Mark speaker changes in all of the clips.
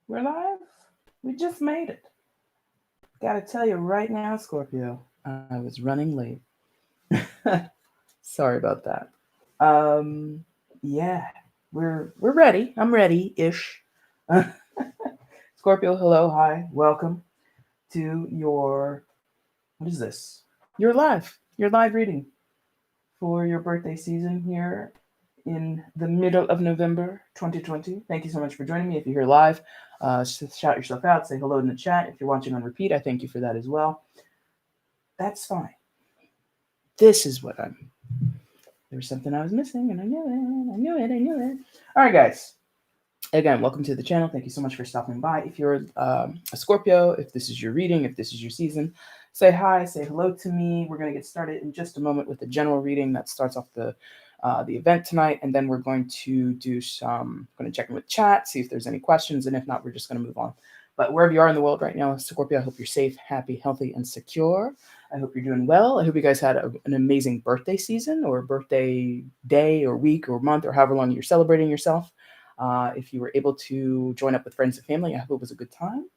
Speaker 1: We're live. We just made it. Gotta tell you right now, Scorpio, I was running late. Sorry about that. Um, yeah, we're ready. I'm ready-ish. Scorpio, hello, hi, welcome to your what is this? Your live reading for your birthday season here in the middle of November 2020. Thank you so much for joining me. If you're here live, shout yourself out, say hello in the chat. If you're watching on repeat, I thank you for that as well. That's fine. This is what I'm. There was something I was missing, and I knew it. I knew it. I knew it. All right, guys. Again, welcome to the channel. Thank you so much for stopping by. If you're a Scorpio, if this is your reading, if this is your season, say hi, say hello to me. We're going to get started in just a moment with the general reading that starts off the event tonight, and then we're going to do some. Going to check in with chat, see if there's any questions, and if not, we're just going to move on. But wherever you are in the world right now, Scorpio, I hope you're safe, happy, healthy, and secure. I hope you're doing well. I hope you guys had an amazing birthday season or birthday day or week or month or however long you're celebrating yourself. If you were able to join up with friends and family, I hope it was a good time.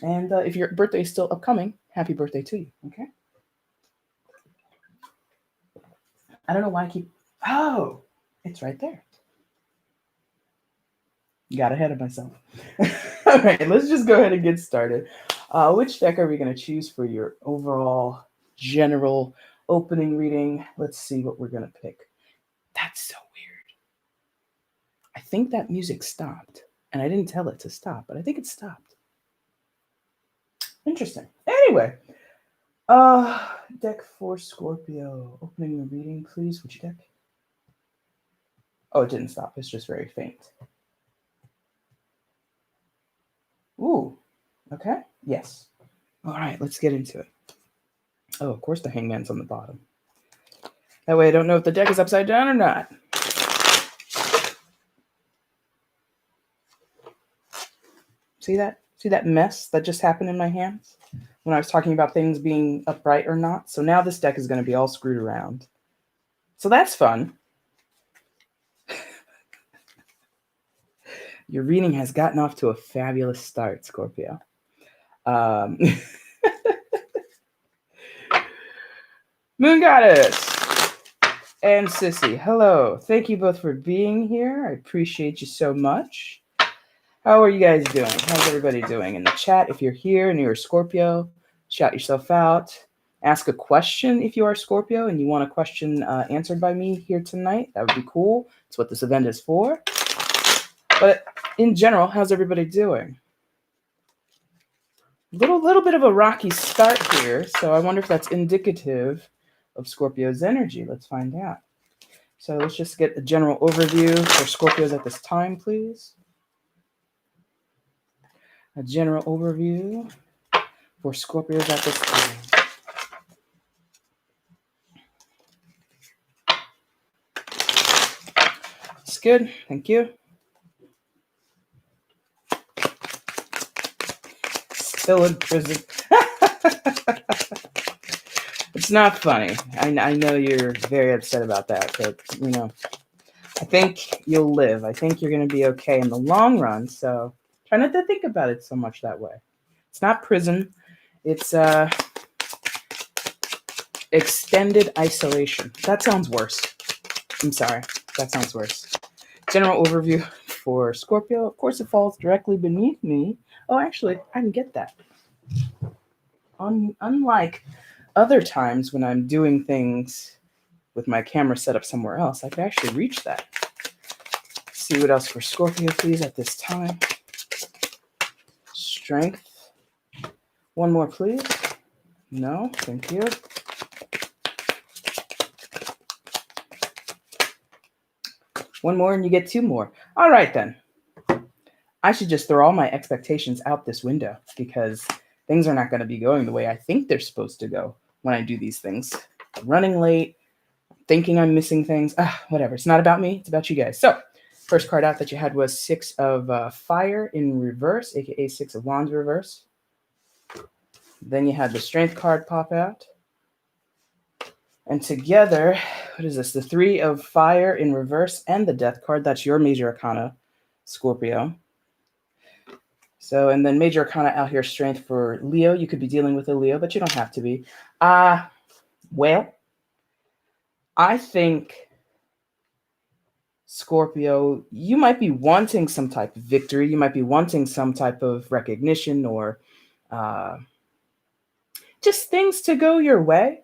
Speaker 1: And if your birthday is still upcoming, happy birthday to you, okay? I don't know why I keep... Oh, it's right there. Got ahead of myself. All right, let's just go ahead and get started. Which deck are we going to choose for your overall general opening reading? Let's see what we're going to pick. That's so weird. I think that music stopped, and I didn't tell it to stop, but I think it stopped. Interesting. Anyway, deck for Scorpio. Opening the reading, please. Which deck? Oh, it didn't stop. It's just very faint. Ooh, okay. Yes. All right, let's get into it. Oh, of course the hangman's on the bottom. That way I don't know if the deck is upside down or not. See that? See that mess that just happened in my hands when I was talking about things being upright or not? So now this deck is going to be all screwed around. So that's fun. Your reading has gotten off to a fabulous start, Scorpio. Moon Goddess and Sissy, hello. Thank you both for being here. I appreciate you so much. How are you guys doing? How's everybody doing in the chat? If you're here and you're a Scorpio, shout yourself out. Ask a question if you are a Scorpio and you want a question answered by me here tonight. That would be cool. It's what this event is for. But in general, how's everybody doing? Little bit of a rocky start here, so I wonder if that's indicative of Scorpio's energy. Let's find out. So let's just get a general overview for Scorpios at this time, please. A general overview for Scorpios at this time. It's good. Thank you. Still in prison. It's not funny. I know you're very upset about that, but, you know, I think you'll live. I think you're going to be okay in the long run, so try not to think about it so much that way. It's not prison. It's extended isolation. That sounds worse. I'm sorry. That sounds worse. General overview for Scorpio. Of course, it falls directly beneath me. Oh, actually, I can get that. Unlike other times when I'm doing things with my camera set up somewhere else, I can actually reach that. See what else for Scorpio, please, at this time. Strength. One more, please. No, thank you. One more and you get two more. All right, then. I should just throw all my expectations out this window because things are not going to be going the way I think they're supposed to go when I do these things. Running late, thinking I'm missing things. Whatever. It's not about me. It's about you guys. So, first card out that you had was Six of Fire in reverse, aka Six of Wands reverse. Then you had the Strength card pop out. And together, what is this? The Three of Fire in reverse and the Death card. That's your major arcana, Scorpio. So, and then major arcana out here, strength for Leo. You could be dealing with a Leo, but you don't have to be. Well, I think, Scorpio, you might be wanting some type of victory. You might be wanting some type of recognition or just things to go your way,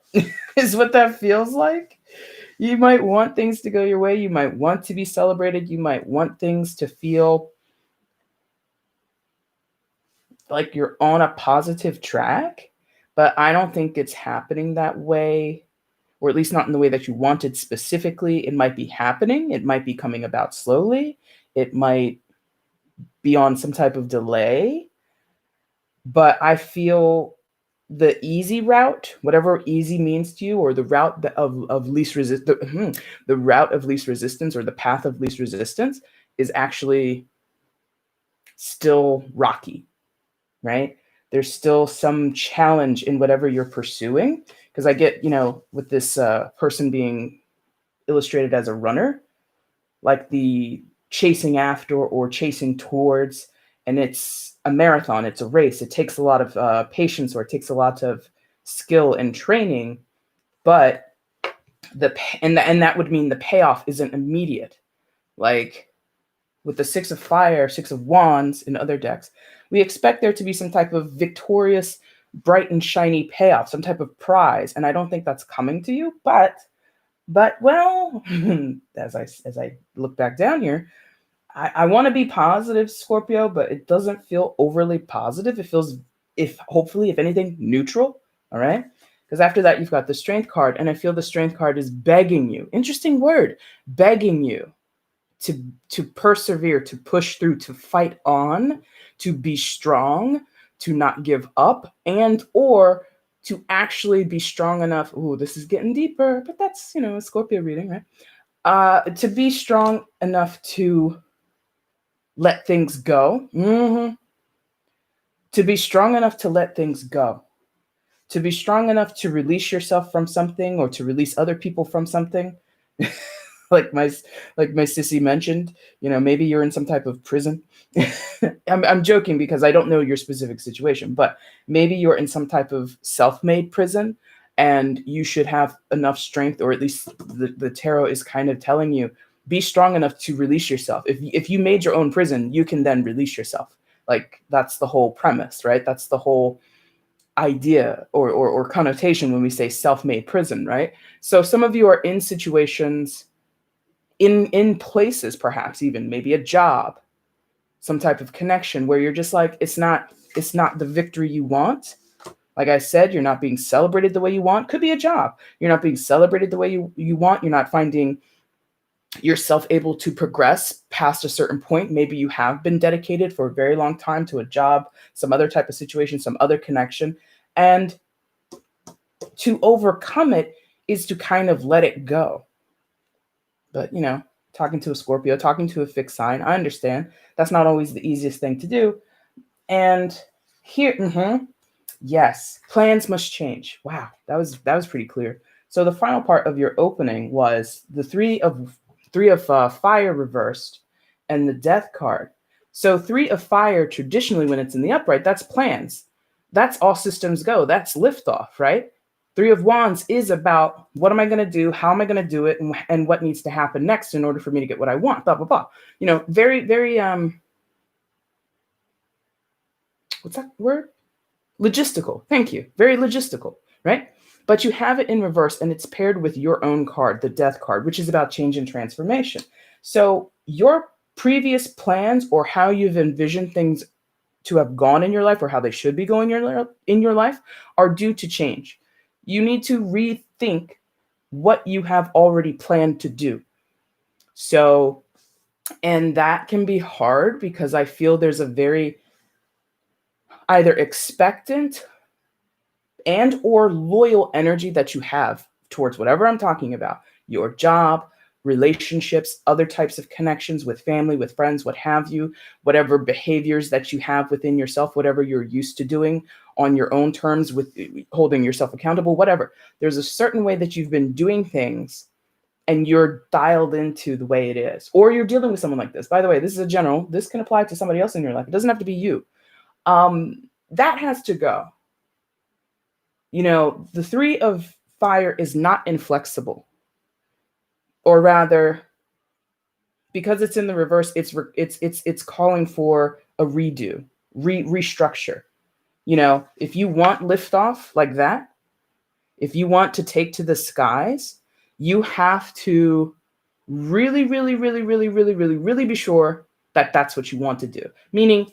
Speaker 1: is what that feels like. You might want things to go your way. You might want to be celebrated. You might want things to feel like you're on a positive track, but I don't think it's happening that way, or at least not in the way that you wanted specifically. It might be happening. It might be coming about slowly. It might be on some type of delay, but I feel the easy route, whatever easy means to you, or the route of least the route of least resistance, or the path of least resistance, is actually still rocky, right? There's still some challenge in whatever you're pursuing. Because I get, with this person being illustrated as a runner, like the chasing after or chasing towards, and it's a marathon, it's a race. It takes a lot of patience, or it takes a lot of skill and training, but and that would mean the payoff isn't immediate. Like with the Six of Fire, Six of Wands in other decks, we expect there to be some type of victorious, bright and shiny payoff, some type of prize, and I don't think that's coming to you. But well, as I look back down here, I want to be positive, Scorpio, but it doesn't feel overly positive. It feels, hopefully, if anything, neutral. All right. Because after that, you've got the Strength card, and I feel the Strength card is begging you. Interesting word, begging you to persevere, to push through, to fight on, to be strong, to not give up, and or to actually be strong enough. Ooh, this is getting deeper, but that's, a Scorpio reading, right? To be strong enough to let things go. To be strong enough to let things go. To be strong enough to release yourself from something, or to release other people from something. like my sissy mentioned, maybe you're in some type of prison. I'm joking, because I don't know your specific situation, but maybe you're in some type of self-made prison, and you should have enough strength, or at least the tarot is kind of telling you, be strong enough to release yourself. If you made your own prison, you can then release yourself. Like, that's the whole premise, right? That's the whole idea or connotation when we say self-made prison, right? So some of you are in situations, in places, perhaps even maybe a job, some type of connection, where you're just like, it's not the victory you want. Like I said, you're not being celebrated the way you want. Could be a job. You're not being celebrated the way you want. You're not finding yourself able to progress past a certain point. Maybe you have been dedicated for a very long time to a job, some other type of situation, some other connection. And to overcome it is to kind of let it go. But, talking to a Scorpio, talking to a fixed sign, I understand that's not always the easiest thing to do. And here, yes, plans must change. Wow, that was pretty clear. So the final part of your opening was the three of fire reversed and the Death card. So Three of Fire, traditionally, when it's in the upright, that's plans. That's all systems go. That's liftoff, right? Three of Wands is about, what am I going to do? How am I going to do it? And what needs to happen next in order for me to get what I want? Blah, blah, blah. Very, very, what's that word? Logistical. Thank you. Very logistical, right? But you have it in reverse, and it's paired with your own card, the Death card, which is about change and transformation. So your previous plans, or how you've envisioned things to have gone in your life, or how they should be going in your life, are due to change. You need to rethink what you have already planned to do. So, and that can be hard, because I feel there's a very either expectant and or loyal energy that you have towards whatever I'm talking about, your job, relationships, other types of connections with family, with friends, what have you, whatever behaviors that you have within yourself, whatever you're used to doing, on your own terms with holding yourself accountable, whatever. There's a certain way that you've been doing things and you're dialed into the way it is. Or you're dealing with someone like this. By the way, this is a general. This can apply to somebody else in your life. It doesn't have to be you. That has to go. You know, the 3 of fire is not inflexible. Or rather, because it's in the reverse, it's calling for a redo, restructure. You know, if you want liftoff like that, if you want to take to the skies, you have to really, really, really, really, really, really, really be sure that that's what you want to do. Meaning,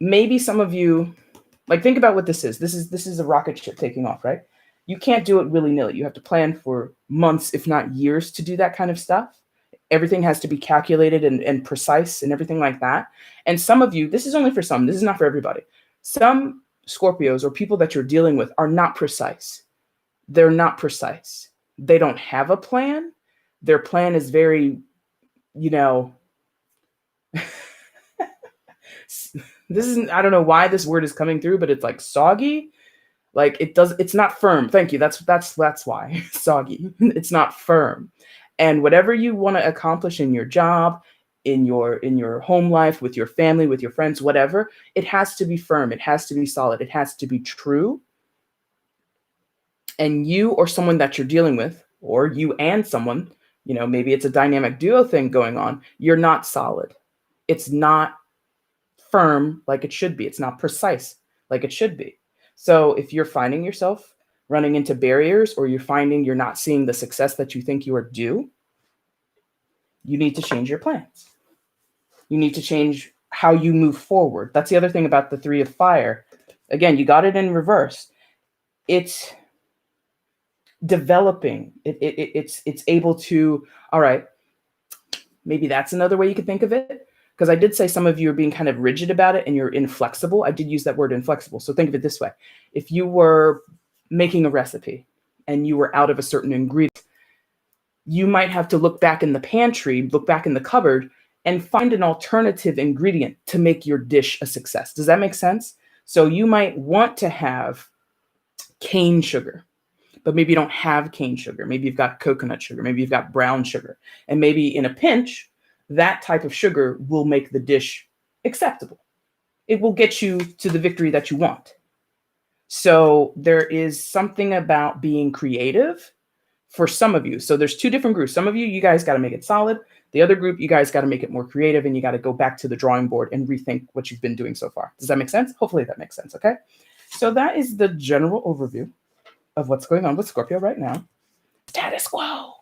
Speaker 1: maybe some of you, like, think about what this is. This is a rocket ship taking off, right? You can't do it willy-nilly. You have to plan for months, if not years, to do that kind of stuff. Everything has to be calculated and precise and everything like that. And some of you, this is only for some, this is not for everybody. Some Scorpios or people that you're dealing with are not precise. They're not precise. They don't have a plan. Their plan is very, you know, this isn't, I don't know why this word is coming through, but it's like soggy. Like it's not firm. Thank you. That's why soggy. It's not firm. And whatever you want to accomplish in your job, in your home life, with your family, with your friends, whatever, it has to be firm. It has to be solid. It has to be true. And you or someone that you're dealing with, or you and someone, you know, maybe it's a dynamic duo thing going on, you're not solid. It's not firm like it should be. It's not precise like it should be. So if you're finding yourself running into barriers, or you're finding you're not seeing the success that you think you are due, you need to change your plans. You need to change how you move forward. That's the other thing about the 3 of fire. Again, you got it in reverse. It's developing. It's able to, all right, maybe that's another way you could think of it. Because I did say some of you are being kind of rigid about it and you're inflexible. I did use that word inflexible. So think of it this way. If you were making a recipe and you were out of a certain ingredient, you might have to look back in the pantry, look back in the cupboard, and find an alternative ingredient to make your dish a success. Does that make sense? So you might want to have cane sugar, but maybe you don't have cane sugar. Maybe you've got coconut sugar. Maybe you've got brown sugar. And maybe in a pinch, that type of sugar will make the dish acceptable. It will get you to the victory that you want. So there is something about being creative for some of you. So there's 2 different groups. Some of you, you guys got to make it solid. The other group, you guys got to make it more creative, and you got to go back to the drawing board and rethink what you've been doing so far. Does that make sense? Hopefully that makes sense. Okay. So that is the general overview of what's going on with Scorpio right now. Status quo.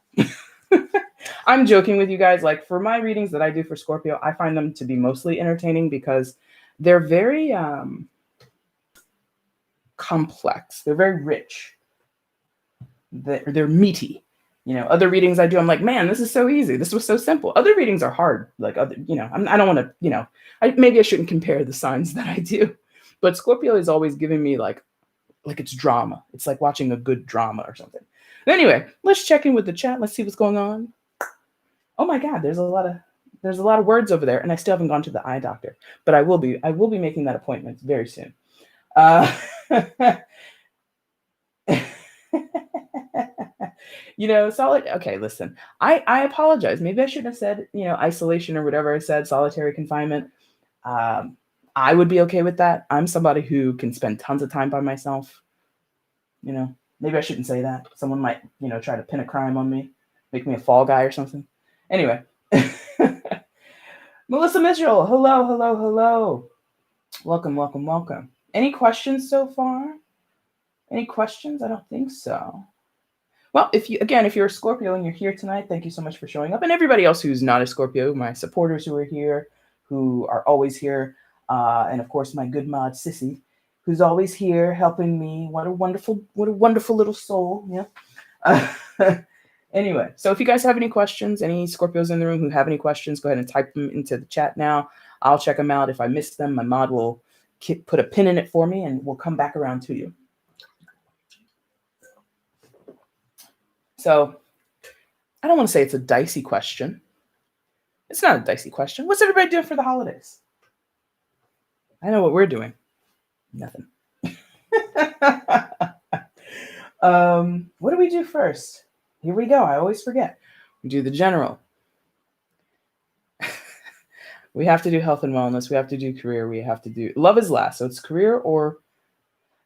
Speaker 1: I'm joking with you guys. Like, for my readings that I do for Scorpio, I find them to be mostly entertaining because they're very complex. They're very rich. They're meaty. You know, other readings I do, I'm like, man, this is so easy. This was so simple. Other readings are hard. Like, other, you know, I don't want to, you know, maybe I shouldn't compare the signs that I do, but Scorpio is always giving me like it's drama. It's like watching a good drama or something. But anyway, let's check in with the chat. Let's see what's going on. Oh my God, there's a lot of words over there, and I still haven't gone to the eye doctor, but I will be making that appointment very soon. You know, solid. Okay, listen, I apologize. Maybe I shouldn't have said, you know, isolation or whatever I said, solitary confinement. I would be okay with that. I'm somebody who can spend tons of time by myself. You know, maybe I shouldn't say that. Someone might, you know, try to pin a crime on me, make me a fall guy or something. Anyway, Melissa Mitchell, hello. Welcome. Any questions so far? Any questions? I don't think so. Well, if you're a Scorpio and you're here tonight, thank you so much for showing up. And everybody else who's not a Scorpio, my supporters who are here, who are always here. And of course, my good mod, Sissy, who's always here helping me. What a wonderful little soul. Yeah. Anyway, so if you guys have any questions, any Scorpios in the room who have any questions, go ahead and type them into the chat now. I'll check them out. If I missed them, my mod will put a pin in it for me, and we'll come back around to you. So I don't want to say it's a dicey question. It's not a dicey question. What's everybody doing for the holidays? I know what we're doing. Nothing. What do we do first? Here we go. I always forget. We do the general. We have to do health and wellness. We have to do career. We have to do love is last. So it's career or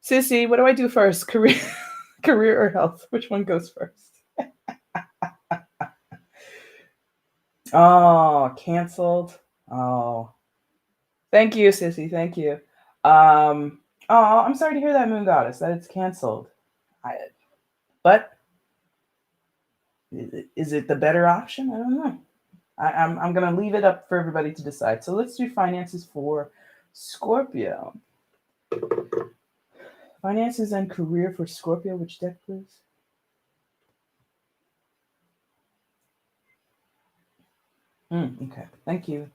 Speaker 1: sissy. What do I do first? Career, career or health? Which one goes first? Oh, canceled. Oh, thank you, sissy. Thank you. Oh, I'm sorry to hear that, Moon Goddess, that it's canceled. I, but is it the better option? I don't know. I'm going to leave it up for everybody to decide. So let's do finances for Scorpio. Finances and career for Scorpio. Which deck, please? Okay, thank you.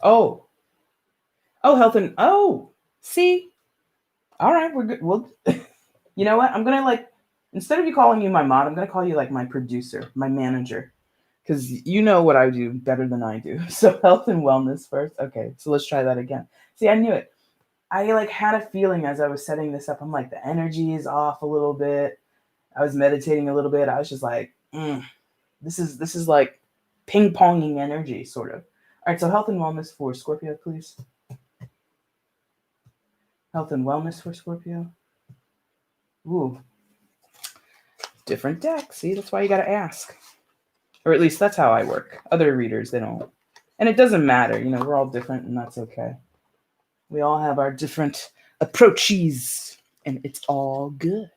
Speaker 1: Oh, health and see. All right, we're good. Well, you know what? I'm gonna instead of you calling me my mod, I'm gonna call you like my producer, my manager, because you know what I do better than I do. So health and wellness first. Okay, so let's try that again. See, I knew it. I had a feeling as I was setting this up. I'm like, the energy is off a little bit. I was meditating a little bit. I was just like, this is like ping ponging energy, sort of. All right, so health and wellness for Scorpio, please. Health and wellness for Scorpio. Ooh, different deck. See, that's why you got to ask. Or at least that's how I work. Other readers, they don't. And it doesn't matter. We're all different, and that's okay. We all have our different approaches, and it's all good.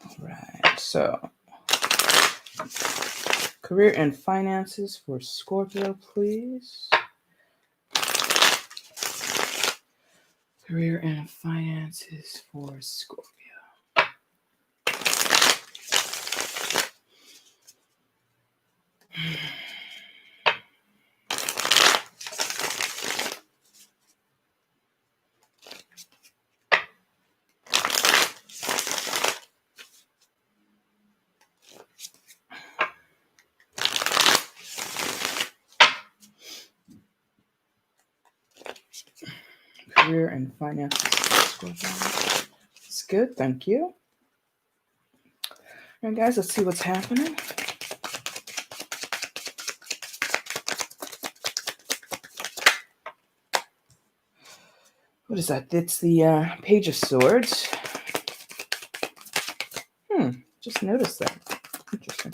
Speaker 1: All right, so career and finances for Scorpio, please. Career and finances for Scorpio. Career and finances for Scorpio. It's good, thank you. All right, guys, let's see what's happening. What is that? It's the Page of Swords. Just noticed that. Interesting.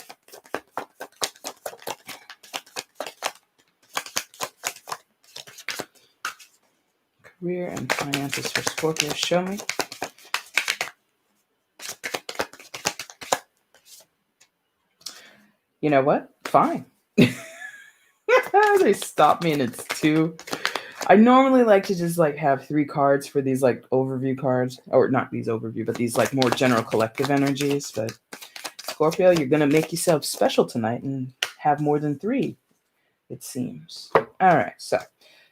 Speaker 1: Career and finances for Scorpio. Show me. You know what? Fine. They stopped me and it's 2. I normally like to just have 3 cards for these overview cards, or not these overview, but these more general collective energies. But Scorpio, you're gonna make yourself special tonight and have more than 3, it seems. All right, so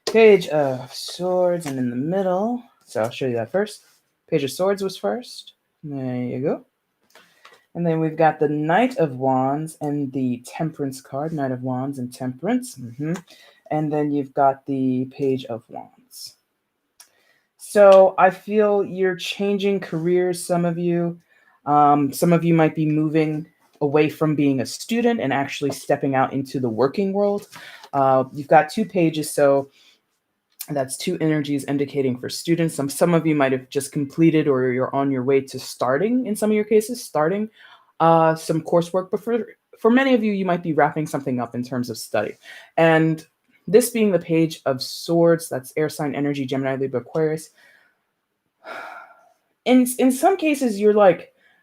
Speaker 1: Page of Swords, and in the middle, so I'll show you that first. Page of Swords was first. There you go. And then we've got the Knight of Wands and the Temperance card. Knight of Wands and Temperance. And then you've got the Page of Wands. So I feel you're changing careers, some of you. Some of you might be moving away from being a student and actually stepping out into the working world. You've got 2 pages, so that's 2 energies indicating for students. Some of you might have just completed, or you're on your way to starting, in some of your cases, starting some coursework. But for many of you, you might be wrapping something up in terms of study. And this being the Page of Swords, that's air sign energy, Gemini, Libra, Aquarius. In some cases, you're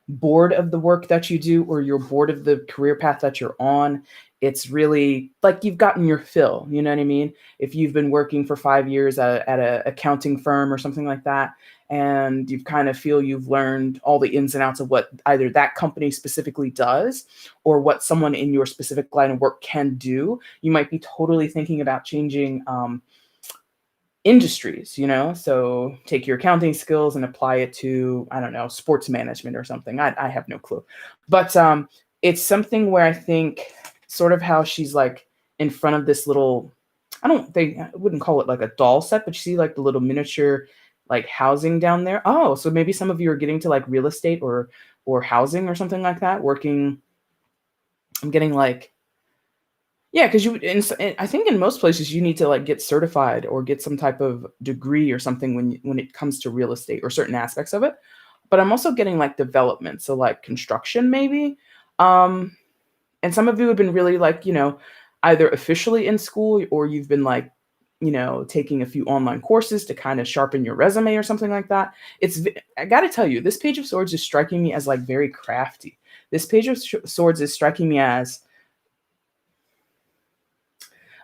Speaker 1: bored of the work that you do, or you're bored of the career path that you're on. It's really you've gotten your fill, you know what I mean? If you've been working for 5 years at an accounting firm or something like that, and you kind of feel you've learned all the ins and outs of what either that company specifically does or what someone in your specific line of work can do, you might be totally thinking about changing industries, so take your accounting skills and apply it to, I don't know, sports management or something. I have no clue. But it's something where I think sort of how she's like in front of this little, I wouldn't call it like a doll set, but you see like the little miniature like housing down there. Oh, so maybe some of you are getting to like real estate or housing or something like that, working. I'm getting like, yeah, because I think in most places you need to like get certified or get some type of degree or something when it comes to real estate or certain aspects of it. But I'm also getting like development, so like construction maybe. Um, and some of you have been really like, either officially in school or you've been like, taking a few online courses to kind of sharpen your resume or something like that. I got to tell you, this Page of Swords is striking me as like very crafty. This Page of Swords is striking me as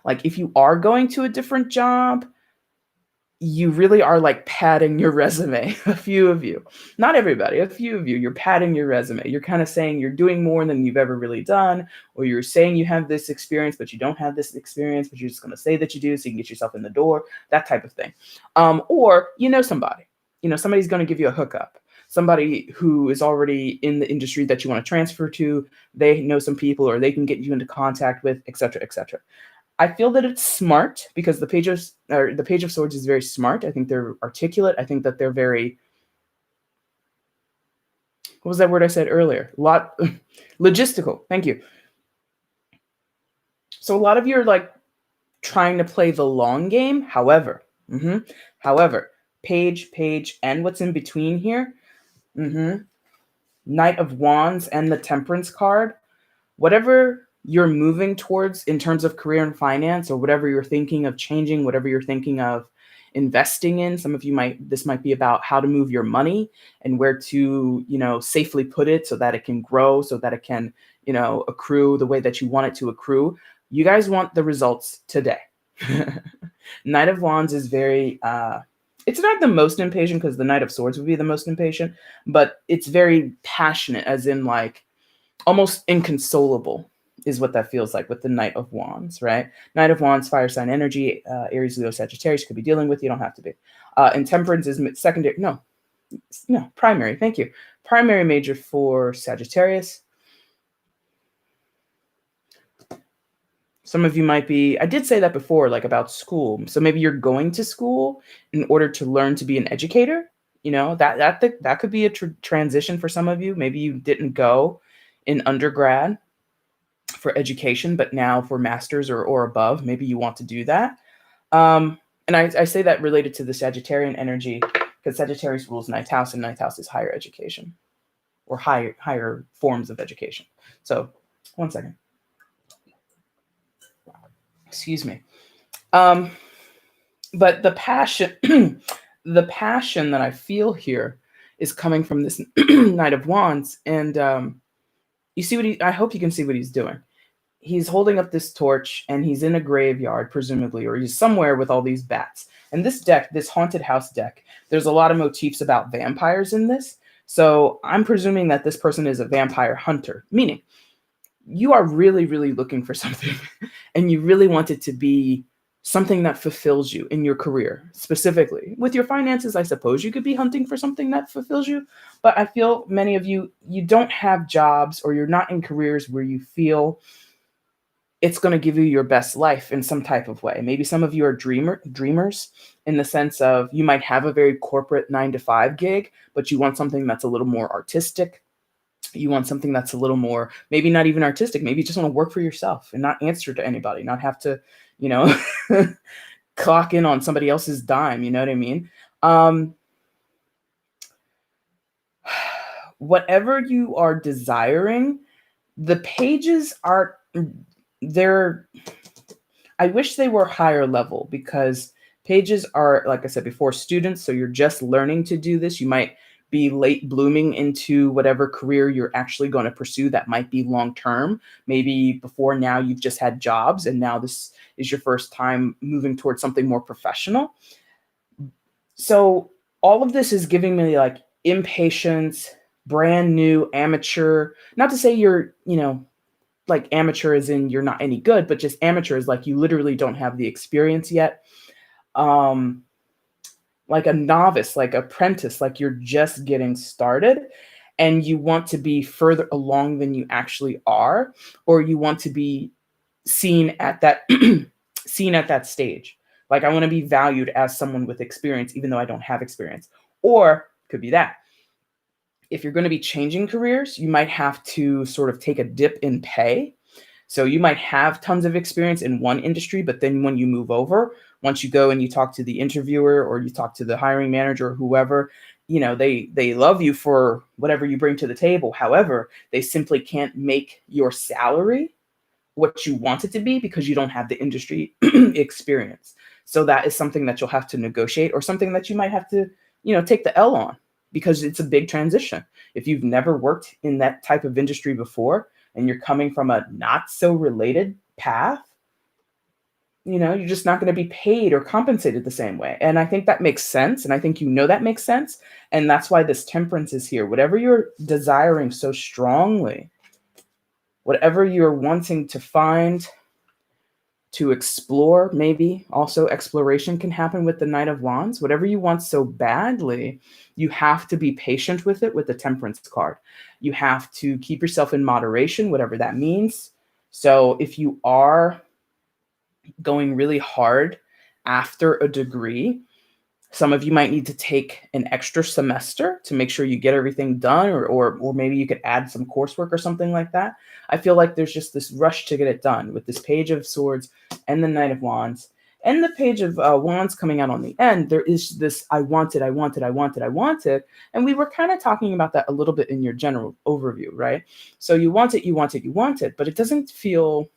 Speaker 1: like if you are going to a different job, you really are like padding your resume. A few of you, not everybody, a few of you, you're padding your resume. You're kind of saying you're doing more than you've ever really done, or you're saying you have this experience, but you don't have this experience, but you're just going to say that you do so you can get yourself in the door, that type of thing. Or, somebody, somebody's going to give you a hookup. Somebody who is already in the industry that you want to transfer to, they know some people or they can get you into contact with, etc., etc. I feel that it's smart because the Page of Swords is very smart. I think they're articulate. I think that they're very, what was that word I said earlier? Logistical. Thank you. So a lot of you are like trying to play the long game. However, page, and what's in between here, Knight of Wands and the Temperance card, whatever you're moving towards in terms of career and finance, or whatever you're thinking of changing, whatever you're thinking of investing in, some of you this might be about how to move your money and where to, safely put it so that it can grow, so that it can, accrue the way that you want it to accrue. You guys want the results today. Knight of Wands is very, it's not the most impatient because the Knight of Swords would be the most impatient, but it's very passionate, as in like almost inconsolable is what that feels like with the Knight of Wands, right? Knight of Wands, fire sign energy, Aries, Leo, Sagittarius could be dealing with. You don't have to be. And Temperance is secondary. No, primary. Thank you. Primary major for Sagittarius. Some of you might be, I did say that before, like about school. So maybe you're going to school in order to learn to be an educator. That could be a transition for some of you. Maybe you didn't go in undergrad for education, but now for master's or above, maybe you want to do that. And I say that related to the Sagittarian energy because Sagittarius rules ninth house, and ninth house is higher education or higher forms of education. So 1 second. Excuse me. But the passion, the passion that I feel here is coming from this Knight of Wands. And you see I hope you can see what he's doing. He's holding up this torch and he's in a graveyard, presumably, or he's somewhere with all these bats. And this deck, this haunted house deck, there's a lot of motifs about vampires in this. So I'm presuming that this person is a vampire hunter, meaning you are really, really looking for something and you really want it to be something that fulfills you in your career. Specifically with your finances, I suppose you could be hunting for something that fulfills you, but I feel many of you don't have jobs, or you're not in careers where you feel it's going to give you your best life in some type of way. Maybe some of you are dreamers in the sense of you might have a very corporate 9-to-5 gig, but you want something that's a little more artistic. You want something that's a little more, maybe not even artistic. Maybe you just want to work for yourself and not answer to anybody, not have to, clock in on somebody else's dime. You know what I mean? Whatever you are desiring, the pages are I wish they were higher level, because pages are, like I said before, students. So you're just learning to do this. You might be late blooming into whatever career you're actually going to pursue that might be long term. Maybe before now you've just had jobs and now this is your first time moving towards something more professional. So all of this is giving me like impatience, brand new, amateur. Not to say you're, like amateur as in you're not any good, but just amateur is like you literally don't have the experience yet. like a novice, like apprentice, like you're just getting started and you want to be further along than you actually are, or you want to be seen at that seen at that stage. Like I want to be valued as someone with experience, even though I don't have experience. Or could be that if you're going to be changing careers, you might have to sort of take a dip in pay. So you might have tons of experience in one industry, but then when you move over, once you go and you talk to the interviewer or you talk to the hiring manager or whoever, they love you for whatever you bring to the table. However, they simply can't make your salary what you want it to be because you don't have the industry experience. So that is something that you'll have to negotiate, or something that you might have to, take the L on, because it's a big transition. If you've never worked in that type of industry before and you're coming from a not so related path, you're just not going to be paid or compensated the same way. And I think that makes sense. And I think that makes sense. And that's why this temperance is here. Whatever you're desiring so strongly, whatever you're wanting to find, to explore, maybe also exploration can happen with the Knight of Wands. Whatever you want so badly, you have to be patient with it with the Temperance card. You have to keep yourself in moderation, whatever that means. So if you are going really hard after a degree, some of you might need to take an extra semester to make sure you get everything done, or maybe you could add some coursework or something like that. I feel like there's just this rush to get it done with this Page of Swords and the Knight of Wands and the Page of Wands coming out on the end. There is this I want it. And we were kind of talking about that a little bit in your general overview, right? So you want it, but it doesn't feel...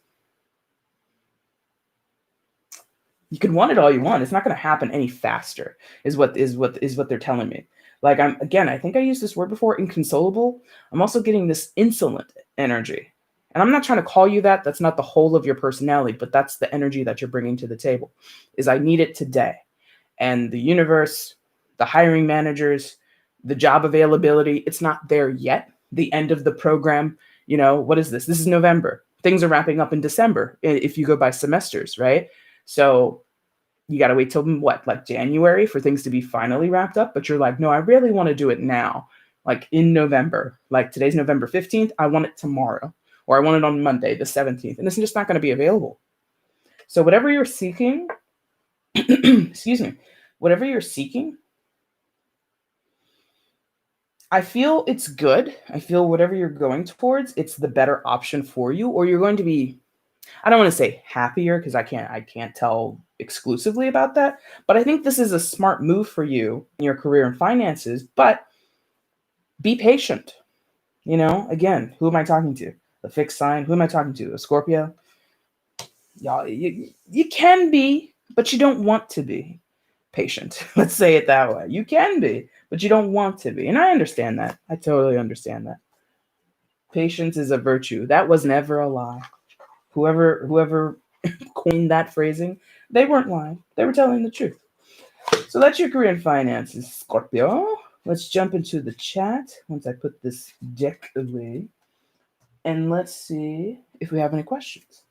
Speaker 1: You can want it all you want. It's not going to happen any faster, is what they're telling me. Like, I think I used this word before, inconsolable. I'm also getting this insolent energy. And I'm not trying to call you that. That's not the whole of your personality, but that's the energy that you're bringing to the table. Is I need it today. And the universe, the hiring managers, the job availability, it's not there yet. The end of the program, what is this? This is November. Things are wrapping up in December if you go by semesters, right? So you got to wait till what, like January for things to be finally wrapped up. But you're like, no, I really want to do it now, like in November. Like today's November 15th. I want it tomorrow, or I want it on Monday, the 17th. And it's just not going to be available. So whatever you're seeking, excuse me, whatever you're seeking, I feel it's good. I feel whatever you're going towards, it's the better option for you, or you're going to be... I don't want to say happier because I can't tell exclusively about that, but I think this is a smart move for you in your career and finances. But be patient. Again, who am I talking to? The fixed sign. Who am I talking to? A Scorpio? Y'all, you can be, but you don't want to be patient. Let's say it that way. You can be, but you don't want to be. And I understand that. I totally understand that. Patience is a virtue. That was never a lie. Whoever coined that phrasing, they weren't lying. They were telling the truth. So that's your career and finances, Scorpio. Let's jump into the chat once I put this deck away. And let's see if we have any questions.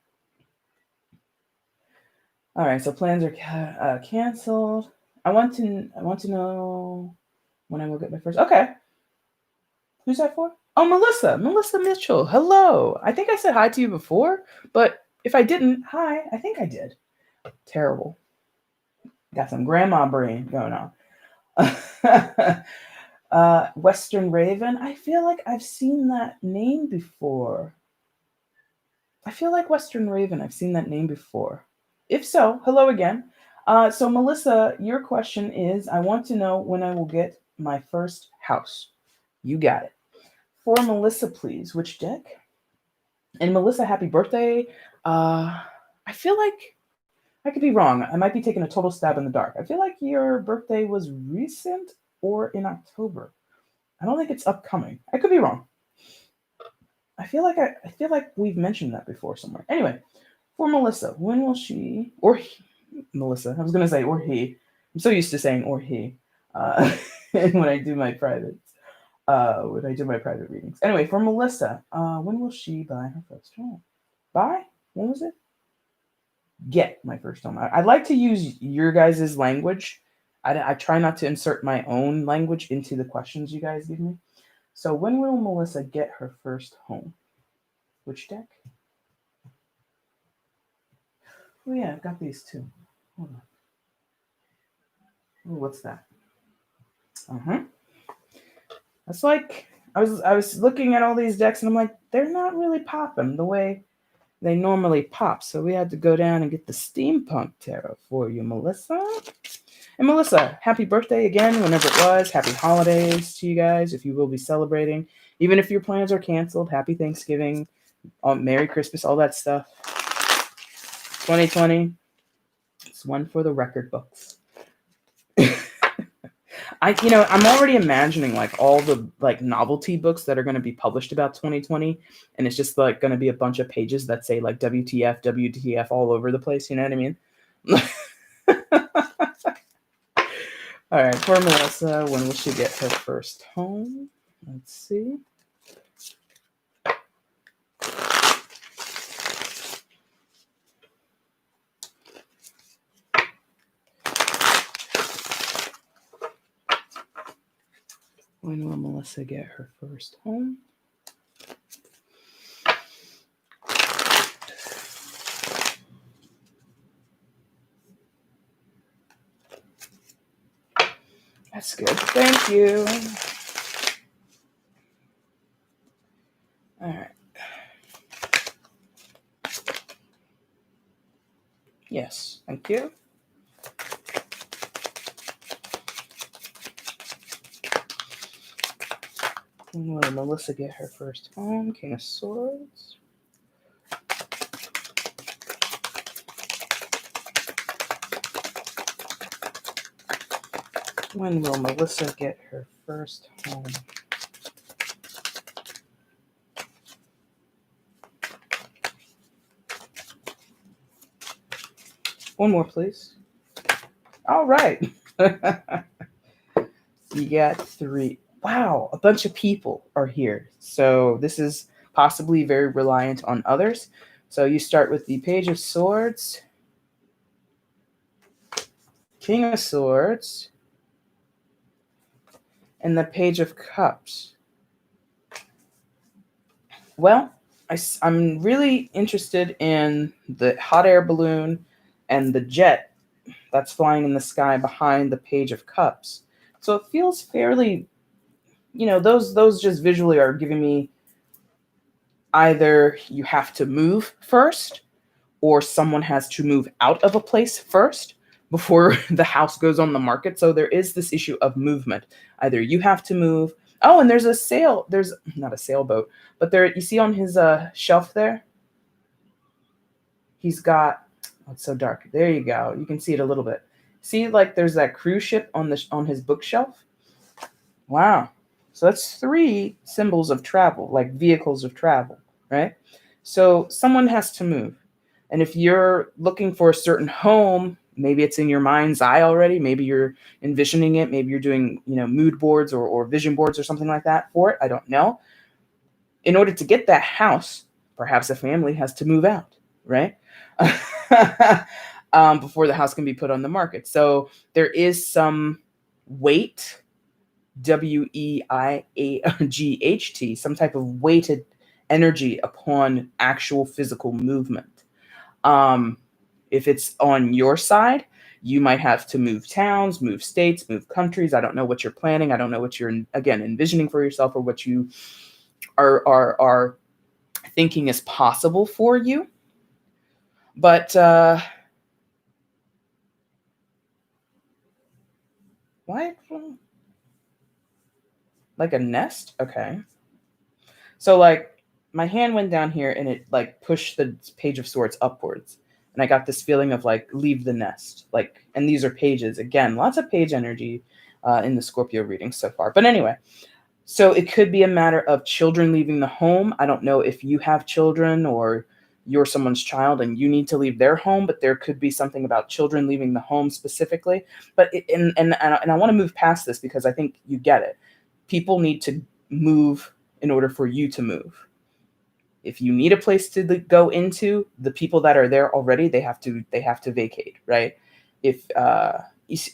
Speaker 1: All right, so plans are canceled. I want to know when I will get my first... Okay. Who's that for? Oh, Melissa Mitchell. Hello. I think I said hi to you before, but if I didn't, hi. I think I did. Terrible. Got some grandma brain going on. Western Raven. I feel like I've seen that name before. If so, hello again. So Melissa, your question is, I want to know when I will get my first house. You got it. For Melissa, please, which deck? And Melissa, happy birthday. I feel like I could be wrong. I might be taking a total stab in the dark. I feel like your birthday was recent or in October. I don't think it's upcoming. I could be wrong. I feel like we've mentioned that before somewhere. Anyway, for Melissa, when will she, or he, Melissa, I was going to say or he. I'm so used to saying or he when I do my privates. When I do my private readings. Anyway, for Melissa, when will she buy her first home? Buy? When was it? Get my first home. I like to use your guys' language. I try not to insert my own language into the questions you guys give me. So when will Melissa get her first home? Which deck? Oh yeah, I've got these too. Hold on. Ooh, what's that? Uh-huh. That's like I was looking at all these decks and I'm like, they're not really popping the way they normally pop. So we had to go down and get the Steampunk Tarot for you, Melissa. And Melissa, happy birthday again, whenever it was. Happy holidays to you guys, if you will be celebrating. Even if your plans are canceled, happy Thanksgiving, Merry Christmas, all that stuff. 2020, it's one for the record books. I'm already imagining like all the like novelty books that are going to be published about 2020, and it's just like going to be a bunch of pages that say like WTF, WTF all over the place. You know what I mean? All right, poor Melissa. When will she get her first home? Let's see. When will Melissa get her first home? That's good. Thank you. All right. Yes, thank you. When will Melissa get her first home? King of Swords. When will Melissa get her first home? One more, please. All right. You got 3. Wow, a bunch of people are here. So this is possibly very reliant on others. So you start with the Page of Swords, King of Swords, and the Page of Cups. Well, I'm really interested in the hot air balloon and the jet that's flying in the sky behind the Page of Cups. So it feels fairly, those just visually are giving me either you have to move first or someone has to move out of a place first before the house goes on the market. So there is this issue of movement. Either you have to move. Oh, and there's not a sailboat, but there, you see on his shelf there, he's got, oh, it's so dark. There you go. You can see it a little bit. See, like there's that cruise ship on his bookshelf. Wow. So that's 3 symbols of travel, like vehicles of travel, right? So someone has to move. And if you're looking for a certain home, maybe it's in your mind's eye already. Maybe you're envisioning it. Maybe you're doing, mood boards or vision boards or something like that for it. I don't know. In order to get that house, perhaps a family has to move out, right? Before the house can be put on the market. So there is some weight, WEIGHT, some type of weighted energy upon actual physical movement. If it's on your side, you might have to move towns, move states, move countries. I don't know what you're planning. I don't know what you're, again, envisioning for yourself or what you are thinking is possible for you. But why? Like a nest? Okay. So like my hand went down here and it like pushed the Page of Swords upwards. And I got this feeling of like, leave the nest. Like, and these are pages. Again, lots of page energy in the Scorpio reading so far. But anyway, so it could be a matter of children leaving the home. I don't know if you have children or you're someone's child and you need to leave their home, but there could be something about children leaving the home specifically. But and I want to move past this because I think you get it. People need to move in order for you to move. If you need a place to go into, the people that are there already, they have to vacate, right? If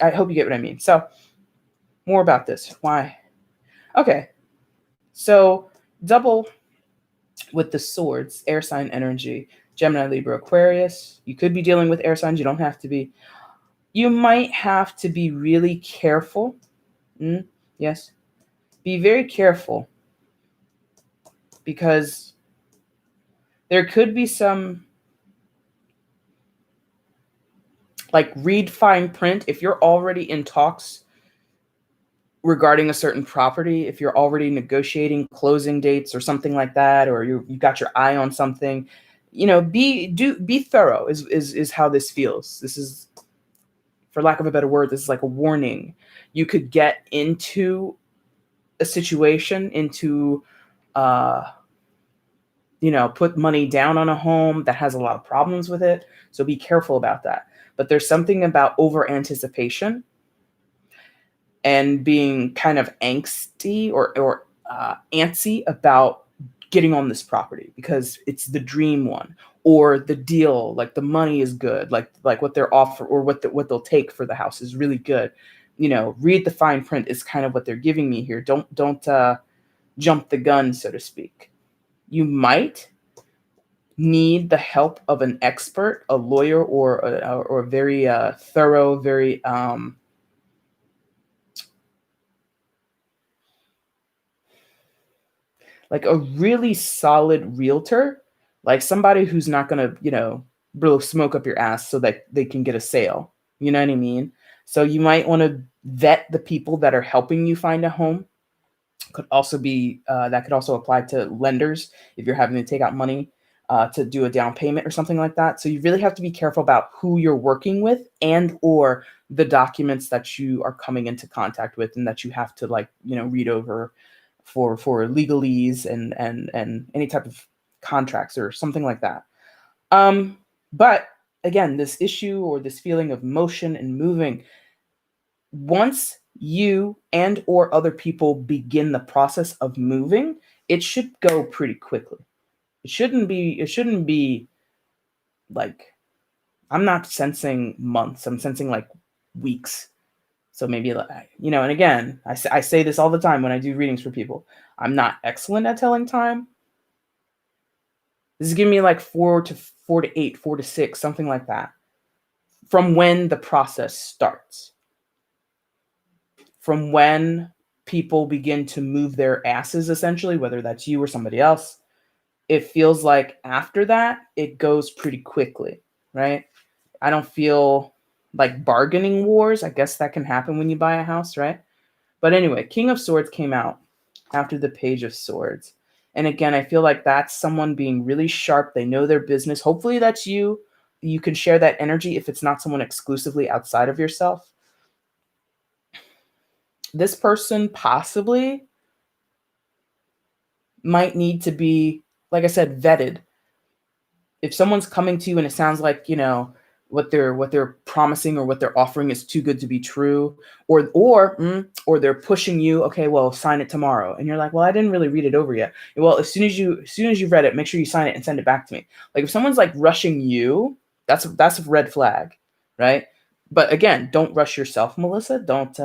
Speaker 1: I hope you get what I mean. So more about this. Why? Okay. So double with the swords, air sign energy, Gemini, Libra, Aquarius. You could be dealing with air signs. You don't have to be. You might have to be really careful. Yes. Be very careful because there could be some, like, read fine print. If you're already in talks regarding a certain property, if you're already negotiating closing dates or something like that, or you got your eye on something, be thorough is how this feels. This is, for lack of a better word, this is like a warning. You could get into a situation, put money down on a home that has a lot of problems with it. So be careful about that. But there's something about over anticipation and being kind of angsty or antsy about getting on this property because it's the dream one, or the deal, like the money is good, like what they're offer or what they'll take for the house is really good. Read the fine print is kind of what they're giving me here. Don't jump the gun, so to speak. You might need the help of an expert, a lawyer, or a very thorough, very like a really solid realtor, like somebody who's not going to, blow smoke up your ass so that they can get a sale. You know what I mean? So you might want to vet the people that are helping you find a home. Could also be that could also apply to lenders if you're having to take out money to do a down payment or something like that. So you really have to be careful about who you're working with and or the documents that you are coming into contact with and that you have to read over for legalese and any type of contracts or something like that. But again, this issue or this feeling of motion and moving, once you and or other people begin the process of moving, it should go pretty quickly. It shouldn't be like, I'm not sensing months, I'm sensing like weeks. So maybe, and again, I say this all the time when I do readings for people. I'm not excellent at telling time. This is giving me like 4 to 8, 4 to 6, something like that, from when the process starts. From when people begin to move their asses, essentially, whether that's you or somebody else, it feels like after that, it goes pretty quickly, right? I don't feel like bargaining wars. I guess that can happen when you buy a house, right? But anyway, King of Swords came out after the Page of Swords. And again, I feel like that's someone being really sharp. They know their business. Hopefully that's you. You can share that energy if it's not someone exclusively outside of yourself. This person possibly might need to be, like I said, vetted. If someone's coming to you and it sounds like, what they're promising or what they're offering is too good to be true, or they're pushing you, okay, well, sign it tomorrow, and you're like, well, I didn't really read it over yet. Well, as soon as you've read it, make sure you sign it and send it back to me. Like, if someone's like rushing you, that's a red flag, right? But again, don't rush yourself, Melissa. Don't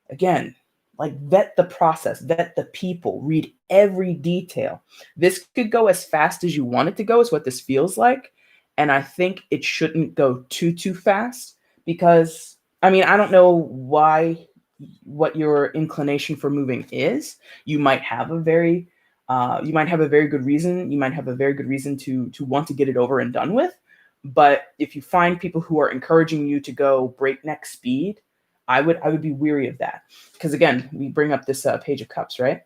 Speaker 1: again, like, vet the process, vet the people, read every detail. This could go as fast as you want it to go, is what this feels like. And I think it shouldn't go too fast because, I mean, I don't know what your inclination for moving is. You might have a very good reason. You might have a very good reason to want to get it over and done with. But if you find people who are encouraging you to go breakneck speed, I would be weary of that, because again, we bring up this Page of Cups, right?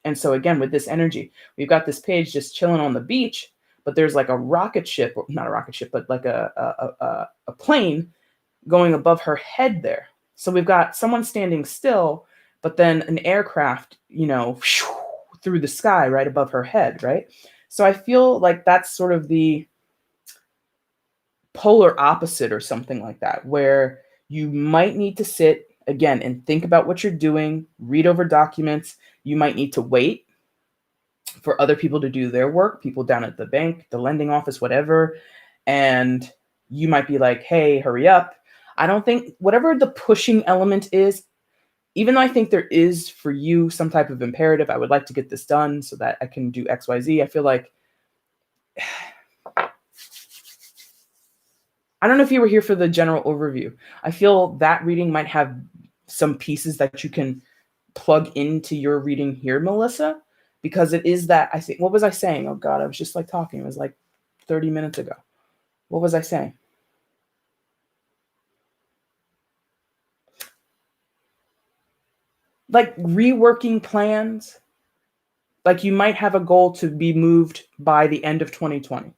Speaker 1: And so again, with this energy, we've got this page just chilling on the beach, but there's like a rocket ship, or not a rocket ship, but like a plane going above her head there. So we've got someone standing still, but then an aircraft, through the sky right above her head, right? So I feel like that's sort of the polar opposite or something like that, where you might need to sit again and think about what you're doing, read over documents. You might need to wait for other people to do their work, people down at the bank, the lending office, whatever. And you might be like, hey, hurry up. I don't think whatever the pushing element is, even though I think there is for you some type of imperative, I would like to get this done so that I can do XYZ. I feel like, I don't know if you were here for the general overview. I feel that reading might have some pieces that you can plug into your reading here, Melissa, because it is that, I think, what was I saying? Oh God, I was just like talking. It was like 30 minutes ago. What was I saying? Like reworking plans. Like you might have a goal to be moved by the end of 2020.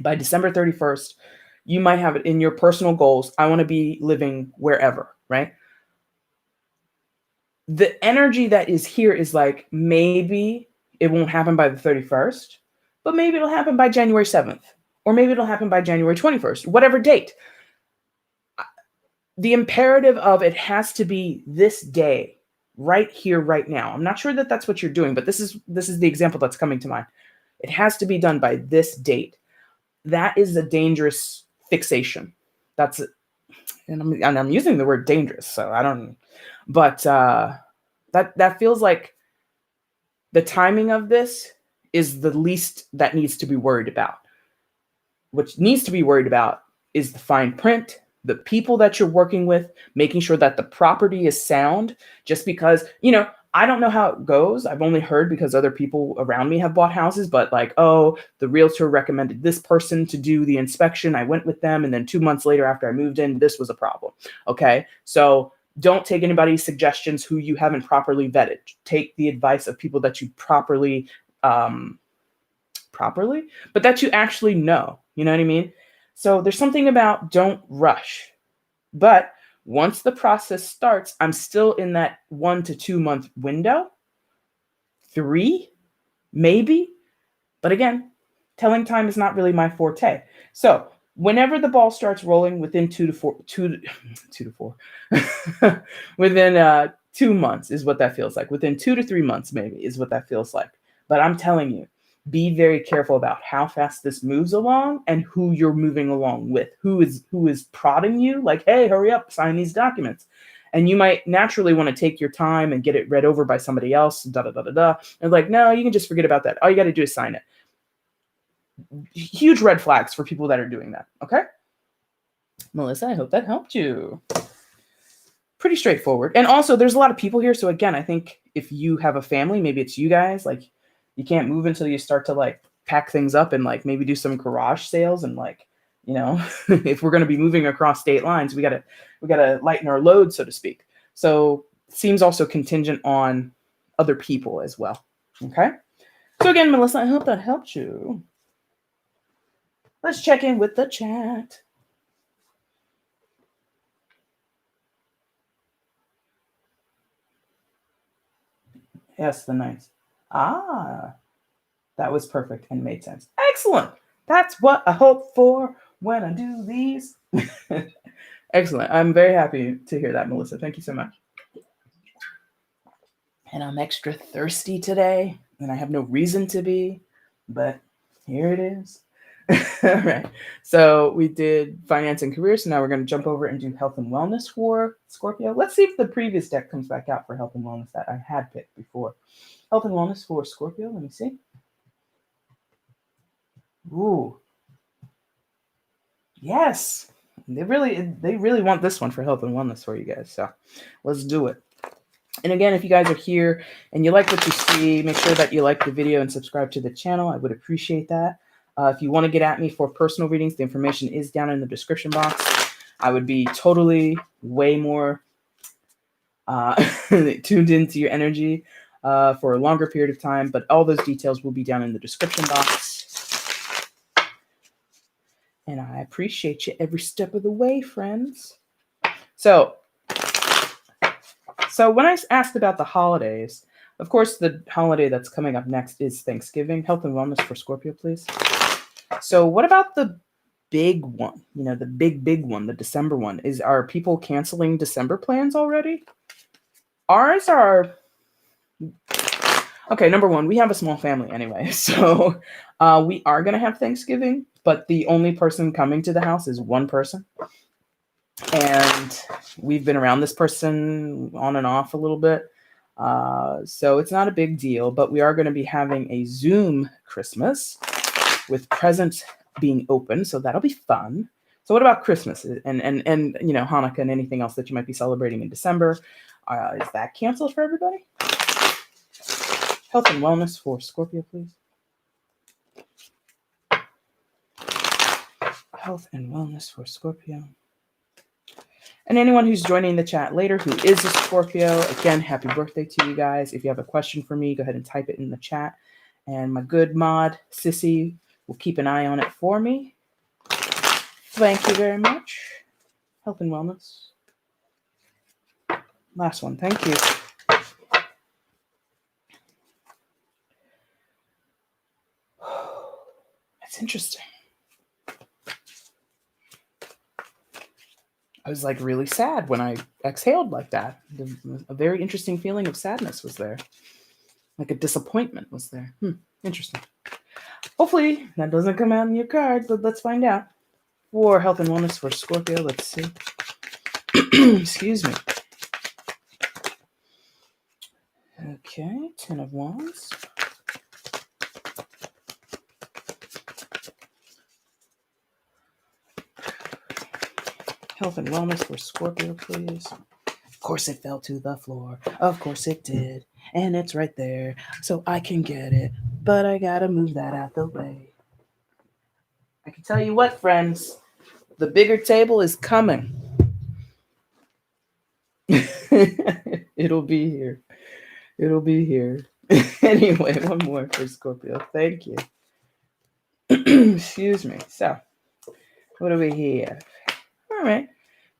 Speaker 1: By December 31st, you might have it in your personal goals. I want to be living wherever, right? The energy that is here is like, maybe it won't happen by the 31st, but maybe it'll happen by January 7th, or maybe it'll happen by January 21st, whatever date. The imperative of it has to be this day, right here, right now. I'm not sure that that's what you're doing, but this is the example that's coming to mind. It has to be done by this date. That is a dangerous fixation. That's it. And I'm using the word dangerous, so I don't, but that feels like the timing of this is the least that needs to be worried about. What needs to be worried about is the fine print, the people that you're working with, making sure that the property is sound. Just because, I don't know how it goes. I've only heard because other people around me have bought houses, but like, oh, the realtor recommended this person to do the inspection. I went with them. And then 2 months later, after I moved in, this was a problem. Okay. So don't take anybody's suggestions who you haven't properly vetted. Take the advice of people that you properly, but that you actually know. You know what I mean? So there's something about don't rush. But once the process starts, I'm still in that 1 to 2 month window. 3, maybe. But again, telling time is not really my forte. So whenever the ball starts rolling within 2 to 4, within 2 months is what that feels like. Within 2 to 3 months, maybe, is what that feels like. But I'm telling you, be very careful about how fast this moves along and who you're moving along with. Who is prodding you like, hey, hurry up, sign these documents. And you might naturally want to take your time and get it read over by somebody else, And like, no, you can just forget about that. All you got to do is sign it. Huge red flags for people that are doing that. Okay? Melissa, I hope that helped you. Pretty straightforward. And also, there's a lot of people here. So again, I think if you have a family, maybe it's you guys, like, you can't move until you start to like pack things up and like maybe do some garage sales and like, if we're going to be moving across state lines, we gotta lighten our load, so to speak. So it seems also contingent on other people as well. Okay. So again, Melissa, I hope that helped you. Let's check in with the chat. Yes, the ninth. That was perfect and made sense. Excellent. That's what I hope for when I do these. Excellent. I'm very happy to hear that, Melissa. Thank you so much. And I'm extra thirsty today, and I have no reason to be, but here it is. All right. So we did finance and career. So now we're going to jump over and do health and wellness for Scorpio. Let's see if the previous deck comes back out for health and wellness that I had picked before. Health and wellness for Scorpio. Let me see. Ooh. Yes. They really want this one for health and wellness for you guys. So let's do it. And again, if you guys are here and you like what you see, make sure that you like the video and subscribe to the channel. I would appreciate that. If you want to get at me for personal readings, the information is down in the description box. I would be totally way more tuned into your energy for a longer period of time, but all those details will be down in the description box. And I appreciate you every step of the way, friends. So when I asked about the holidays, of course, the holiday that's coming up next is Thanksgiving. Health and wellness for Scorpio, please. So what about the big one? The big one, the December one. Are people canceling December plans already? Ours are... Okay, number one, we have a small family anyway. So we are going to have Thanksgiving, but the only person coming to the house is one person. And we've been around this person on and off a little bit. So it's not a big deal, but we are going to be having a Zoom Christmas with presents being open. So that'll be fun. So what about Christmas and Hanukkah and anything else that you might be celebrating in December? Is that canceled for everybody? Health and wellness for Scorpio, please. Health and wellness for Scorpio. And anyone who's joining the chat later who is a Scorpio, again, happy birthday to you guys. If you have a question for me, go ahead and type it in the chat. And my good mod, Sissy, will keep an eye on it for me. Thank you very much. Health and wellness. Last one, thank you. That's interesting. I was like really sad when I exhaled like that. A very interesting feeling of sadness was there. Like a disappointment was there. Interesting. Hopefully that doesn't come out in your card, but let's find out. For health and wellness for Scorpio, let's see. Excuse me. Okay, 10 of Wands. Health and wellness for Scorpio, please. Of course it fell to the floor. Of course it did. And it's right there, so I can get it. But I gotta move that out the way. I can tell you what, friends. The bigger table is coming. It'll be here. It'll be here. Anyway, one more for Scorpio. Thank you. Excuse me. So, what do we have? All right.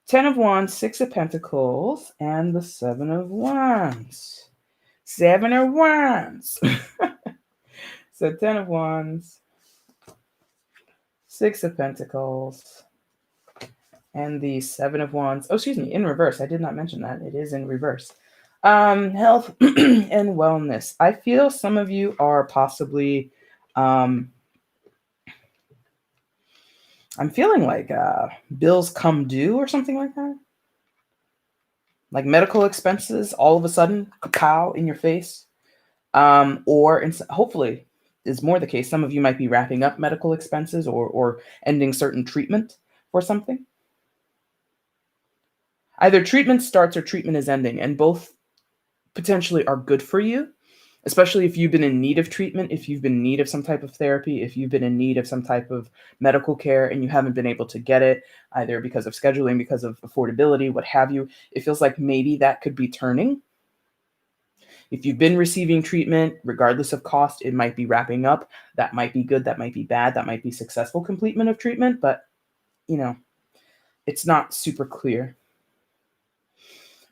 Speaker 1: 10 of Wands, 6 of Pentacles, and the 7 of Wands. 7 of Wands. So 10 of Wands, 6 of Pentacles, and the 7 of Wands. Oh, excuse me, in reverse. I did not mention that. It is in reverse. Health and wellness. I feel some of you are possibly... I'm feeling like bills come due or something like that. Like medical expenses all of a sudden, kapow, in your face. Hopefully is more the case. Some of you might be wrapping up medical expenses or ending certain treatment for something. Either treatment starts or treatment is ending, and both potentially are good for you, especially if you've been in need of treatment, if you've been in need of some type of therapy, if you've been in need of some type of medical care and you haven't been able to get it, either because of scheduling, because of affordability, what have you. It feels like maybe that could be turning. If you've been receiving treatment, regardless of cost, it might be wrapping up. That might be good. That might be bad. That might be successful completion of treatment, but it's not super clear.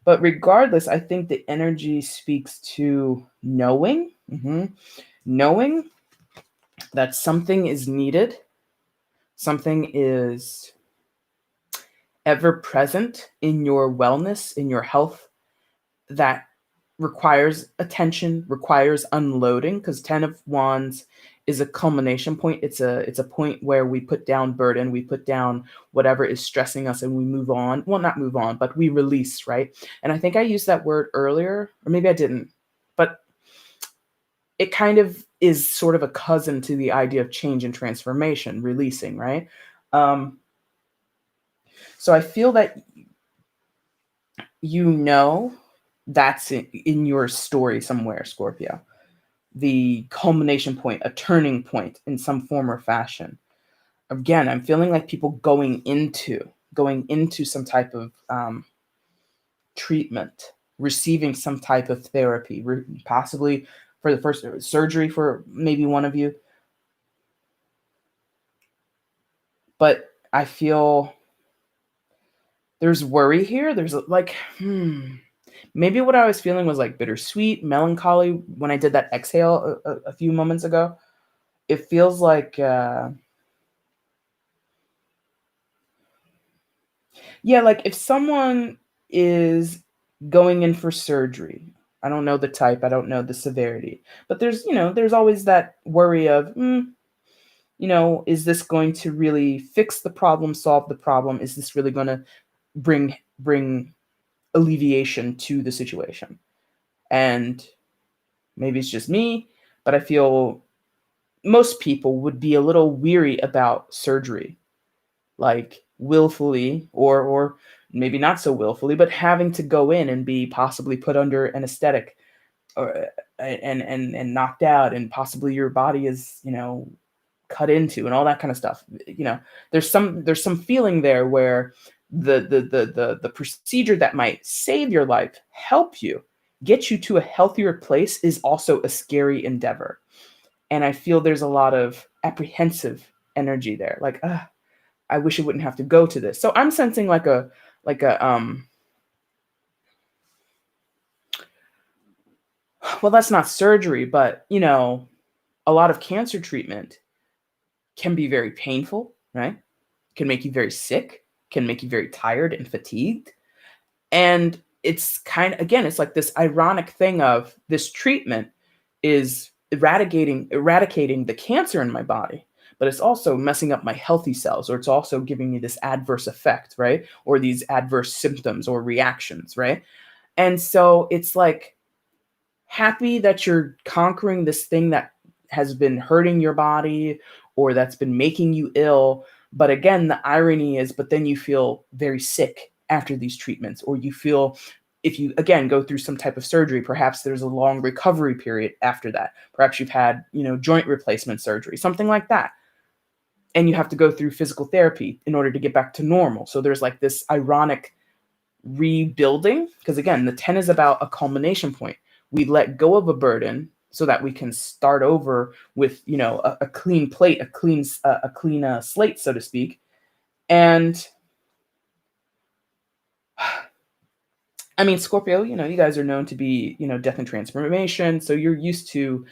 Speaker 1: But regardless, I think the energy speaks to knowing, knowing that something is needed, something is ever present in your wellness, in your health, that requires attention, requires unloading, because 10 of Wands is a culmination point. It's a point where we put down burden, we put down whatever is stressing us, and we move on. Well, not move on, but we release, right? And I think I used that word earlier, or maybe I didn't, but it kind of is sort of a cousin to the idea of change and transformation, releasing, right? So I feel that that's in your story somewhere, Scorpio. The culmination point, a turning point in some form or fashion. Again, I'm feeling like people going into some type of treatment, receiving some type of therapy, possibly for the first surgery for maybe one of you. But I feel there's worry here. There's like, maybe what I was feeling was like bittersweet, melancholy when I did that exhale a few moments ago. It feels like, like if someone is going in for surgery, I don't know the type, I don't know the severity, but there's always that worry of, is this going to really fix the problem, solve the problem? Is this really going to bring alleviation to the situation. And maybe it's just me, but I feel most people would be a little weary about surgery, like willfully or maybe not so willfully, but having to go in and be possibly put under anesthetic or and knocked out, and possibly your body is, cut into and all that kind of stuff. There's some feeling there where the procedure that might save your life, help you, get you to a healthier place, is also a scary endeavor. And I feel there's a lot of apprehensive energy there. Like, I wish I wouldn't have to go to this. So I'm sensing like a well, that's not surgery, but a lot of cancer treatment can be very painful, right? Can make you very sick, can make you very tired and fatigued. And it's kind of, again, it's like this ironic thing of this treatment is eradicating the cancer in my body, but it's also messing up my healthy cells, or it's also giving me this adverse effect, right? Or these adverse symptoms or reactions, right? And so it's like, happy that you're conquering this thing that has been hurting your body or that's been making you ill. But again, the irony is, but then you feel very sick after these treatments, or you feel, if you again go through some type of surgery, perhaps there's a long recovery period after that. Perhaps you've had, joint replacement surgery, something like that. And you have to go through physical therapy in order to get back to normal. So there's like this ironic rebuilding, because again, the 10 is about a culmination point. We let go of a burden so that we can start over with, a clean plate, a clean slate, so to speak. And I mean, Scorpio, you guys are known to be, death and transformation. So you're used to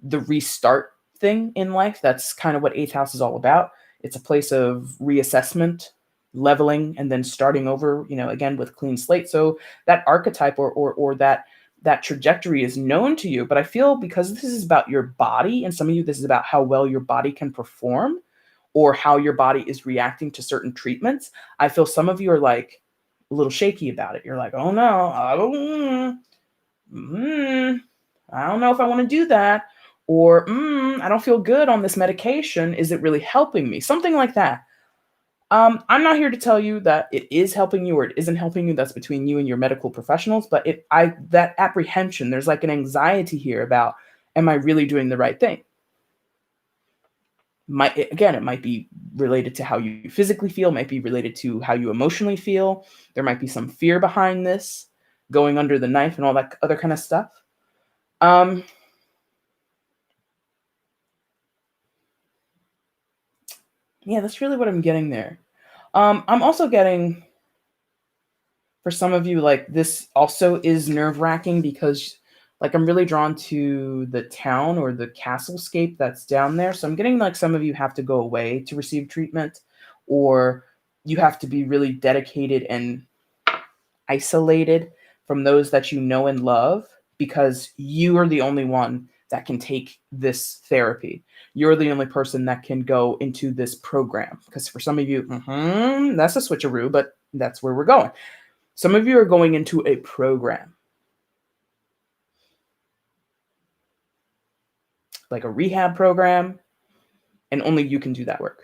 Speaker 1: the restart thing in life. That's kind of what eighth house is all about. It's a place of reassessment, leveling, and then starting over, again, with clean slate. So that archetype or that trajectory is known to you. But I feel, because this is about your body, and some of you, this is about how well your body can perform or how your body is reacting to certain treatments. I feel some of you are like a little shaky about it. You're like, oh no, I don't know if I want to do that. Or I don't feel good on this medication. Is it really helping me? Something like that. I'm not here to tell you that it is helping you or it isn't helping you. That's between you and your medical professionals. But that apprehension, there's like an anxiety here about, am I really doing the right thing? It might be related to how you physically feel, might be related to how you emotionally feel. There might be some fear behind this, going under the knife and all that other kind of stuff. Yeah, that's really what I'm getting there. I'm also getting, for some of you, like, this also is nerve-wracking because, like, I'm really drawn to the town or the castlescape that's down there. So I'm getting like some of you have to go away to receive treatment, or you have to be really dedicated and isolated from those that you know and love, because you are the only one that can take this therapy. You're the only person that can go into this program. Because for some of you, that's a switcheroo, but that's where we're going. Some of you are going into a program, like a rehab program, and only you can do that work.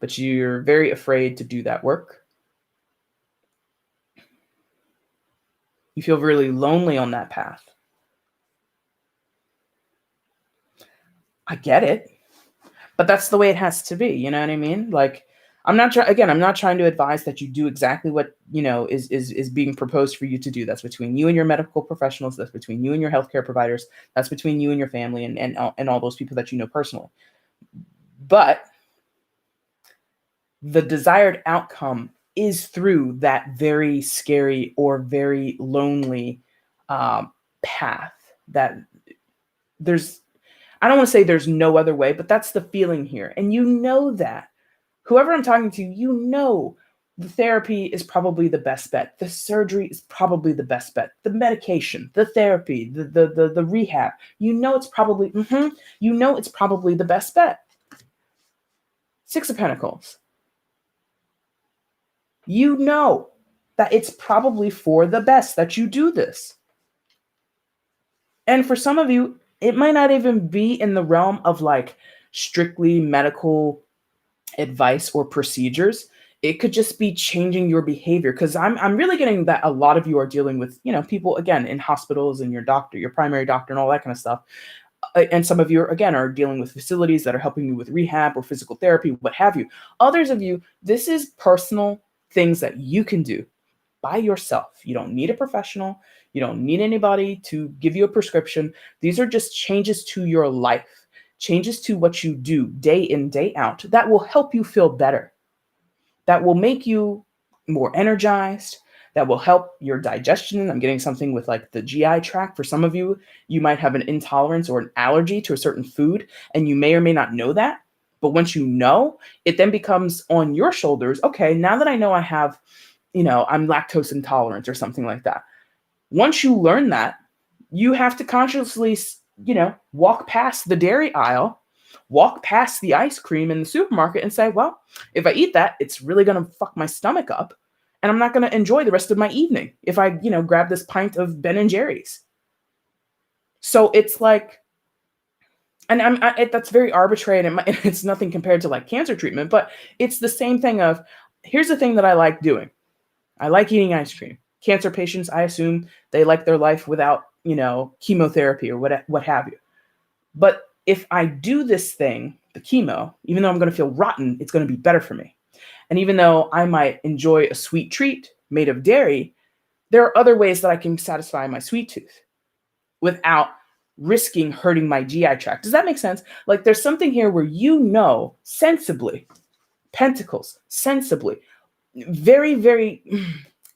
Speaker 1: But you're very afraid to do that work. You feel really lonely on that path. I get it, but that's the way it has to be. You know what I mean? Like, I'm not trying to advise that you do exactly what, is being proposed for you to do. That's between you and your medical professionals. That's between you and your healthcare providers. That's between you and your family and all those people that you know personally. But the desired outcome is through that very scary or very lonely path. That I don't want to say there's no other way, but that's the feeling here. And you know that. Whoever I'm talking to, the therapy is probably the best bet. The surgery is probably the best bet. The medication, the therapy, the rehab, it's probably, it's probably the best bet. Six of Pentacles. You know that it's probably for the best that you do this. And for some of you, it might not even be in the realm of like strictly medical advice or procedures. It could just be changing your behavior, because I'm really getting that a lot of you are dealing with, people again in hospitals and your doctor, your primary doctor, and all that kind of stuff. And some of you again are dealing with facilities that are helping you with rehab or physical therapy, what have you. Others of you, this is personal things that you can do by yourself. You don't need a professional. You don't need anybody to give you a prescription. These are just changes to your life, changes to what you do day in, day out that will help you feel better, that will make you more energized, that will help your digestion. I'm getting something with like the GI tract. For some of you, you might have an intolerance or an allergy to a certain food, and you may or may not know that. But once you know, it then becomes on your shoulders. Okay, now that I know I have, I'm lactose intolerant or something like that. Once you learn that, you have to consciously, walk past the dairy aisle, walk past the ice cream in the supermarket and say, well, if I eat that, it's really going to fuck my stomach up. And I'm not going to enjoy the rest of my evening if I, grab this pint of Ben and Jerry's. So it's like, and that's very arbitrary, and it's nothing compared to like cancer treatment, but it's the same thing of, here's the thing that I like doing. I like eating ice cream. Cancer patients, I assume they like their life without, chemotherapy or what have you. But if I do this thing, the chemo, even though I'm going to feel rotten, it's going to be better for me. And even though I might enjoy a sweet treat made of dairy, there are other ways that I can satisfy my sweet tooth without risking hurting my GI tract. Does that make sense? Like there's something here where sensibly, pentacles, sensibly, very, very,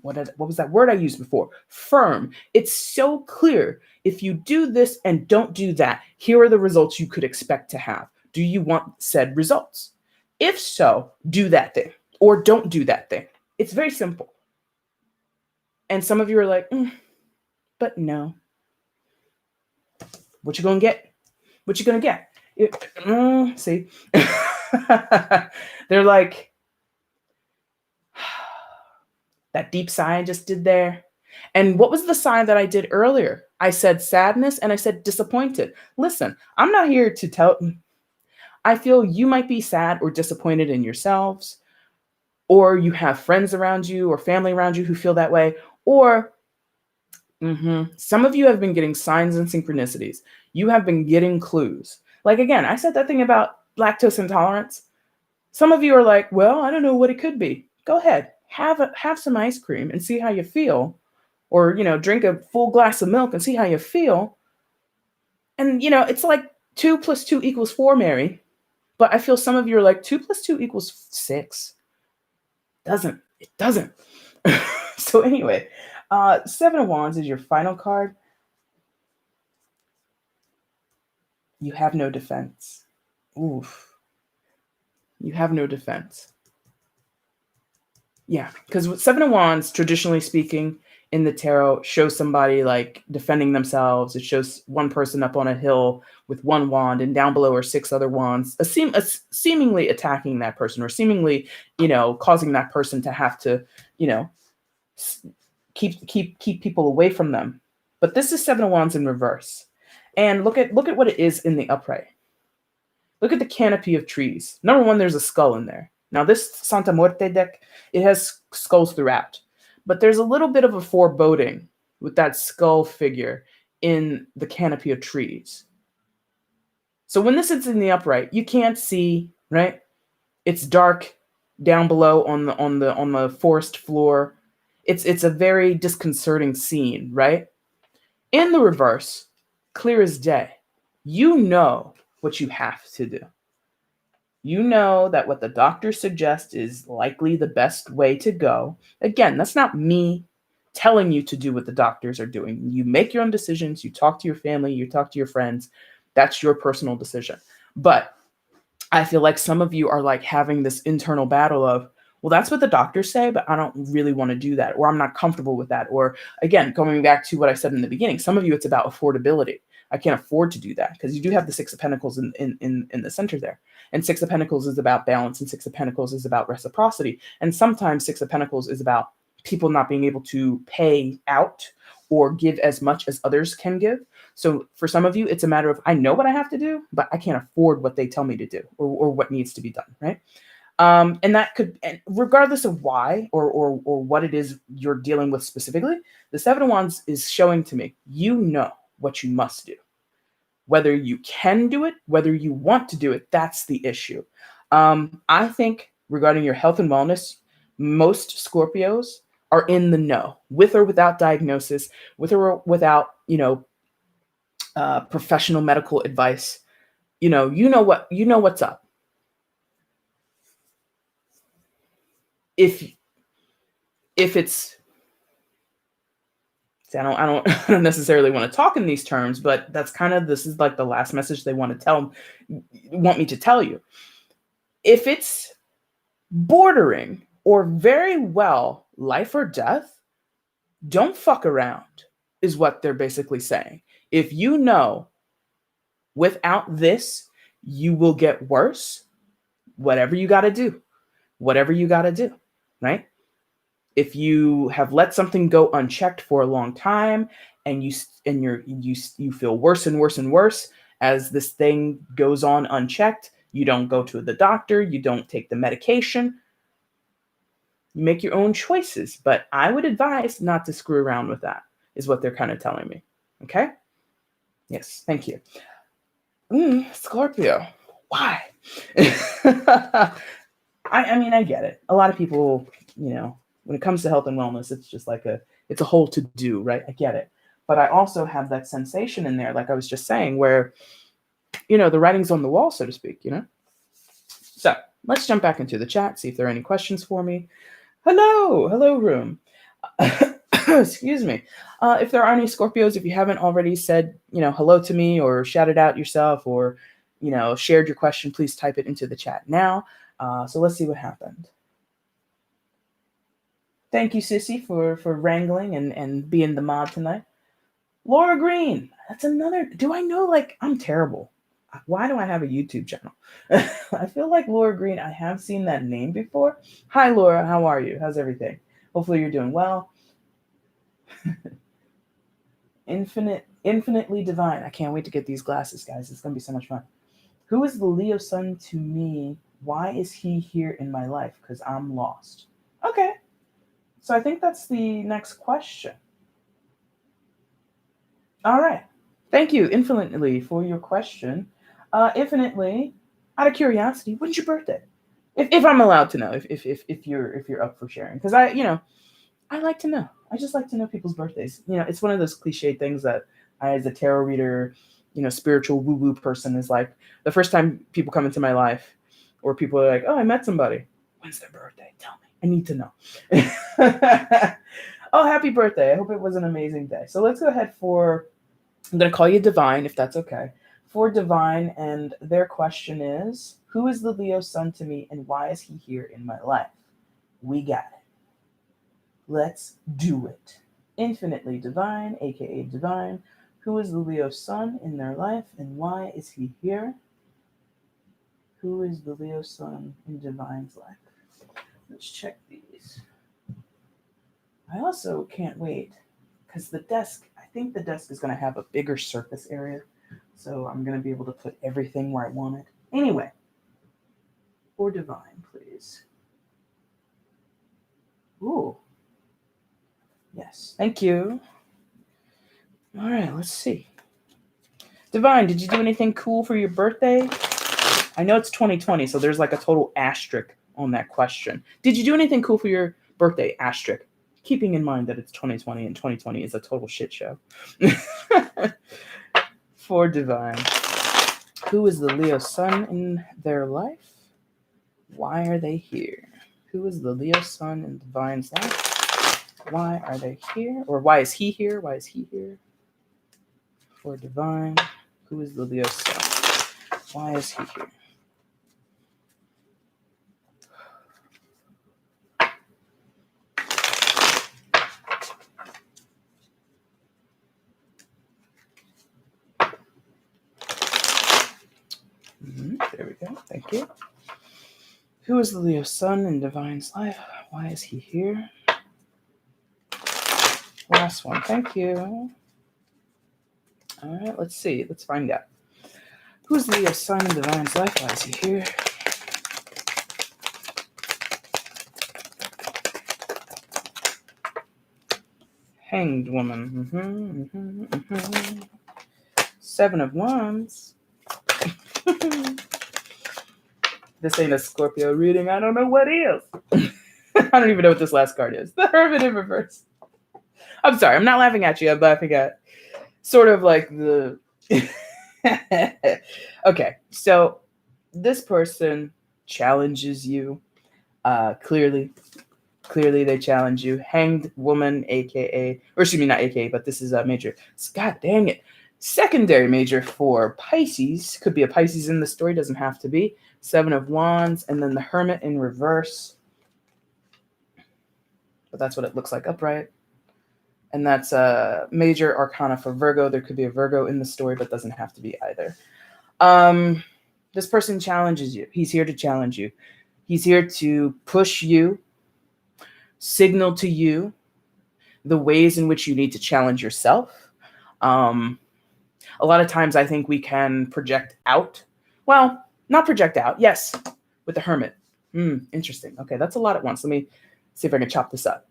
Speaker 1: what was that word I used before? Firm. It's so clear. If you do this and don't do that, here are the results you could expect to have. Do you want said results? If so, do that thing or don't do that thing. It's very simple. And some of you are like, but no. What you gonna get? What you gonna get? See? They're like, that deep sigh I just did there. And what was the sigh that I did earlier? I said sadness and I said disappointed. Listen, I'm not here to tell. I feel you might be sad or disappointed in yourselves, or you have friends around you or family around you who feel that way, or some of you have been getting signs and synchronicities. You have been getting clues. Like, again, I said that thing about lactose intolerance. Some of you are like, well, I don't know what it could be. Go ahead, have some ice cream and see how you feel. Or, drink a full glass of milk and see how you feel. And, it's like 2 + 2 = 4, Mary. But I feel some of you are like 2 + 2 = 6. It doesn't. So anyway, 7 of Wands is your final card. You have no defense. Oof. You have no defense. Yeah, because with 7 of Wands, traditionally speaking, in the tarot, shows somebody like defending themselves. It shows one person up on a hill with one wand, and down below are 6 other wands, seemingly attacking that person, or seemingly, causing that person to have to, keep people away from them. But this is 7 of Wands in reverse, and look at what it is in the upright. Look at the canopy of trees. Number one, there's a skull in there. Now, this Santa Muerte deck, it has skulls throughout. But there's a little bit of a foreboding with that skull figure in the canopy of trees. So when this is in the upright, you can't see, right? It's dark down below on the forest floor. It's a very disconcerting scene, right? In the reverse, clear as day, you know what you have to do. You know that what the doctors suggest is likely the best way to go. Again, that's not me telling you to do what the doctors are doing. You make your own decisions. You talk to your family. You talk to your friends. That's your personal decision. But I feel like some of you are like having this internal battle of, well, that's what the doctors say, but I don't really want to do that, or I'm not comfortable with that. Or again, going back to what I said in the beginning, some of you, it's about affordability. I can't afford to do that, because you do have the Six of Pentacles in the center there. And Six of Pentacles is about balance, and Six of Pentacles is about reciprocity. And sometimes Six of Pentacles is about people not being able to pay out or give as much as others can give. So for some of you, it's a matter of, I know what I have to do, but I can't afford what they tell me to do, or what needs to be done, right? And that could, and regardless of why or what it is you're dealing with specifically, the Seven of Wands is showing to me, you know what you must do. Whether you can do it, whether you want to do it, that's the issue. I think regarding your health and wellness, most Scorpios are in the know, with or without diagnosis, with or without, professional medical advice. You know what's up. If it's, see, I don't necessarily want to talk in these terms, but that's kind of, this is like the last message they want me to tell you. If it's bordering or very well life or death, don't fuck around, is what they're basically saying. If you know without this, you will get worse, whatever you got to do, right? If you have let something go unchecked for a long time, and you feel worse and worse and worse as this thing goes on unchecked, you don't go to the doctor, you don't take the medication, you make your own choices. But I would advise not to screw around with that, is what they're kind of telling me. Okay? Yes, thank you. Scorpio. Why? I mean, I get it. A lot of people, when it comes to health and wellness, it's just like it's a whole to do, right? I get it. But I also have that sensation in there, like I was just saying, where, the writing's on the wall, so to speak, So let's jump back into the chat, see if there are any questions for me. Hello, room. Excuse me. If there are any Scorpios, if you haven't already said, hello to me, or shouted out yourself, or, shared your question, please type it into the chat now. So let's see what happened. Thank you, Sissy, for wrangling and being the mod tonight. Laura Green. That's another. Do I know, I'm terrible. Why do I have a YouTube channel? I feel like Laura Green, I have seen that name before. Hi, Laura. How are you? How's everything? Hopefully you're doing well. Infinitely divine. I can't wait to get these glasses, guys. It's going to be so much fun. Who is the Leo sun to me? Why is he here in my life? Because I'm lost. Okay. So I think that's the next question. All right. Thank you infinitely for your question. Infinitely, out of curiosity, when's your birthday? If I'm allowed to know, if you're up for sharing, because I like to know. I just like to know people's birthdays. It's one of those cliche things that I, as a tarot reader, spiritual woo-woo person, is like, the first time people come into my life, or people are like, oh, I met somebody. When's their birthday? Tell me. I need to know. Oh, happy birthday. I hope it was an amazing day. So let's go ahead I'm going to call you Divine, if that's okay. For Divine, and their question is, who is the Leo sun to me, and why is he here in my life? We got it. Let's do it. Infinitely Divine, aka Divine. Who is the Leo sun in their life, and why is he here? Who is the Leo sun in Divine's life? Let's check these. I also can't wait, because I think the desk is going to have a bigger surface area, so I'm going to be able to put everything where I want it. Anyway, for Divine, please. Ooh. Yes, thank you. All right, let's see. Divine, did you do anything cool for your birthday? I know it's 2020, so there's like a total asterisk on that question. Did you do anything cool for your birthday? Asterisk. Keeping in mind that it's 2020, and 2020 is a total shit show. For Divine, who is the Leo sun in their life? Why are they here? Who is the Leo sun in Divine's life? Why are they here? Or why is he here? Why is he here? For Divine, who is the Leo sun? Why is he here? There we go. Thank you. Who is the Leo sun in Divine's life? Why is he here? Last one. Thank you. All right, let's see. Let's find out. Who's the Leo sun in Divine's life? Why is he here? Hanged woman. Seven of Wands. This ain't a Scorpio reading. I don't know what is. I don't even know what this last card is. The Hermit in reverse. I'm sorry. I'm not laughing at you. I'm laughing at sort of like the... Okay. So this person challenges you. Clearly they challenge you. Hanged woman, aka, or excuse me, not aka, but this is a major. God dang it. Secondary major for Pisces. Could be a Pisces in the story, doesn't have to be. Seven of Wands, and then the Hermit in reverse. But that's what it looks like upright. And that's a major arcana for Virgo. There could be a Virgo in the story, but doesn't have to be either. This person challenges you. He's here to challenge you. He's here to push you, signal to you the ways in which you need to challenge yourself. A lot of times I think we can project out. Well, not project out. Yes, with the Hermit. Interesting. Okay, that's a lot at once. Let me see if I can chop this up.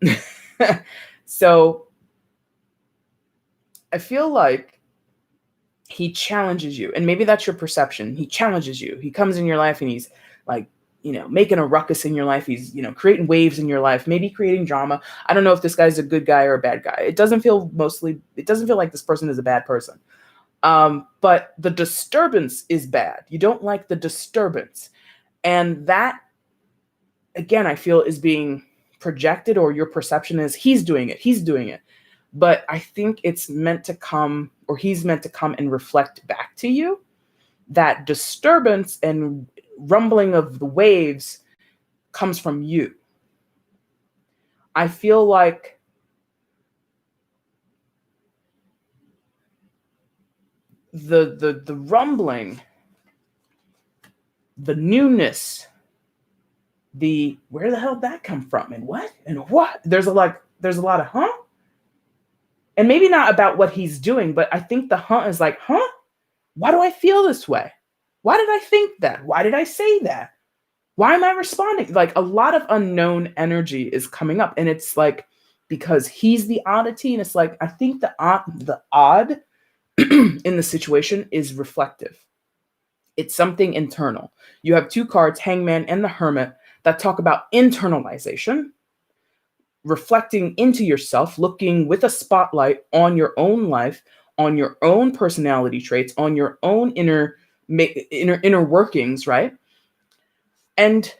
Speaker 1: So I feel like he challenges you, and maybe that's your perception. He challenges you. He comes in your life and he's like, making a ruckus in your life. He's, creating waves in your life, maybe creating drama. I don't know if this guy's a good guy or a bad guy. It doesn't feel like this person is a bad person. But the disturbance is bad. You don't like the disturbance. And that, again, I feel is being projected, or your perception is he's doing it. But I think it's meant to come, or he's meant to come and reflect back to you. That disturbance and rumbling of the waves comes from you. I feel like the rumbling, the newness, where the hell did that come from, and what? There's a lot of huh? And maybe not about what he's doing, but I think the huh is like, huh? Why do I feel this way? Why did I think that? Why did I say that? Why am I responding? Like, a lot of unknown energy is coming up, and it's like, because he's the oddity, and it's like, I think the odd in the situation is reflective. It's something internal. You have two cards, Hangman and the Hermit, that talk about internalization, reflecting into yourself, looking with a spotlight on your own life, on your own personality traits, on your own inner workings, right? And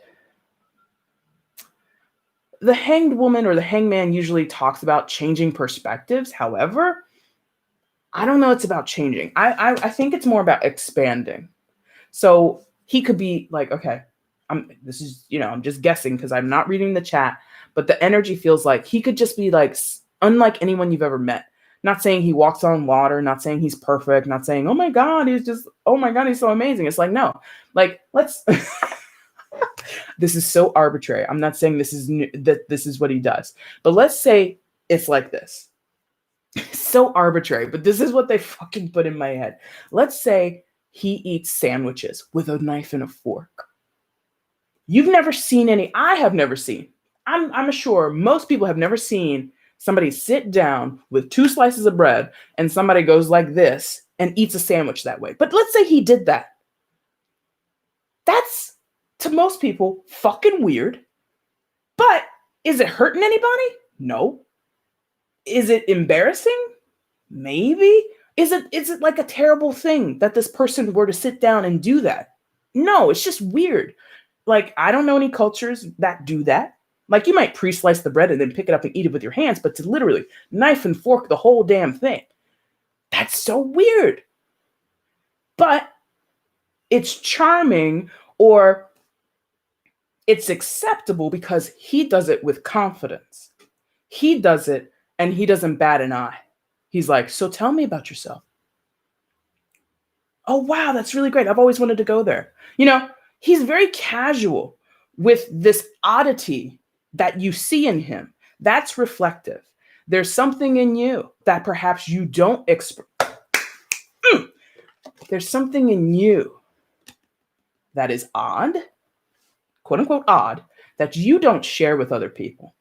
Speaker 1: the Hanged Woman or the Hangman usually talks about changing perspectives. However, I don't know it's about changing. I think it's more about expanding. So he could be like, okay, I'm just guessing because I'm not reading the chat, but the energy feels like he could just be like unlike anyone you've ever met. Not saying he walks on water, not saying he's perfect, not saying, oh my God, he's so amazing. It's like, no, like, let's, this is so arbitrary. I'm not saying this is what he does, but let's say it's like this. So arbitrary, but this is what they fucking put in my head. Let's say he eats sandwiches with a knife and a fork. You've never seen any. I have never seen. I'm sure most people have never seen somebody sit down with two slices of bread and somebody goes like this and eats a sandwich that way. But let's say he did that. That's, to most people, fucking weird. But is it hurting anybody? No. Is it embarrassing? Maybe. Is it like a terrible thing that this person were to sit down and do that? No, it's just weird. Like, I don't know any cultures that do that. Like, you might pre-slice the bread and then pick it up and eat it with your hands, but to literally knife and fork the whole damn thing, that's so weird. But it's charming, or it's acceptable because he does it with confidence. He does it and he doesn't bat an eye. He's like, so tell me about yourself. Oh, wow, that's really great. I've always wanted to go there. He's very casual with this oddity that you see in him. That's reflective. There's something in you that perhaps you don't express. There's something in you that is odd, quote unquote odd, that you don't share with other people.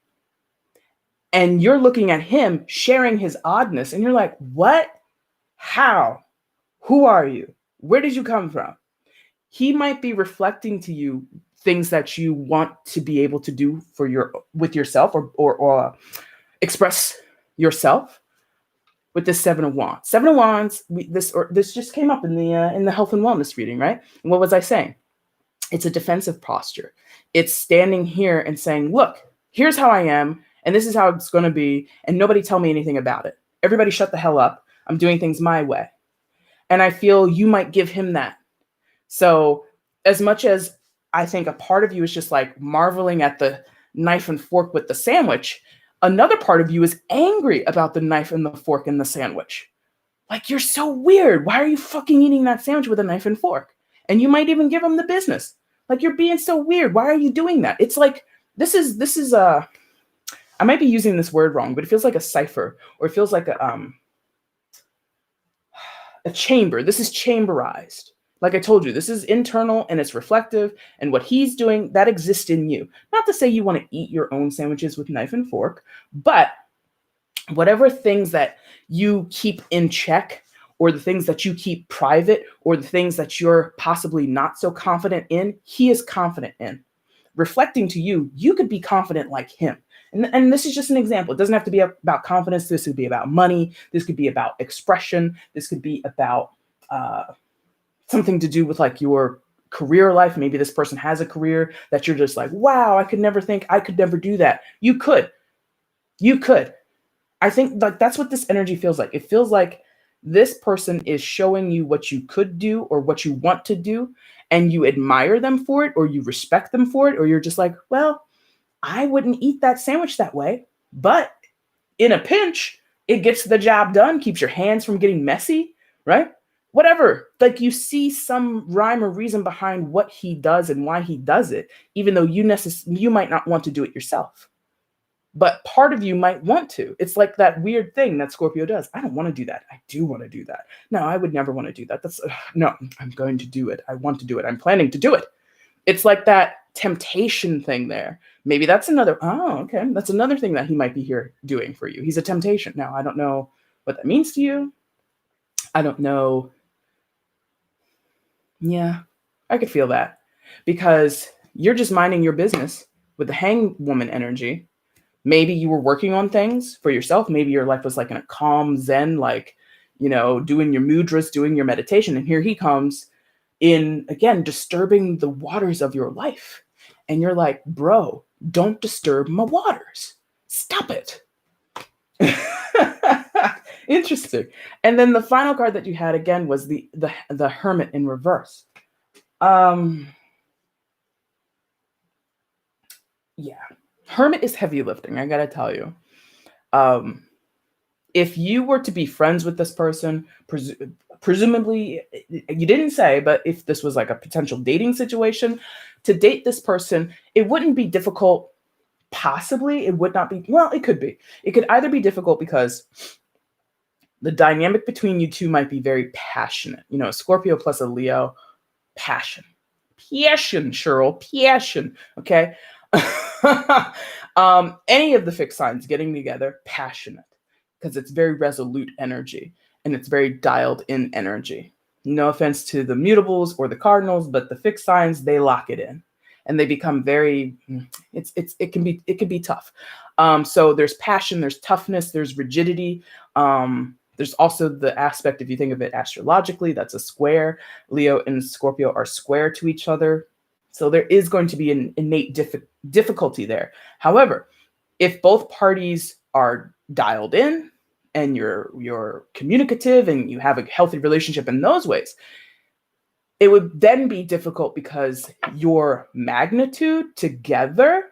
Speaker 1: And you're looking at him sharing his oddness, and you're like, what? How? Who are you? Where did you come from? He might be reflecting to you things that you want to be able to do with yourself or express yourself with this Seven of Wands. Seven of Wands, this just came up in the health and wellness reading, right? And what was I saying? It's a defensive posture. It's standing here and saying, look, here's how I am, and this is how it's going to be, and nobody tell me anything about it. Everybody shut the hell up. I'm doing things my way. And I feel you might give him that. So as much as I think a part of you is just like marveling at the knife and fork with the sandwich, another part of you is angry about the knife and the fork in the sandwich. Like, you're so weird. Why are you fucking eating that sandwich with a knife and fork? And you might even give him the business. Like, you're being so weird. Why are you doing that? It's like, this is I might be using this word wrong, but it feels like a cipher, or it feels like a chamber. This is chamberized. Like I told you, this is internal and it's reflective, and what he's doing, that exists in you. Not to say you want to eat your own sandwiches with knife and fork, but whatever things that you keep in check, or the things that you keep private, or the things that you're possibly not so confident in, he is confident in. Reflecting to you, you could be confident like him. And this is just an example. It doesn't have to be about confidence. This could be about money. This could be about expression. This could be about something to do with like your career life. Maybe this person has a career that you're just like, wow, I could never think I could never do that. You could. I think like that's what this energy feels like. It feels like this person is showing you what you could do or what you want to do, and you admire them for it, or you respect them for it, or you're just like, well, I wouldn't eat that sandwich that way, but in a pinch, it gets the job done, keeps your hands from getting messy, right? Whatever. Like, you see some rhyme or reason behind what he does and why he does it, even though you might not want to do it yourself. But part of you might want to. It's like that weird thing that Scorpio does. I don't want to do that. I do want to do that. No, I would never want to do that. No, I'm going to do it. I want to do it. I'm planning to do it. It's like that temptation thing there. Maybe that's okay. That's another thing that he might be here doing for you. He's a temptation. Now, I don't know what that means to you. I don't know. Yeah, I could feel that, because you're just minding your business with the hang woman energy. Maybe you were working on things for yourself. Maybe your life was like in a calm zen, like, doing your mudras, doing your meditation. And here he comes in, again, disturbing the waters of your life. And you're like, bro, don't disturb my waters. Stop it. Interesting. And then the final card that you had again was the Hermit in reverse. Yeah. Hermit is heavy lifting, I gotta tell you. If you were to be friends with this person, presumably, you didn't say, but if this was like a potential dating situation, to date this person, it wouldn't be difficult. Possibly, it would not be. Well, it could be. It could either be difficult because the dynamic between you two might be very passionate. A Scorpio plus a Leo, passion, Cheryl, passion. Okay. Any of the fixed signs getting together, passionate, because it's very resolute energy and it's very dialed in energy. No offense to the mutables or the cardinals, but the fixed signs, they lock it in and they become very, it can be tough. So there's passion, there's toughness, there's rigidity. There's also the aspect, if you think of it astrologically, that's a square. Leo and Scorpio are square to each other. So there is going to be an innate difficulty there. However, if both parties are dialed in and you're communicative and you have a healthy relationship in those ways, it would then be difficult because your magnitude together,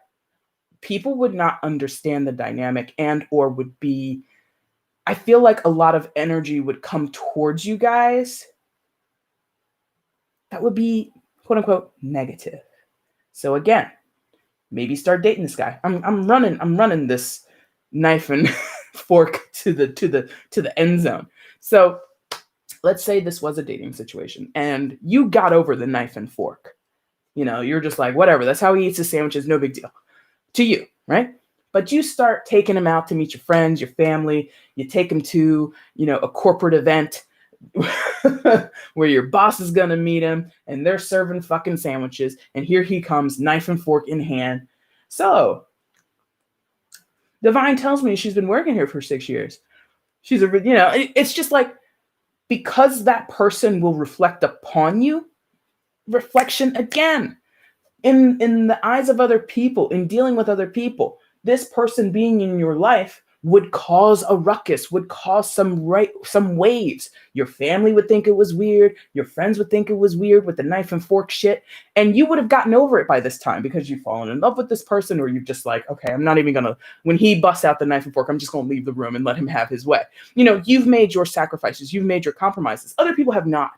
Speaker 1: people would not understand the dynamic or would be, I feel like a lot of energy would come towards you guys that would be quote unquote negative. So again, maybe start dating this guy. I'm running this knife and fork to the end zone. So let's say this was a dating situation and you got over the knife and fork. You're just like, whatever, that's how he eats his sandwiches, no big deal to you, right? But you start taking him out to meet your friends, your family, you take him to, a corporate event where your boss is going to meet him and they're serving fucking sandwiches. And here he comes, knife and fork in hand. So Divine tells me she's been working here for 6 years. It's just like, because that person will reflect upon you, reflection again in the eyes of other people, in dealing with other people, this person being in your life would cause a ruckus, would cause some waves. Your family would think it was weird. Your friends would think it was weird with the knife and fork shit. And you would have gotten over it by this time because you've fallen in love with this person, or you're just like, okay, I'm not even going to, when he busts out the knife and fork, I'm just going to leave the room and let him have his way. You've made your sacrifices. You've made your compromises. Other people have not.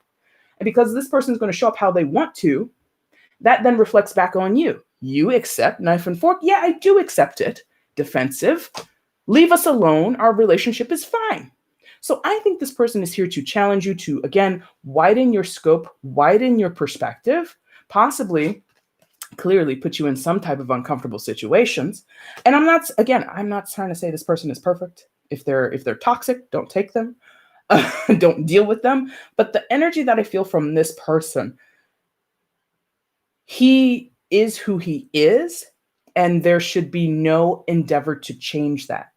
Speaker 1: And because this person is going to show up how they want to, that then reflects back on you. You accept knife and fork. Yeah, I do accept it. Defensive. Leave us alone. Our relationship is fine. So I think this person is here to challenge you to, again, widen your scope, widen your perspective, possibly, clearly put you in some type of uncomfortable situations. And I'm not trying to say this person is perfect. If they're toxic, don't take them. Don't deal with them. But the energy that I feel from this person, he is who he is, and there should be no endeavor to change that.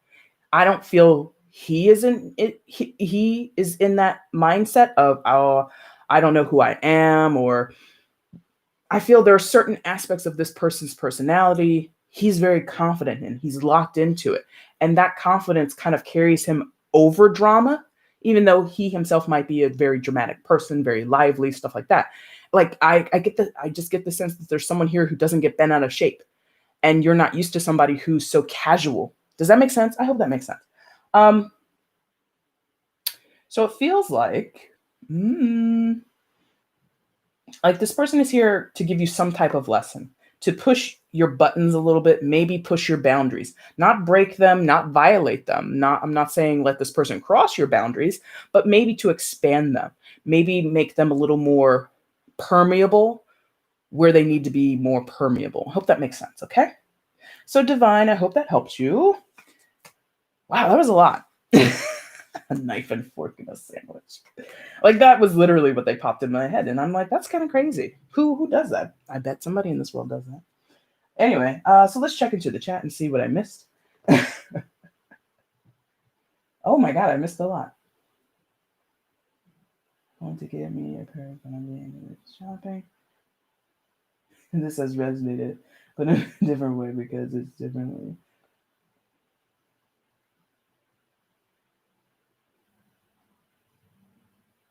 Speaker 1: I don't feel he is in it. He is in that mindset of, oh, I don't know who I am, or I feel there are certain aspects of this person's personality he's very confident in. He's locked into it. And that confidence kind of carries him over drama, even though he himself might be a very dramatic person, very lively, stuff like that. Like I just get the sense that there's someone here who doesn't get bent out of shape, and you're not used to somebody who's so casual. Does that make sense? I hope that makes sense. So it feels like this person is here to give you some type of lesson, to push your buttons a little bit, maybe push your boundaries, not break them, not violate them. I'm not saying let this person cross your boundaries, but maybe to expand them, maybe make them a little more permeable where they need to be more permeable. I hope that makes sense. Okay. So Divine, I hope that helps you. Wow, that was a lot. A knife and fork in a sandwich. Like, that was literally what they popped in my head. And I'm like, that's kind of crazy. Who does that? I bet somebody in this world does that. Anyway, so let's check into the chat and see what I missed. Oh my God, I missed a lot. Want to get me a pair of English shopping. And this has resonated, but in a different way because it's differently.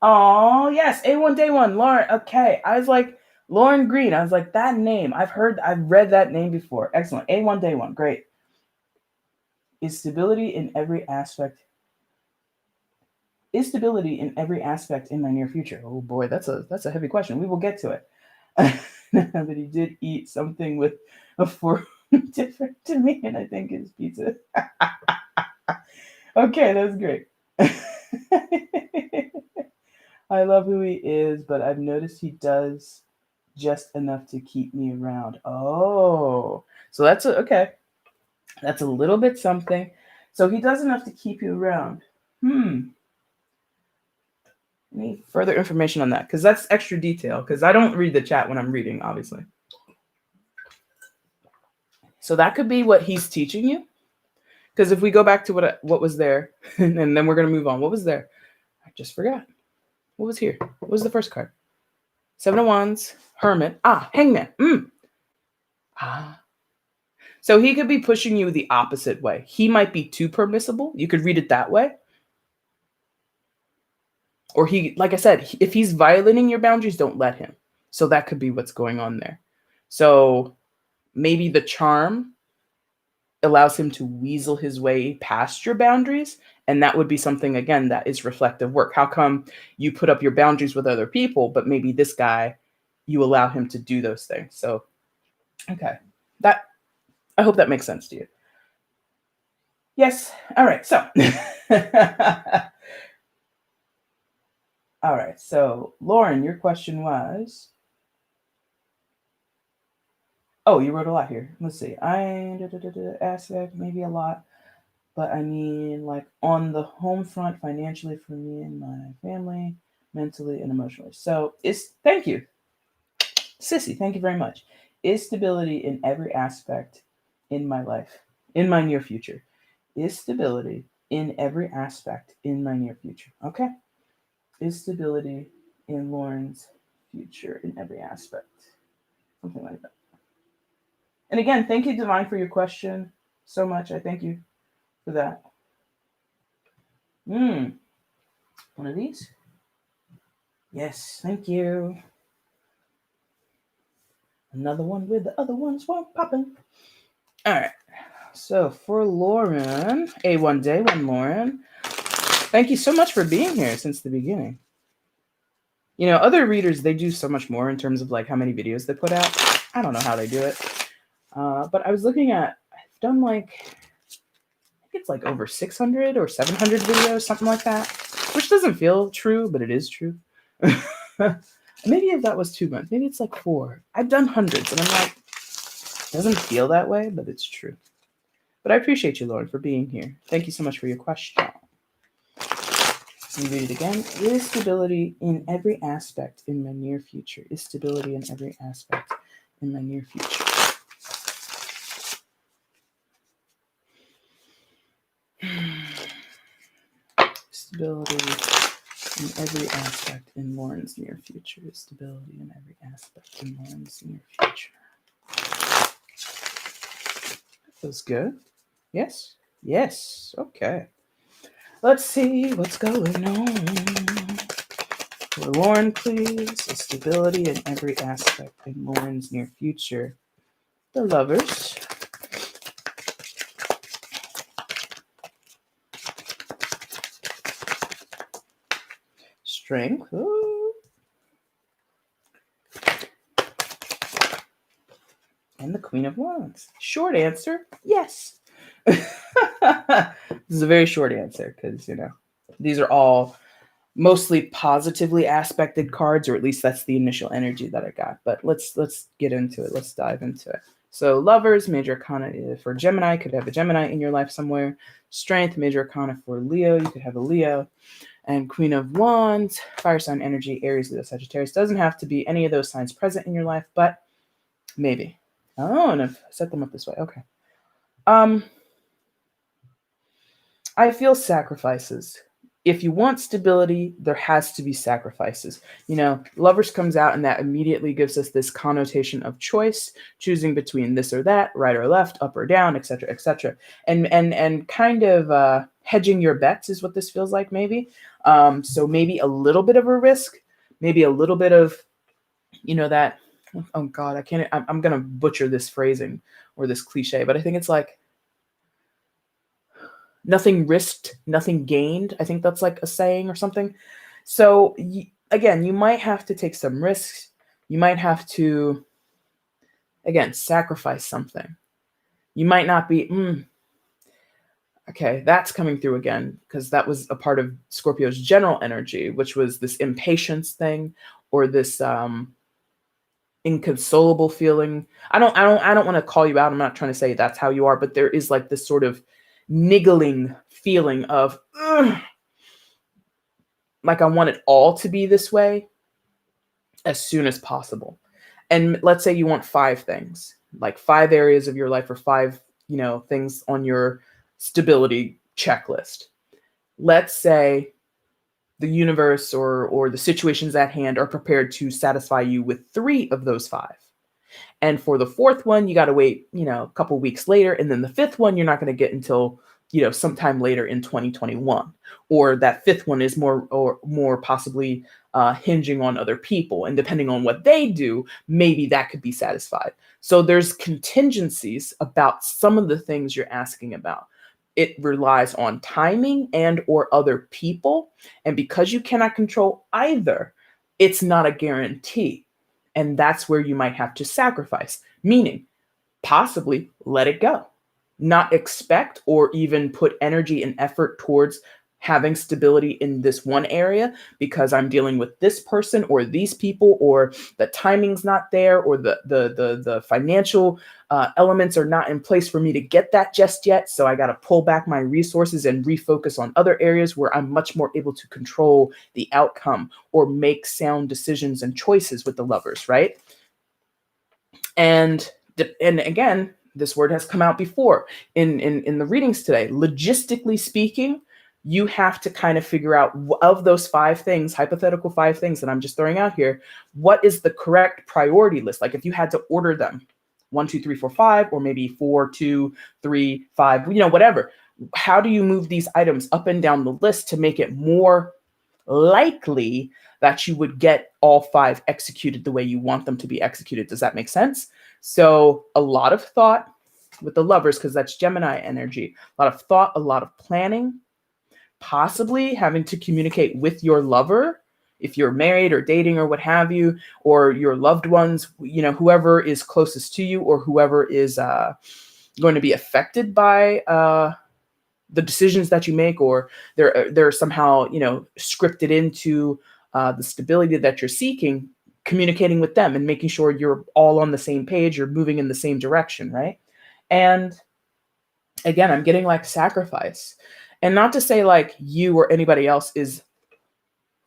Speaker 1: Oh, yes. A1 Day 1, Lauren. Okay. I was like, Lauren Green. I was like, that name. I've read that name before. Excellent. A1 Day 1. Great. Is stability in every aspect in my near future? Oh boy, that's a heavy question. We will get to it. But he did eat something with a fork different to me, and I think it's pizza. Okay, that's great. I love who he is, but I've noticed he does just enough to keep me around. Oh, so that's okay. That's a little bit something. So he does enough to keep you around. Any further information on that? Because that's extra detail, because I don't read the chat when I'm reading, obviously. So that could be what he's teaching you. Because if we go back to what was there, and then we're going to move on. What was there? I just forgot. What was here? What was the first card? 7 of Wands, Hermit. Hangman. So he could be pushing you the opposite way. He might be too permissible. You could read it that way. Or he, like I said, if he's violating your boundaries, don't let him. So that could be what's going on there. So maybe the charm allows him to weasel his way past your boundaries. And that would be something, again, that is reflective work. How come you put up your boundaries with other people, but maybe this guy you allow him to do those things. So, okay. That I hope that makes sense to you. Yes. All right. So, all right. So, Lauren, your question was, oh, you wrote a lot here. Let's see. Aspect, maybe a lot, but I mean, like on the home front, financially for me and my family, mentally and emotionally. So, thank you, Sissy. Thank you very much. Is stability in every aspect in my life, in my near future? Is stability in every aspect in my near future? Okay. Is stability in Lauren's future in every aspect? Something like that. And again, thank you, Divine, for your question so much. I thank you for that. One of these? Yes, thank you. Another one with the other ones won't popping. All right. So for Lauren, A1 Day 1 Lauren, thank you so much for being here since the beginning. You know, other readers, they do so much more in terms of like how many videos they put out. I don't know how they do it. But I was looking at, I've done like, I think it's like over 600 or 700 videos, something like that, which doesn't feel true, but it is true. Maybe if that was 2 months, maybe it's like 4. I've done hundreds and I'm like, it doesn't feel that way, but it's true. But I appreciate you, Lauren, for being here. Thank you so much for your question. Let me read it again. Is stability in every aspect in my near future? Is stability in every aspect in my near future? Stability in every aspect in Lauren's near future. Is stability in every aspect in Lauren's near future? That feels good. Yes? Yes. Okay. Let's see what's going on. For Lauren, please. Stability in every aspect in Lauren's near future. The Lovers. Strength. Ooh. And the Queen of Wands. Short answer, yes. This is a very short answer because, you know, these are all mostly positively aspected cards, or at least that's the initial energy that I got. But let's get into it. Let's dive into it. So Lovers, Major Arcana for Gemini, could have a Gemini in your life somewhere. Strength, Major Arcana for Leo, you could have a Leo. And Queen of Wands, fire sign energy, Aries, Leo, Sagittarius. Doesn't have to be any of those signs present in your life, but maybe. Oh, and I've set them up this way. Okay. I feel sacrifices. If you want stability, there has to be sacrifices. You know, Lovers comes out and that immediately gives us this connotation of choice, choosing between this or that, right or left, up or down, etc., etc. And kind of hedging your bets is what this feels like, maybe. So maybe a little bit of a risk, maybe a little bit of, you know, that, oh God, I'm going to butcher this phrasing or this cliche, but I think it's like, nothing risked, nothing gained. I think that's like a saying or something. So again, you might have to take some risks. You might have to, again, sacrifice something. You might not be, okay, that's coming through again, because that was a part of Scorpio's general energy, which was this impatience thing or this inconsolable feeling. I don't want to call you out. I'm not trying to say that's how you are, but there is like this sort of niggling feeling of like I want it all to be this way as soon as possible. And let's say you want 5 things, like 5 areas of your life or 5, you know, things on your stability checklist. Let's say the universe or the situations at hand are prepared to satisfy you with 3 of those 5. And for the 4th one, you got to wait, you know, a couple weeks later. And then the 5th one, you're not going to get until, you know, sometime later in 2021. Or that 5th one is more possibly hinging on other people. And depending on what they do, maybe that could be satisfied. So there's contingencies about some of the things you're asking about. It relies on timing and or other people. And because you cannot control either, it's not a guarantee. And that's where you might have to sacrifice, meaning possibly let it go, not expect or even put energy and effort towards having stability in this one area because I'm dealing with this person or these people, or the timing's not there, or the financial elements are not in place for me to get that just yet. So I got to pull back my resources and refocus on other areas where I'm much more able to control the outcome or make sound decisions and choices with the lovers, right? And and again, this word has come out before in the readings today. Logistically speaking, you have to kind of figure out, of those 5 things, hypothetical 5 things that I'm just throwing out here, what is the correct priority list? Like if you had to order them 1, 2, 3, 4, 5, or maybe 4, 2, 3, 5, whatever. How do you move these items up and down the list to make it more likely that you would get all 5 executed the way you want them to be executed? Does that make sense? So a lot of thought with the lovers, because that's Gemini energy, a lot of thought, a lot of planning, possibly having to communicate with your lover if you're married or dating or what have you, or your loved ones, whoever is closest to you or whoever is going to be affected by the decisions that you make, or they're somehow scripted into the stability that you're seeking. Communicating with them and making sure you're all on the same page, you're moving in the same direction, right? And again, I'm getting like sacrifice, and not to say like you or anybody else is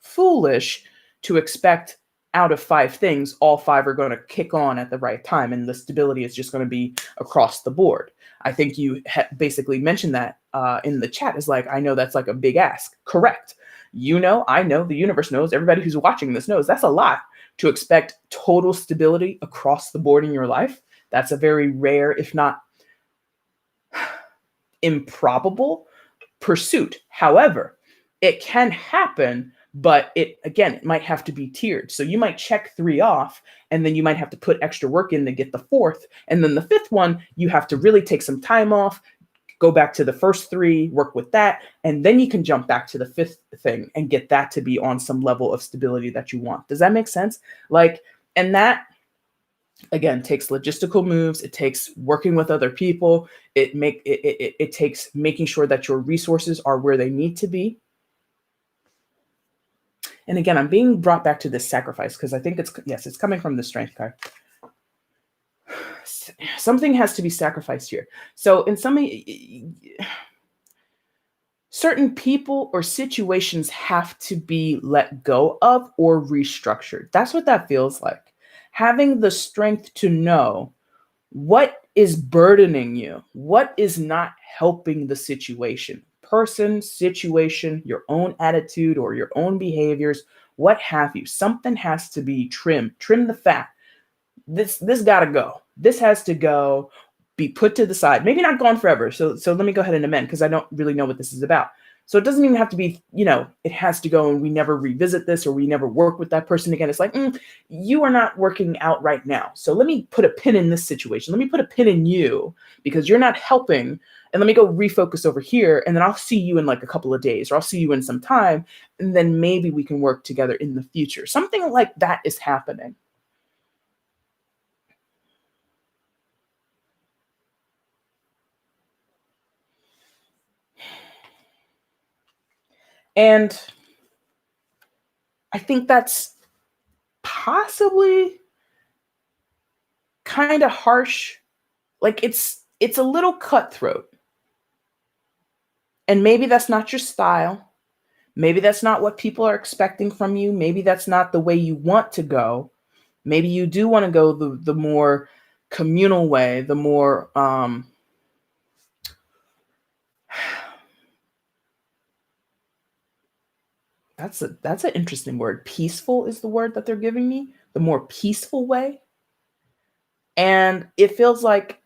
Speaker 1: foolish to expect out of 5 things, all 5 are going to kick on at the right time, and the stability is just going to be across the board. I think you basically mentioned that in the chat, is like, I know that's like a big ask. Correct. I know, the universe knows, everybody who's watching this knows that's a lot to expect total stability across the board in your life. That's a very rare, if not improbable pursuit. However, it can happen, but it might have to be tiered. So you might check 3 off, and then you might have to put extra work in to get the 4th. And then the 5th one, you have to really take some time off, go back to the first 3, work with that, and then you can jump back to the 5th thing and get that to be on some level of stability that you want. Does that make sense? And that, again, takes logistical moves. It takes working with other people. It takes making sure that your resources are where they need to be. And again, I'm being brought back to this sacrifice because I think it's coming from the Strength card. Something has to be sacrificed here. So in certain people or situations have to be let go of or restructured. That's what that feels like. Having the strength to know what is burdening you, what is not helping the situation, person, situation, your own attitude or your own behaviors, what have you. Something has to be trimmed. Trim the fat. This got to go. This has to go, be put to the side. Maybe not gone forever. So let me go ahead and amend, because I don't really know what this is about. So it doesn't even have to be, it has to go and we never revisit this or we never work with that person again. It's like, you are not working out right now. So let me put a pin in this situation. Let me put a pin in you because you're not helping. And let me go refocus over here. And then I'll see you in like a couple of days, or I'll see you in some time. And then maybe we can work together in the future. Something like that is happening. And I think that's possibly kind of harsh. Like it's a little cutthroat. And maybe that's not your style. Maybe that's not what people are expecting from you. Maybe that's not the way you want to go. Maybe you do want to go the more communal way, the more that's an interesting word. Peaceful is the word that they're giving me. The more peaceful way. And it feels like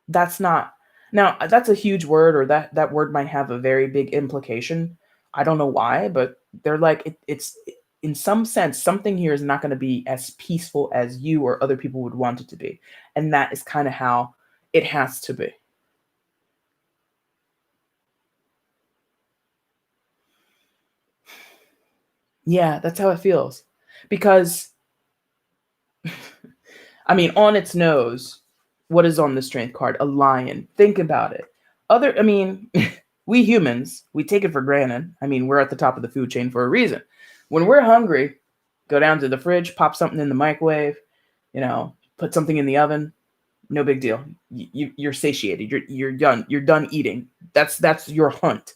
Speaker 1: that's not. Now, that's a huge word, or that word might have a very big implication. I don't know why, but they're like, it's in some sense, something here is not going to be as peaceful as you or other people would want it to be. And that is kind of how it has to be. Yeah, that's how it feels. Because I mean, on its nose, what is on the strength card? A lion. Think about it. I mean, we humans, we take it for granted. I mean, we're at the top of the food chain for a reason. When we're hungry, go down to the fridge, pop something in the microwave, put something in the oven. No big deal. You're satiated. You're done. You're done eating. That's your hunt.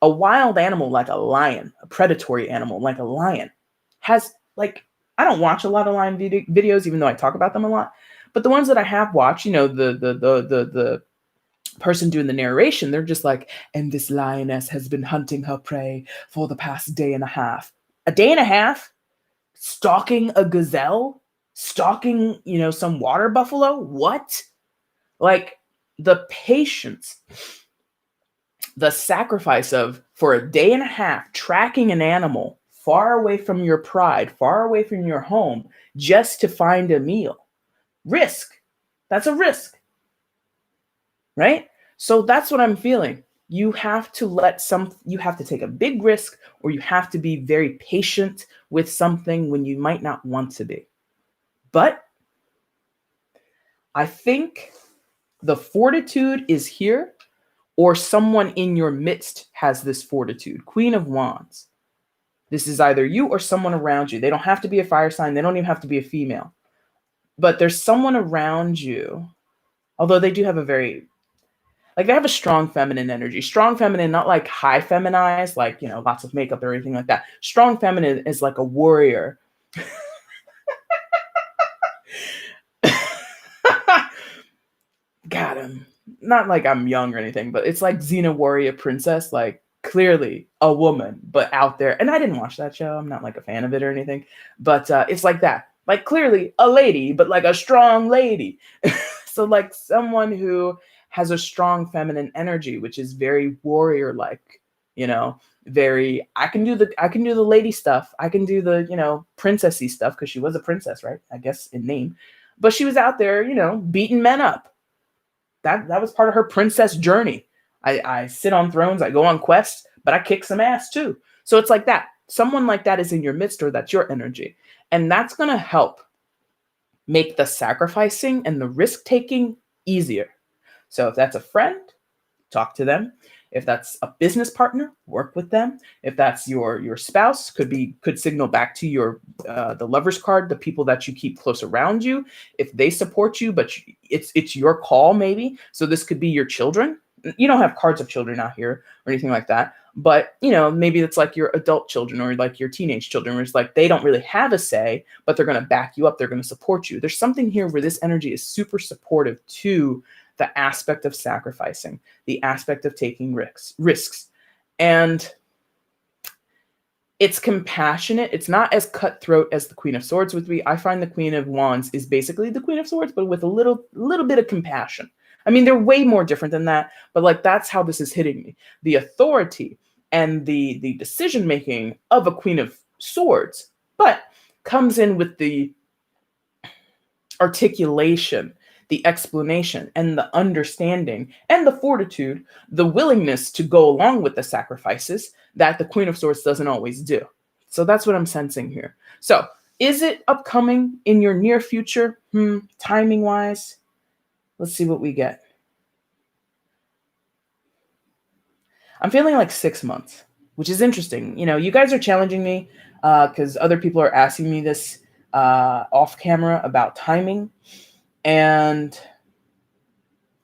Speaker 1: A wild animal like a lion, a predatory animal like a lion, has like I don't watch a lot of lion videos, even though I talk about them a lot. But the ones that I have watched, the person doing the narration, they're just like, and this lioness has been hunting her prey for the past day and a half. A day and a half? Stalking a gazelle? Stalking, some water buffalo? What? Like the patience, the sacrifice of for a day and a half tracking an animal far away from your pride, far away from your home, just to find a meal. Risk. That's a risk. Right? So that's what I'm feeling. You have to take a big risk, or you have to be very patient with something when you might not want to be. But I think the fortitude is here, or someone in your midst has this fortitude. Queen of Wands. This is either you or someone around you. They don't have to be a fire sign. They don't even have to be a female. But there's someone around you, although they do have they have a strong feminine energy. Strong feminine, not like high feminized, like, lots of makeup or anything like that. Strong feminine is like a warrior. God, not like I'm young or anything, but it's like Xena Warrior Princess, like clearly a woman, but out there. And I didn't watch that show. I'm not like a fan of it or anything, but it's like that. Like clearly a lady, but like a strong lady. So like someone who has a strong feminine energy, which is very warrior-like, very, I can do the lady stuff. I can do the, princessy stuff, because she was a princess, right? I guess in name. But she was out there, beating men up. That was part of her princess journey. I sit on thrones, I go on quests, but I kick some ass too. So it's like that. Someone like that is in your midst, or that's your energy. And that's going to help make the sacrificing and the risk-taking easier. So if that's a friend, talk to them. If that's a business partner, work with them. If that's your spouse, could signal back to your the Lover's card, the people that you keep close around you. If they support you, but it's your call maybe. So this could be your children. You don't have cards of children out here or anything like that. But, maybe it's like your adult children or like your teenage children, where it's like they don't really have a say, but they're going to back you up. They're going to support you. There's something here where this energy is super supportive to the aspect of sacrificing, the aspect of taking risks. And it's compassionate. It's not as cutthroat as the Queen of Swords would be. I find the Queen of Wands is basically the Queen of Swords, but with a little bit of compassion. I mean, they're way more different than that, but like that's how this is hitting me. The authority and the decision-making of a Queen of Swords, but comes in with the articulation, the explanation, and the understanding, and the fortitude, the willingness to go along with the sacrifices that the Queen of Swords doesn't always do. So that's what I'm sensing here. So is it upcoming in your near future? Timing-wise? Let's see what we get. I'm feeling like 6 months, which is interesting. You guys are challenging me because other people are asking me this off camera about timing. And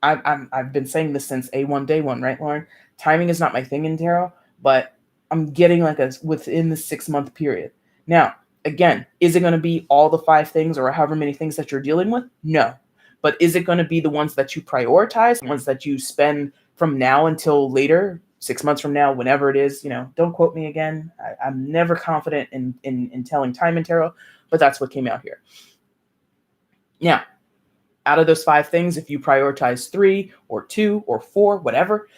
Speaker 1: I've been saying this since A1 day one, right, Lauren? Timing is not my thing in tarot, but I'm getting like within the 6 month period. Now, again, is it going to be all the 5 things or however many things that you're dealing with? No. But is it going to be the ones that you prioritize, the ones that you spend from now until later, 6 months from now, whenever it is? Don't quote me again. I'm never confident in telling time in tarot, but that's what came out here. Now, out of those 5 things, if you prioritize 3 or 2 or 4, whatever,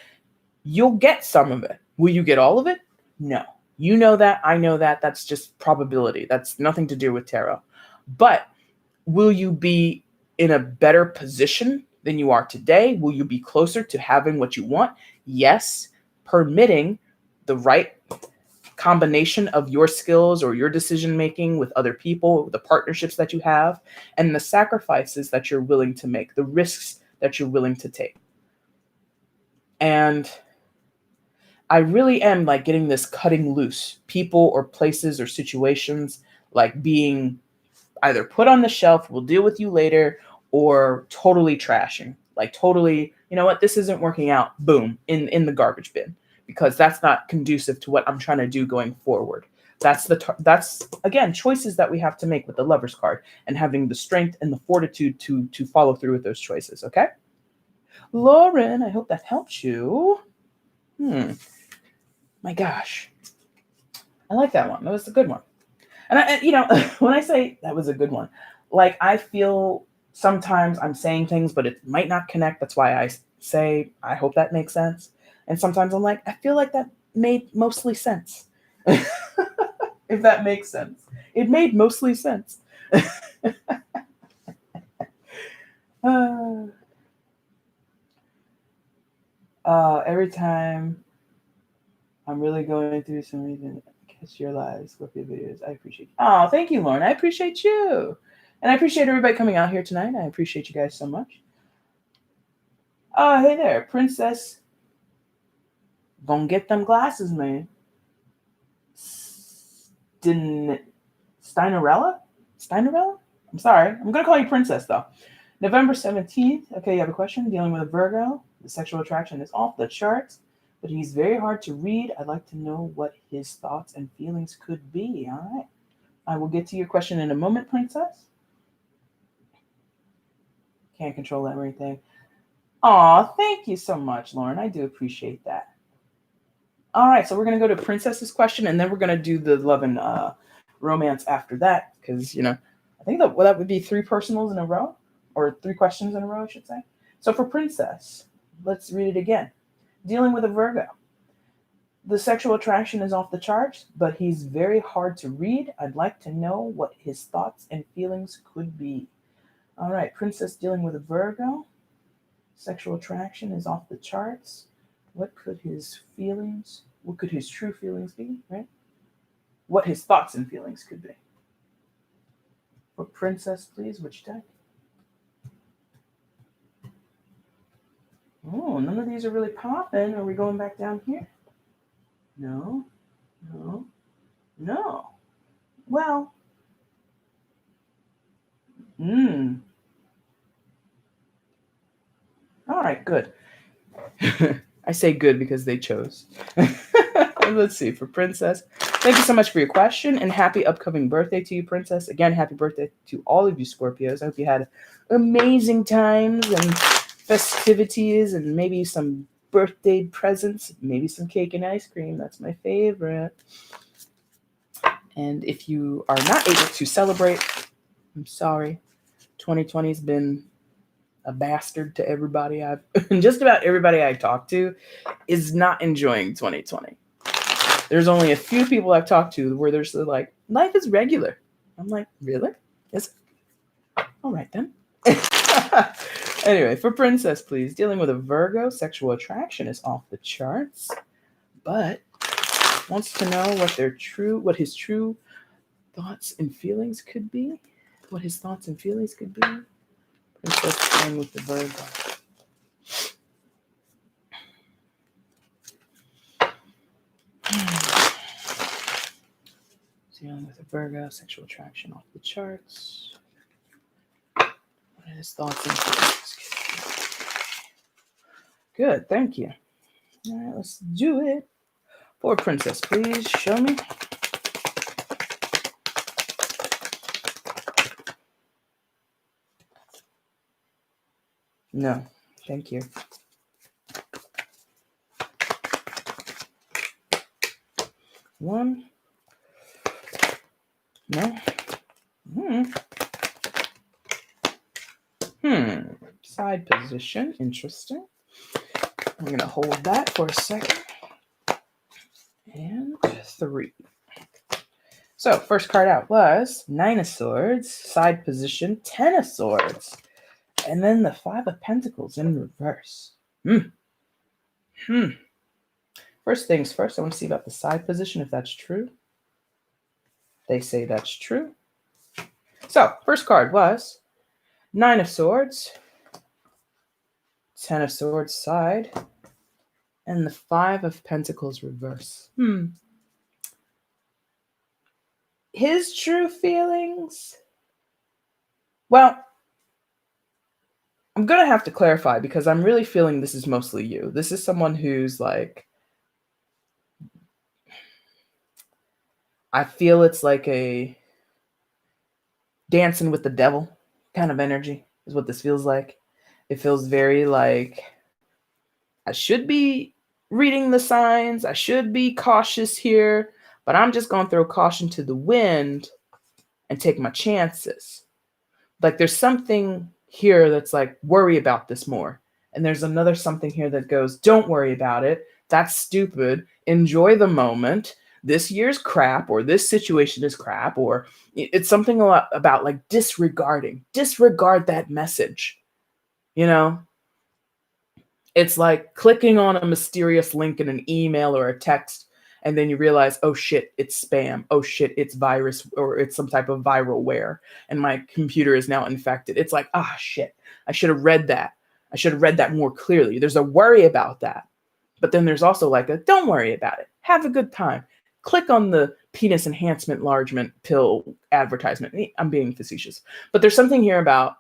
Speaker 1: you'll get some of it. Will you get all of it? No. You know that. I know that. That's just probability. That's nothing to do with tarot. But will you be in a better position than you are today? Will you be closer to having what you want? Yes, permitting the right combination of your skills or your decision making with other people, the partnerships that you have, and the sacrifices that you're willing to make, the risks that you're willing to take. And I really am like getting this cutting loose, people or places or situations like being either put on the shelf, we'll deal with you later, or totally trashing. Like totally, you know what, this isn't working out, boom, in the garbage bin, because that's not conducive to what I'm trying to do going forward. That's again choices that we have to make with the Lover's card, and having the strength and the fortitude to follow through with those choices. Okay, Lauren, I hope that helps you. My gosh, I like that one. That was a good one. And you know, when I say that was a good one, like I feel sometimes I'm saying things, but it might not connect. That's why I say, I hope that makes sense. And sometimes I'm like, I feel like that made mostly sense. If that makes sense. It made mostly sense. Every time I'm really going through some reason, catch your live Scorpio videos. I appreciate you. Oh, thank you, Lauren. I appreciate you. And I appreciate everybody coming out here tonight. I appreciate you guys so much. Oh, hey there, Princess. Gonna get them glasses, man. Steinerella? I'm sorry. I'm going to call you Princess, though. November 17th. Okay, you have a question? Dealing with a Virgo. The sexual attraction is off the charts, but he's very hard to read. I'd like to know what his thoughts and feelings could be. All right. I will get to your question in a moment, Princess. Can't control everything. Aw, thank you so much, Lauren. I do appreciate that. All right, so we're going to go to Princess's question, and then we're going to do the love and romance after that, because, you know, I think that would be 3 personals in a row, or 3 questions in a row, I should say. So for Princess, let's read it again. Dealing with a Virgo. The sexual attraction is off the charts, but he's very hard to read. I'd like to know what his thoughts and feelings could be. All right, Princess dealing with a Virgo. Sexual attraction is off the charts. What could his true feelings be, right? What his thoughts and feelings could be. For Princess, please, which deck? Oh, none of these are really popping. Are we going back down here? No. Well, all right, good. I say good because they chose. Let's see, for Princess. Thank you so much for your question, and happy upcoming birthday to you, Princess. Again, happy birthday to all of you Scorpios. I hope you had amazing times and festivities and maybe some birthday presents, maybe some cake and ice cream. That's my favorite. And if you are not able to celebrate, I'm sorry. 2020 has been a bastard to everybody. Just about everybody I talk to is not enjoying 2020. There's only a few people I've talked to where they're still like, life is regular. I'm like, really? Is it? All right then. Anyway, for Princess, please. Dealing with a Virgo, sexual attraction is off the charts, but wants to know what his true thoughts and feelings could be. What his thoughts and feelings could be. Princess dealing with the Virgo. Dealing with a Virgo, sexual attraction off the charts. What are his thoughts and feelings? Good, thank you. All right, let's do it. For Princess, please show me. No, thank you. One. No. Side position. Interesting. I'm going to hold that for a second. And 3. So, first card out was 9 of Swords, side position, 10 of Swords, and then the 5 of Pentacles in reverse. First things first, I want to see about the side position, if that's true. They say that's true. So, first card was 9 of Swords, 10 of Swords side, and the 5 of Pentacles reverse. His true feelings? Well, I'm going to have to clarify because I'm really feeling this is mostly you. This is someone who's like, I feel it's like a dancing with the devil kind of energy is what this feels like. It feels very like I should be reading the signs. I should be cautious here, but I'm just going to throw caution to the wind and take my chances. Like there's something here that's like, worry about this more. And there's another something here that goes, don't worry about it. That's stupid. Enjoy the moment. This year's crap, or this situation is crap, or it's something a lot about like disregard that message. You know, it's like clicking on a mysterious link in an email or a text, and then you realize, oh shit, it's spam. Oh shit, it's virus, or it's some type of viralware, and my computer is now infected. It's like, shit, I should have read that. I should have read that more clearly. There's a worry about that. But then there's also like a, don't worry about it. Have a good time. Click on the penis enhancement enlargement pill advertisement. I'm being facetious. But there's something here about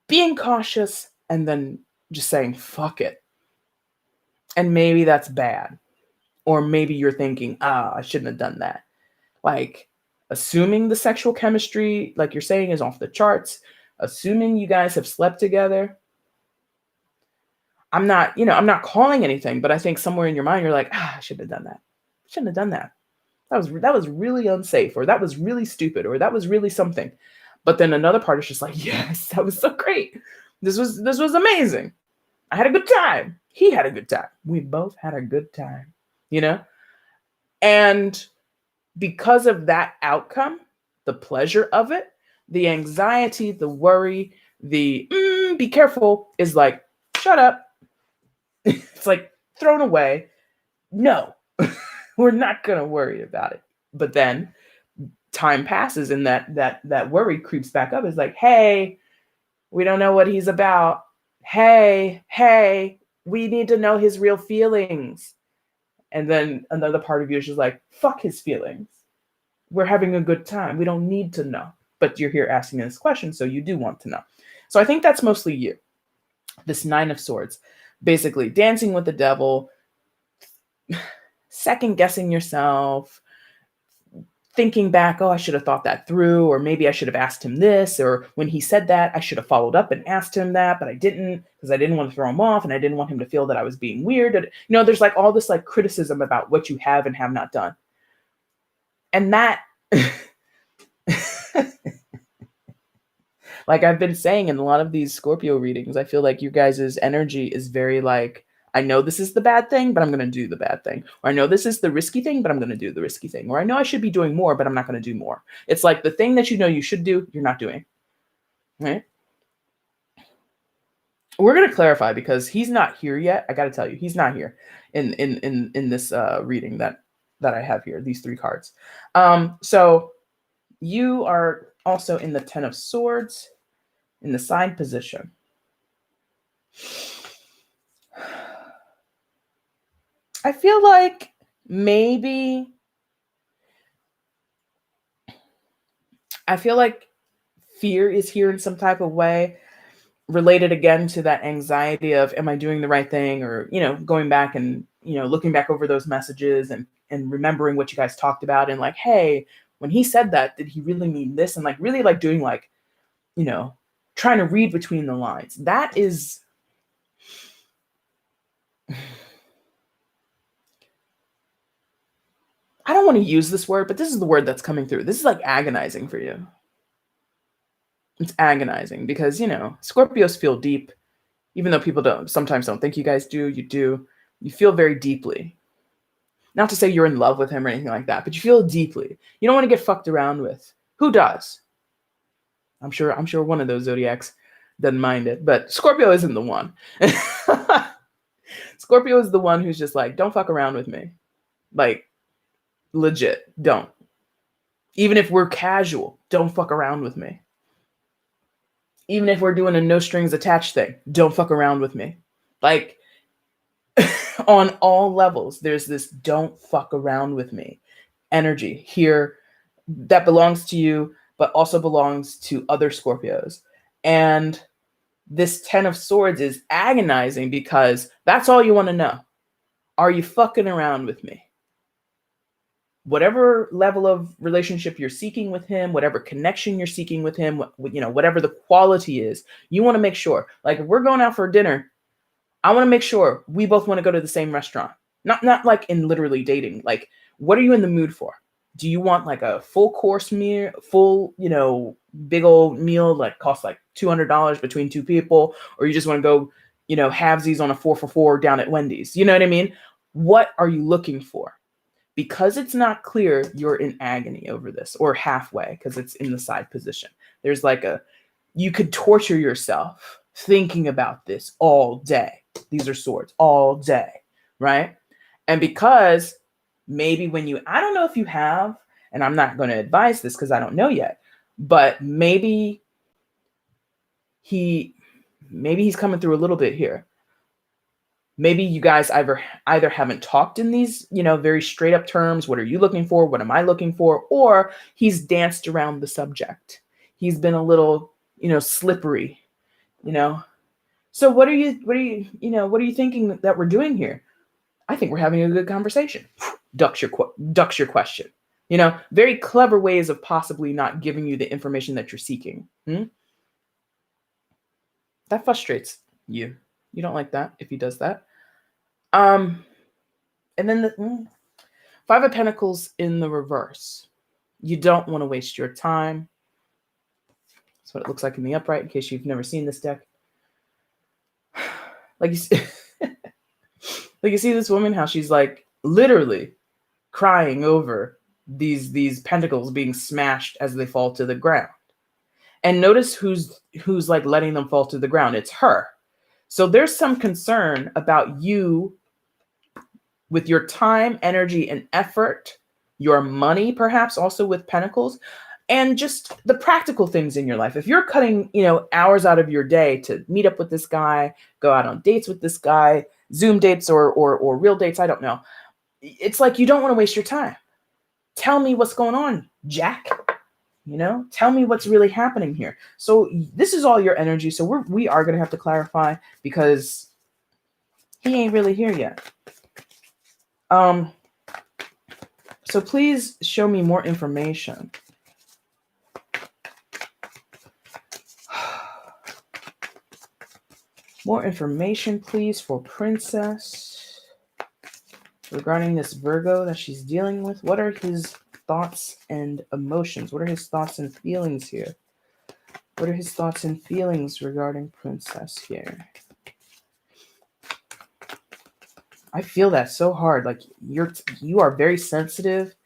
Speaker 1: being cautious and then just saying, fuck it. And maybe that's bad. Or maybe you're thinking, I shouldn't have done that. Like, assuming the sexual chemistry, like you're saying, is off the charts, assuming you guys have slept together. I'm not calling anything, but I think somewhere in your mind, you're like, I shouldn't have done that. Shouldn't have done that. That was really unsafe, or that was really stupid, or that was really something. But then another part is just like, yes, that was so great. This was amazing. I had a good time. He had a good time. We both had a good time, you know? And because of that outcome, the pleasure of it, the anxiety, the worry, the be careful is like, shut up. It's like thrown away. No, we're not going to worry about it. But then time passes and that worry creeps back up. It's like, hey, we don't know what he's about. Hey, we need to know his real feelings. And then another part of you is just like, fuck his feelings. We're having a good time. We don't need to know. But you're here asking this question, so you do want to know. So I think that's mostly you. This 9 of Swords. Basically, dancing with the devil, second guessing yourself, thinking back, I should have thought that through, or maybe I should have asked him this, or when he said that, I should have followed up and asked him that, but I didn't because I didn't want to throw him off and I didn't want him to feel that I was being weird. There's like all this like criticism about what you have and have not done. And that, like I've been saying in a lot of these Scorpio readings, I feel like you guys' energy is very like, I know this is the bad thing, but I'm going to do the bad thing. Or I know this is the risky thing, but I'm going to do the risky thing. Or I know I should be doing more, but I'm not going to do more. It's like the thing that you know you should do, you're not doing. Right? We're going to clarify because he's not here yet. I got to tell you, he's not here in this reading that I have here, these 3 cards. So you are also in the 10 of Swords in the side position. I feel like maybe fear is here in some type of way, related again to that anxiety of, am I doing the right thing? Or, going back and, looking back over those messages and remembering what you guys talked about and like, hey, when he said that, did he really mean this? And like really like doing like, trying to read between the lines. That is, I don't want to use this word, but this is the word that's coming through. This is like agonizing for you. It's agonizing because, Scorpios feel deep, even though people sometimes don't think you guys do. You do. You feel very deeply. Not to say you're in love with him or anything like that, but you feel deeply. You don't want to get fucked around with. Who does? I'm sure one of those zodiacs doesn't mind it, but Scorpio isn't the one. Scorpio is the one who's just like, don't fuck around with me. Like, legit, don't. Even if we're casual, don't fuck around with me. Even if we're doing a no strings attached thing, don't fuck around with me. Like, on all levels, there's this don't fuck around with me energy here that belongs to you, but also belongs to other Scorpios. And this 10 of Swords is agonizing because that's all you want to know. Are you fucking around with me? Whatever level of relationship you're seeking with him, whatever connection you're seeking with him, whatever the quality is, you want to make sure. Like, if we're going out for dinner, I want to make sure we both want to go to the same restaurant. Not like in literally dating. Like, what are you in the mood for? Do you want like a full course meal, big old meal like costs like $200 between two people, or you just want to go, halvesies on a 4 for $4 down at Wendy's? You know what I mean? What are you looking for? Because it's not clear, you're in agony over this, or halfway, because it's in the side position. There's like you could torture yourself thinking about this all day. These are swords all day, right? And because maybe I don't know if you have, and I'm not going to advise this because I don't know yet, but maybe he's coming through a little bit here. Maybe you guys either haven't talked in these, very straight up terms. What are you looking for? What am I looking for? Or he's danced around the subject. He's been a little, slippery, So what are you thinking that we're doing here? I think we're having a good conversation. Ducks your question. Very clever ways of possibly not giving you the information that you're seeking. That frustrates you. You don't like that if he does that. And then the Five of Pentacles in the reverse. You don't want to waste your time. That's what it looks like in the upright, in case you've never seen this deck. Like you see, like you see this woman, how she's like literally crying over these pentacles being smashed as they fall to the ground. And notice who's like letting them fall to the ground. It's her. So there's some concern about you with your time, energy, and effort, your money, perhaps also with Pentacles, and just the practical things in your life. If you're cutting, hours out of your day to meet up with this guy, go out on dates with this guy, Zoom dates or real dates, I don't know. It's like you don't want to waste your time. Tell me what's going on, Jack. Tell me what's really happening here. So this is all your energy. So we are going to have to clarify because he ain't really here yet. So please show me more information. More information, please, for Princess regarding this Virgo that she's dealing with. What are his thoughts and emotions? What are his thoughts and feelings here? What are his thoughts and feelings regarding Princess here? I feel that so hard. Like you are very sensitive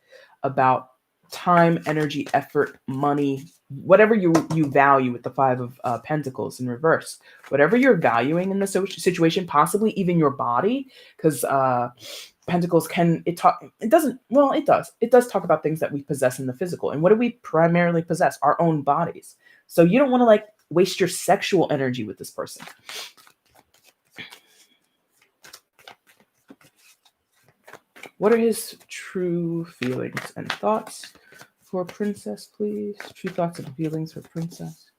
Speaker 1: about time, energy, effort, money, whatever you value with the Five of Pentacles in reverse. Whatever you're valuing in the situation, possibly even your body, because Pentacles it does talk about things that we possess in the physical. And what do we primarily possess? Our own bodies. So you don't want to waste your sexual energy with this person. What are his true feelings and thoughts for Princess, please? True thoughts and feelings for Princess.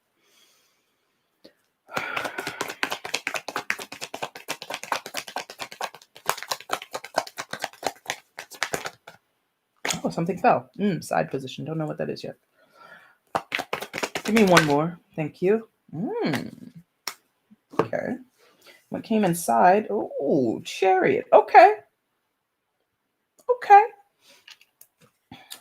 Speaker 1: Oh, something fell. Side position. Don't know what that is yet. Give me one more. Thank you. Okay. What came inside? Oh, Chariot. Okay.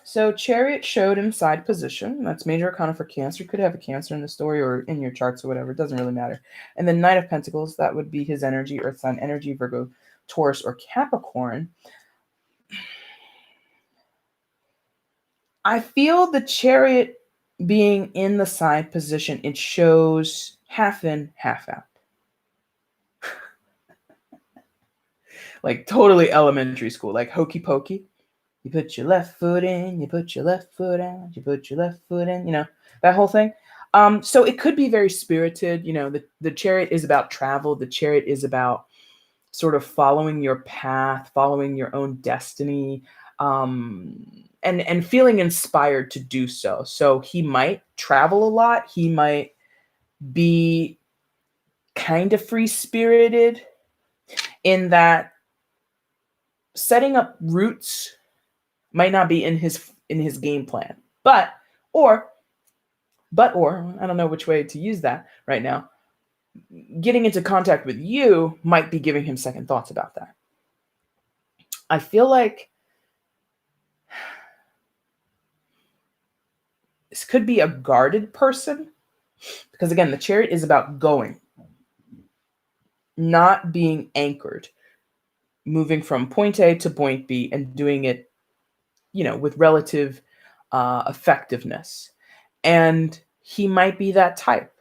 Speaker 1: So Chariot showed in side position. That's major arcana for Cancer. You could have a Cancer in the story or in your charts or whatever. It doesn't really matter. And then Knight of Pentacles, that would be his energy, Earth sign energy, Virgo, Taurus, or Capricorn. I feel the Chariot being in the side position, it shows half in, half out. like totally elementary school, like hokey pokey. You put your left foot in, you put your left foot out, you put your left foot in, that whole thing. So it could be very spirited. The chariot is about travel. The chariot is about sort of following your path, following your own destiny, and feeling inspired to do so. So he might travel a lot. He might be kind of free spirited in that setting up roots might not be in his game plan, or I don't know which way to use that right now. Getting into contact with you might be giving him second thoughts about that. I feel like this could be a guarded person, because again, the chariot is about going, not being anchored, moving from point A to point B and doing it, with relative effectiveness. And he might be that type.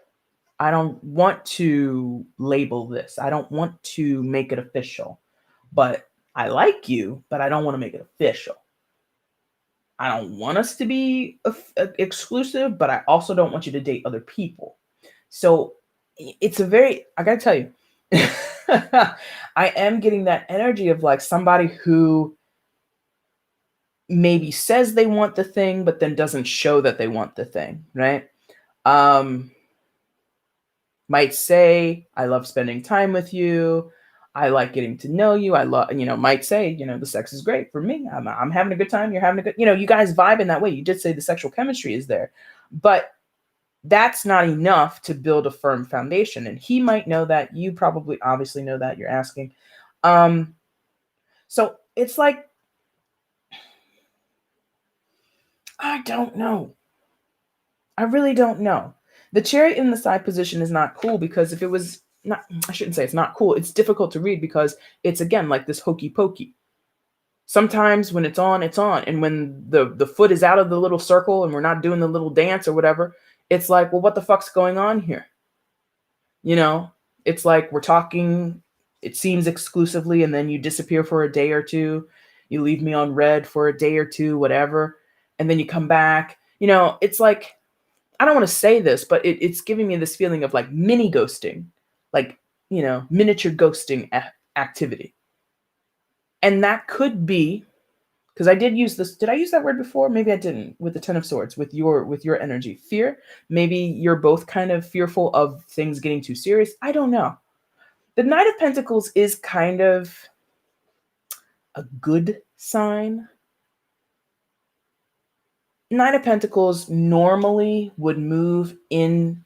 Speaker 1: I don't want to label this. I don't want to make it official, but I like you, but I don't want to make it official. I don't want us to be exclusive, but I also don't want you to date other people. So it's I gotta tell you, I am getting that energy of like somebody who maybe says they want the thing, but then doesn't show that they want the thing, right? Might say, I love spending time with you. I like getting to know you. I love, might say, the sex is great for me. I'm having a good time. You're having a good, you guys vibe in that way. You did say the sexual chemistry is there, but that's not enough to build a firm foundation. And he might know that. You probably obviously know that. You're asking. So it's like, I don't know. I really don't know. The chariot in the side position is not cool, because if it was not, I shouldn't say it's not cool. It's difficult to read because it's, again, like this hokey pokey. Sometimes when it's on, it's on. And when the foot is out of the little circle and we're not doing the little dance or whatever, it's like, well, what the fuck's going on here? It's like we're talking, it seems exclusively, and then you disappear for a day or two. You leave me on red for a day or two, whatever. And then you come back. It's like, I don't want to say this, but it's giving me this feeling of like mini ghosting, like, miniature ghosting activity. And that could be, because I did use this. Did I use that word before? Maybe I didn't. With the Ten of Swords, with your energy, fear. Maybe you're both kind of fearful of things getting too serious. I don't know. The Knight of Pentacles is kind of a good sign. Knight of Pentacles normally would move in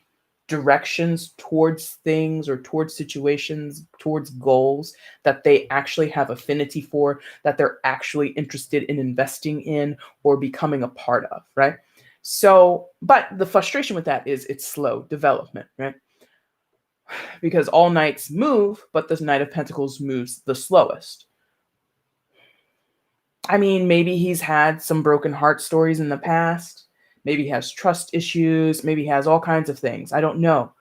Speaker 1: directions towards things or towards situations, towards goals that they actually have affinity for, that they're actually interested in investing in or becoming a part of, right? So, but the frustration with that is it's slow development, right? Because all knights move, but the Knight of Pentacles moves the slowest. I mean, maybe he's had some broken heart stories in the past. Maybe he has trust issues. Maybe he has all kinds of things. I don't know.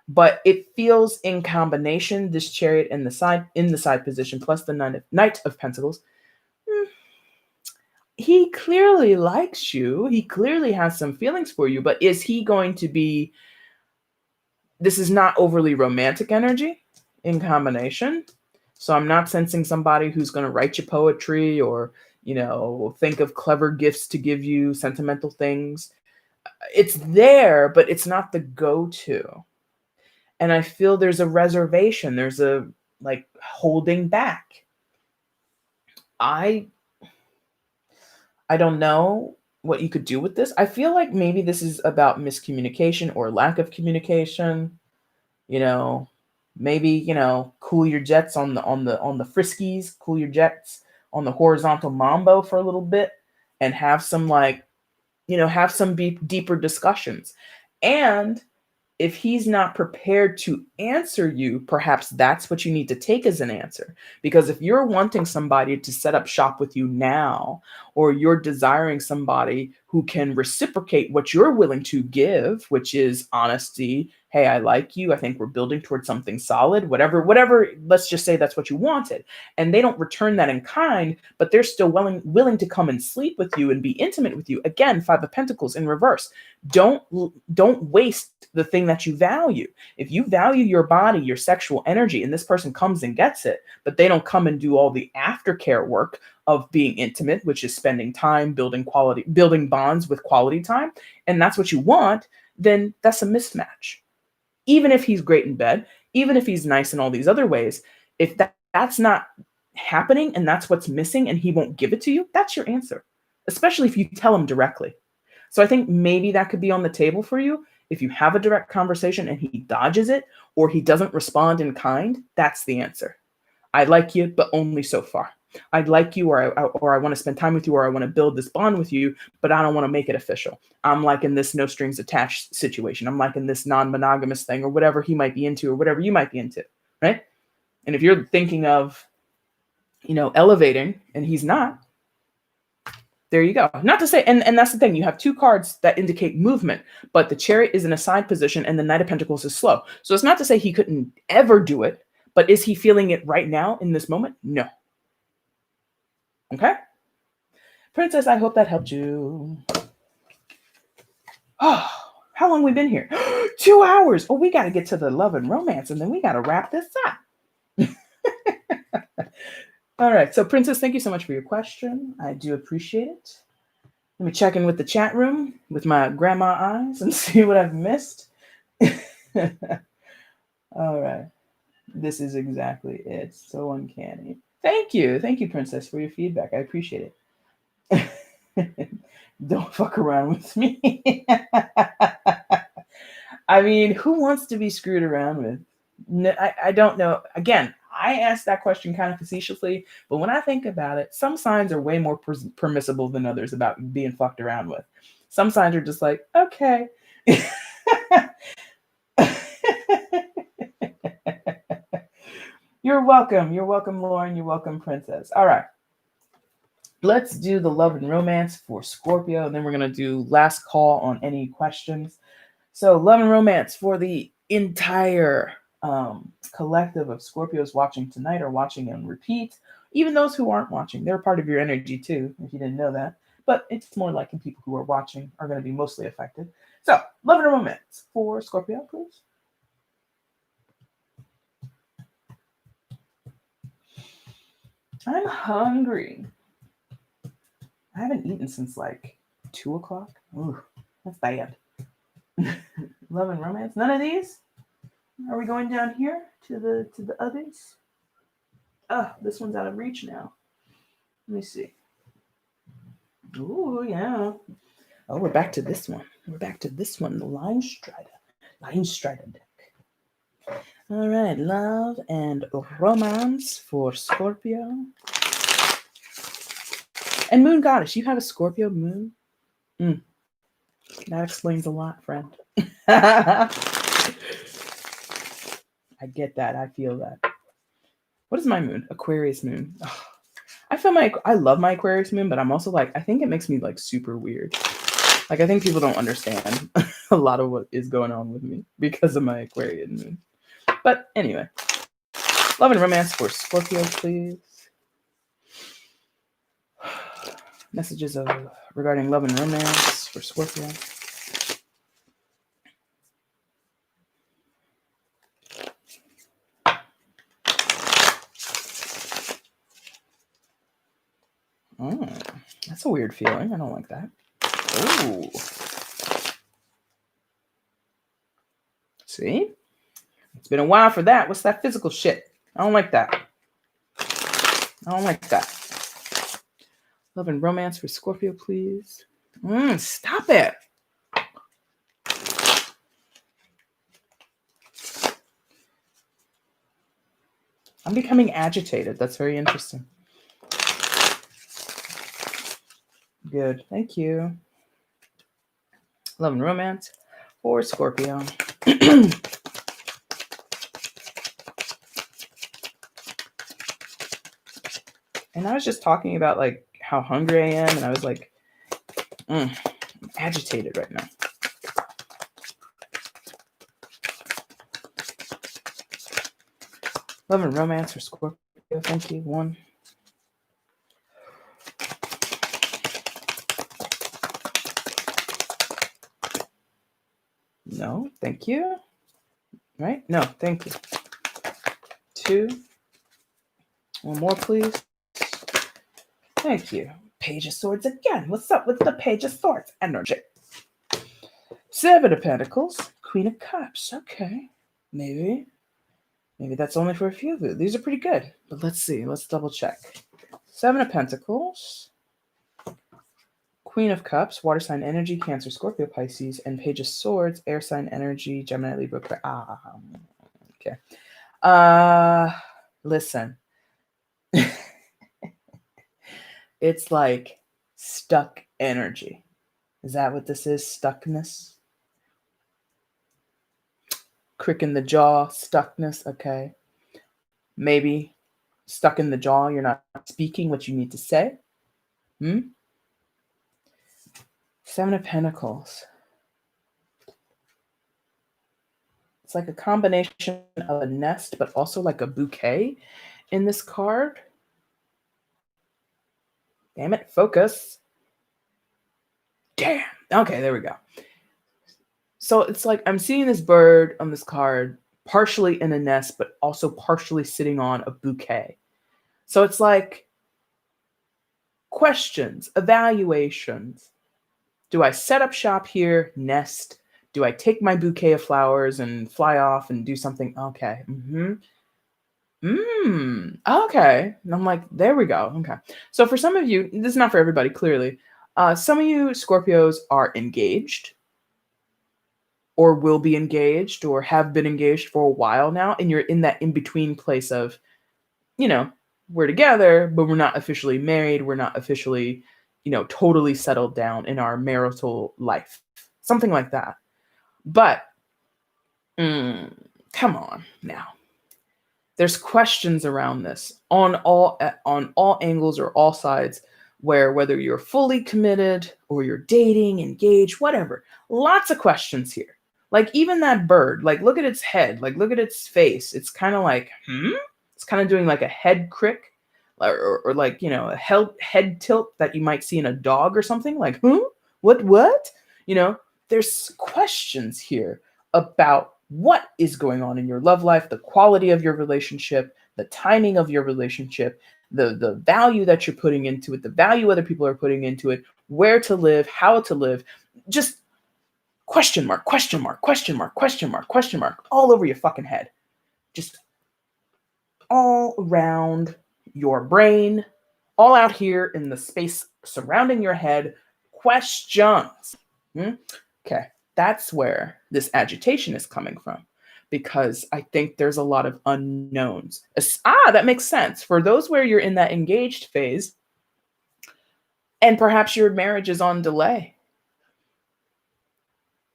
Speaker 1: But it feels in combination, this chariot in the side position, plus the Knight of Pentacles. He clearly likes you. He clearly has some feelings for you. But is he going to be... This is not overly romantic energy in combination. So I'm not sensing somebody who's going to write you poetry or, think of clever gifts to give you, sentimental things. It's there, but it's not the go-to. And I feel there's a reservation. There's a, like, holding back. I don't know what you could do with this. I feel like maybe this is about miscommunication or lack of communication. Maybe, cool your jets on the friskies, cool your jets on the horizontal mambo for a little bit, and have some deeper discussions. And if he's not prepared to answer you, perhaps that's what you need to take as an answer. Because if you're wanting somebody to set up shop with you now, or you're desiring somebody who can reciprocate what you're willing to give, which is honesty. Hey, I like you. I think we're building towards something solid, whatever, let's just say that's what you wanted. And they don't return that in kind, but they're still willing to come and sleep with you and be intimate with you. Again, Five of Pentacles in reverse. Don't waste the thing that you value. If you value your body, your sexual energy, and this person comes and gets it, but they don't come and do all the aftercare work of being intimate, which is spending time building bonds with quality time, and that's what you want, then that's a mismatch. Even if he's great in bed, even if he's nice in all these other ways, if that's not happening and that's what's missing and he won't give it to you, that's your answer, especially if you tell him directly. So I think maybe that could be on the table for you. If you have a direct conversation and he dodges it or he doesn't respond in kind, that's the answer. I like you, but only so far. I'd like you, or I want to spend time with you, or I want to build this bond with you, but I don't want to make it official. I'm liking this no strings attached situation. I'm liking this non-monogamous thing, or whatever he might be into, or whatever you might be into, right? And if you're thinking of, elevating, and he's not, there you go. Not to say, and that's the thing, you have two cards that indicate movement, but the Chariot is in a side position and the Knight of Pentacles is slow. So it's not to say he couldn't ever do it, but is he feeling it right now in this moment? No. Okay? Princess, I hope that helped you. Oh, how long we been here? 2 hours. Oh, we got to get to the love and romance, and then we got to wrap this up. All right. So, Princess, thank you so much for your question. I do appreciate it. Let me check in with the chat room with my grandma eyes and see what I've missed. All right. This is exactly it. So uncanny. Thank you. Thank you, Princess, for your feedback. I appreciate it. Don't fuck around with me. I mean, who wants to be screwed around with? No, I don't know. Again, I asked that question kind of facetiously, but when I think about it, some signs are way more permissible than others about being fucked around with. Some signs are just like, okay. You're welcome. You're welcome, Lauren. You're welcome, Princess. All right. Let's do the love and romance for Scorpio, and then we're going to do last call on any questions. So love and romance for the entire collective of Scorpios watching tonight or watching on repeat. Even those who aren't watching, they're part of your energy too, if you didn't know that. But it's more likely people who are watching are going to be mostly affected. So love and romance for Scorpio, please. I'm hungry. I haven't eaten since like 2 o'clock. Ooh, that's bad. Love and romance. None of these? Are we going down here to the others? Oh, this one's out of reach now. Let me see. Ooh, yeah. Oh, we're back to this one. We're back to this one, the Line Strider. Line Strider deck. All right, love and romance for Scorpio. And Moon Goddess, you have a Scorpio moon? That explains a lot, friend. I get that. I feel that. What is my moon? Aquarius moon. Oh, I love my Aquarius moon, but I'm also like, I think it makes me like super weird. Like, I think people don't understand a lot of what is going on with me because of my Aquarian moon. But anyway, love and romance for Scorpio, please. Messages regarding love and romance for Scorpio. Oh, that's a weird feeling. I don't like that. Oh. See? It's been a while for that. What's that physical shit? I don't like that. I don't like that. Love and romance for Scorpio, please. Stop it. I'm becoming agitated. That's very interesting. Good. Thank you. Love and romance for Scorpio. And I was just talking about like how hungry I am, and I was like, I'm agitated right now. Love and romance for Scorpio. Thank you. 1. No, thank you. Right? No, thank you. 2. One more, please. Thank you. Page of Swords again. What's up with the Page of Swords energy? 7 of Pentacles. Queen of Cups. Okay. Maybe that's only for a few of you. These are pretty good. But let's see. Let's double check. 7 of Pentacles. Queen of Cups. Water sign energy. Cancer, Scorpio, Pisces. And Page of Swords. Air sign energy. Gemini, Libra. Okay. Listen. It's like stuck energy. Is that what this is? Stuckness? Crick in the jaw, stuckness. Okay. Maybe stuck in the jaw. You're not speaking what you need to say. 7 of Pentacles. It's like a combination of a nest, but also like a bouquet in this card. Damn it, focus. Damn. Okay, there we go. So it's like I'm seeing this bird on this card, partially in a nest, but also partially sitting on a bouquet. So it's like questions, evaluations. Do I set up shop here, nest? Do I take my bouquet of flowers and fly off and do something? Okay. Okay. And I'm like, there we go. Okay. So for some of you, this is not for everybody, clearly. Some of you Scorpios are engaged or will be engaged or have been engaged for a while now. And you're in that in-between place of, we're together, but we're not officially married. We're not officially, totally settled down in our marital life. Something like that. But come on now. There's questions around this on all angles or all sides, where whether you're fully committed or you're dating, engaged, whatever, lots of questions here. Like even that bird, like look at its head, like look at its face. It's kind of like, It's kind of doing like a head crick or like, a head tilt that you might see in a dog or something like, what? There's questions here about what is going on in your love life, the quality of your relationship, the timing of your relationship, the value that you're putting into it, the value other people are putting into it, where to live, how to live, just question mark, all over your fucking head. Just all around your brain, all out here in the space surrounding your head, questions. Okay. That's where this agitation is coming from, because I think there's a lot of unknowns. That makes sense. For those where you're in that engaged phase, and perhaps your marriage is on delay.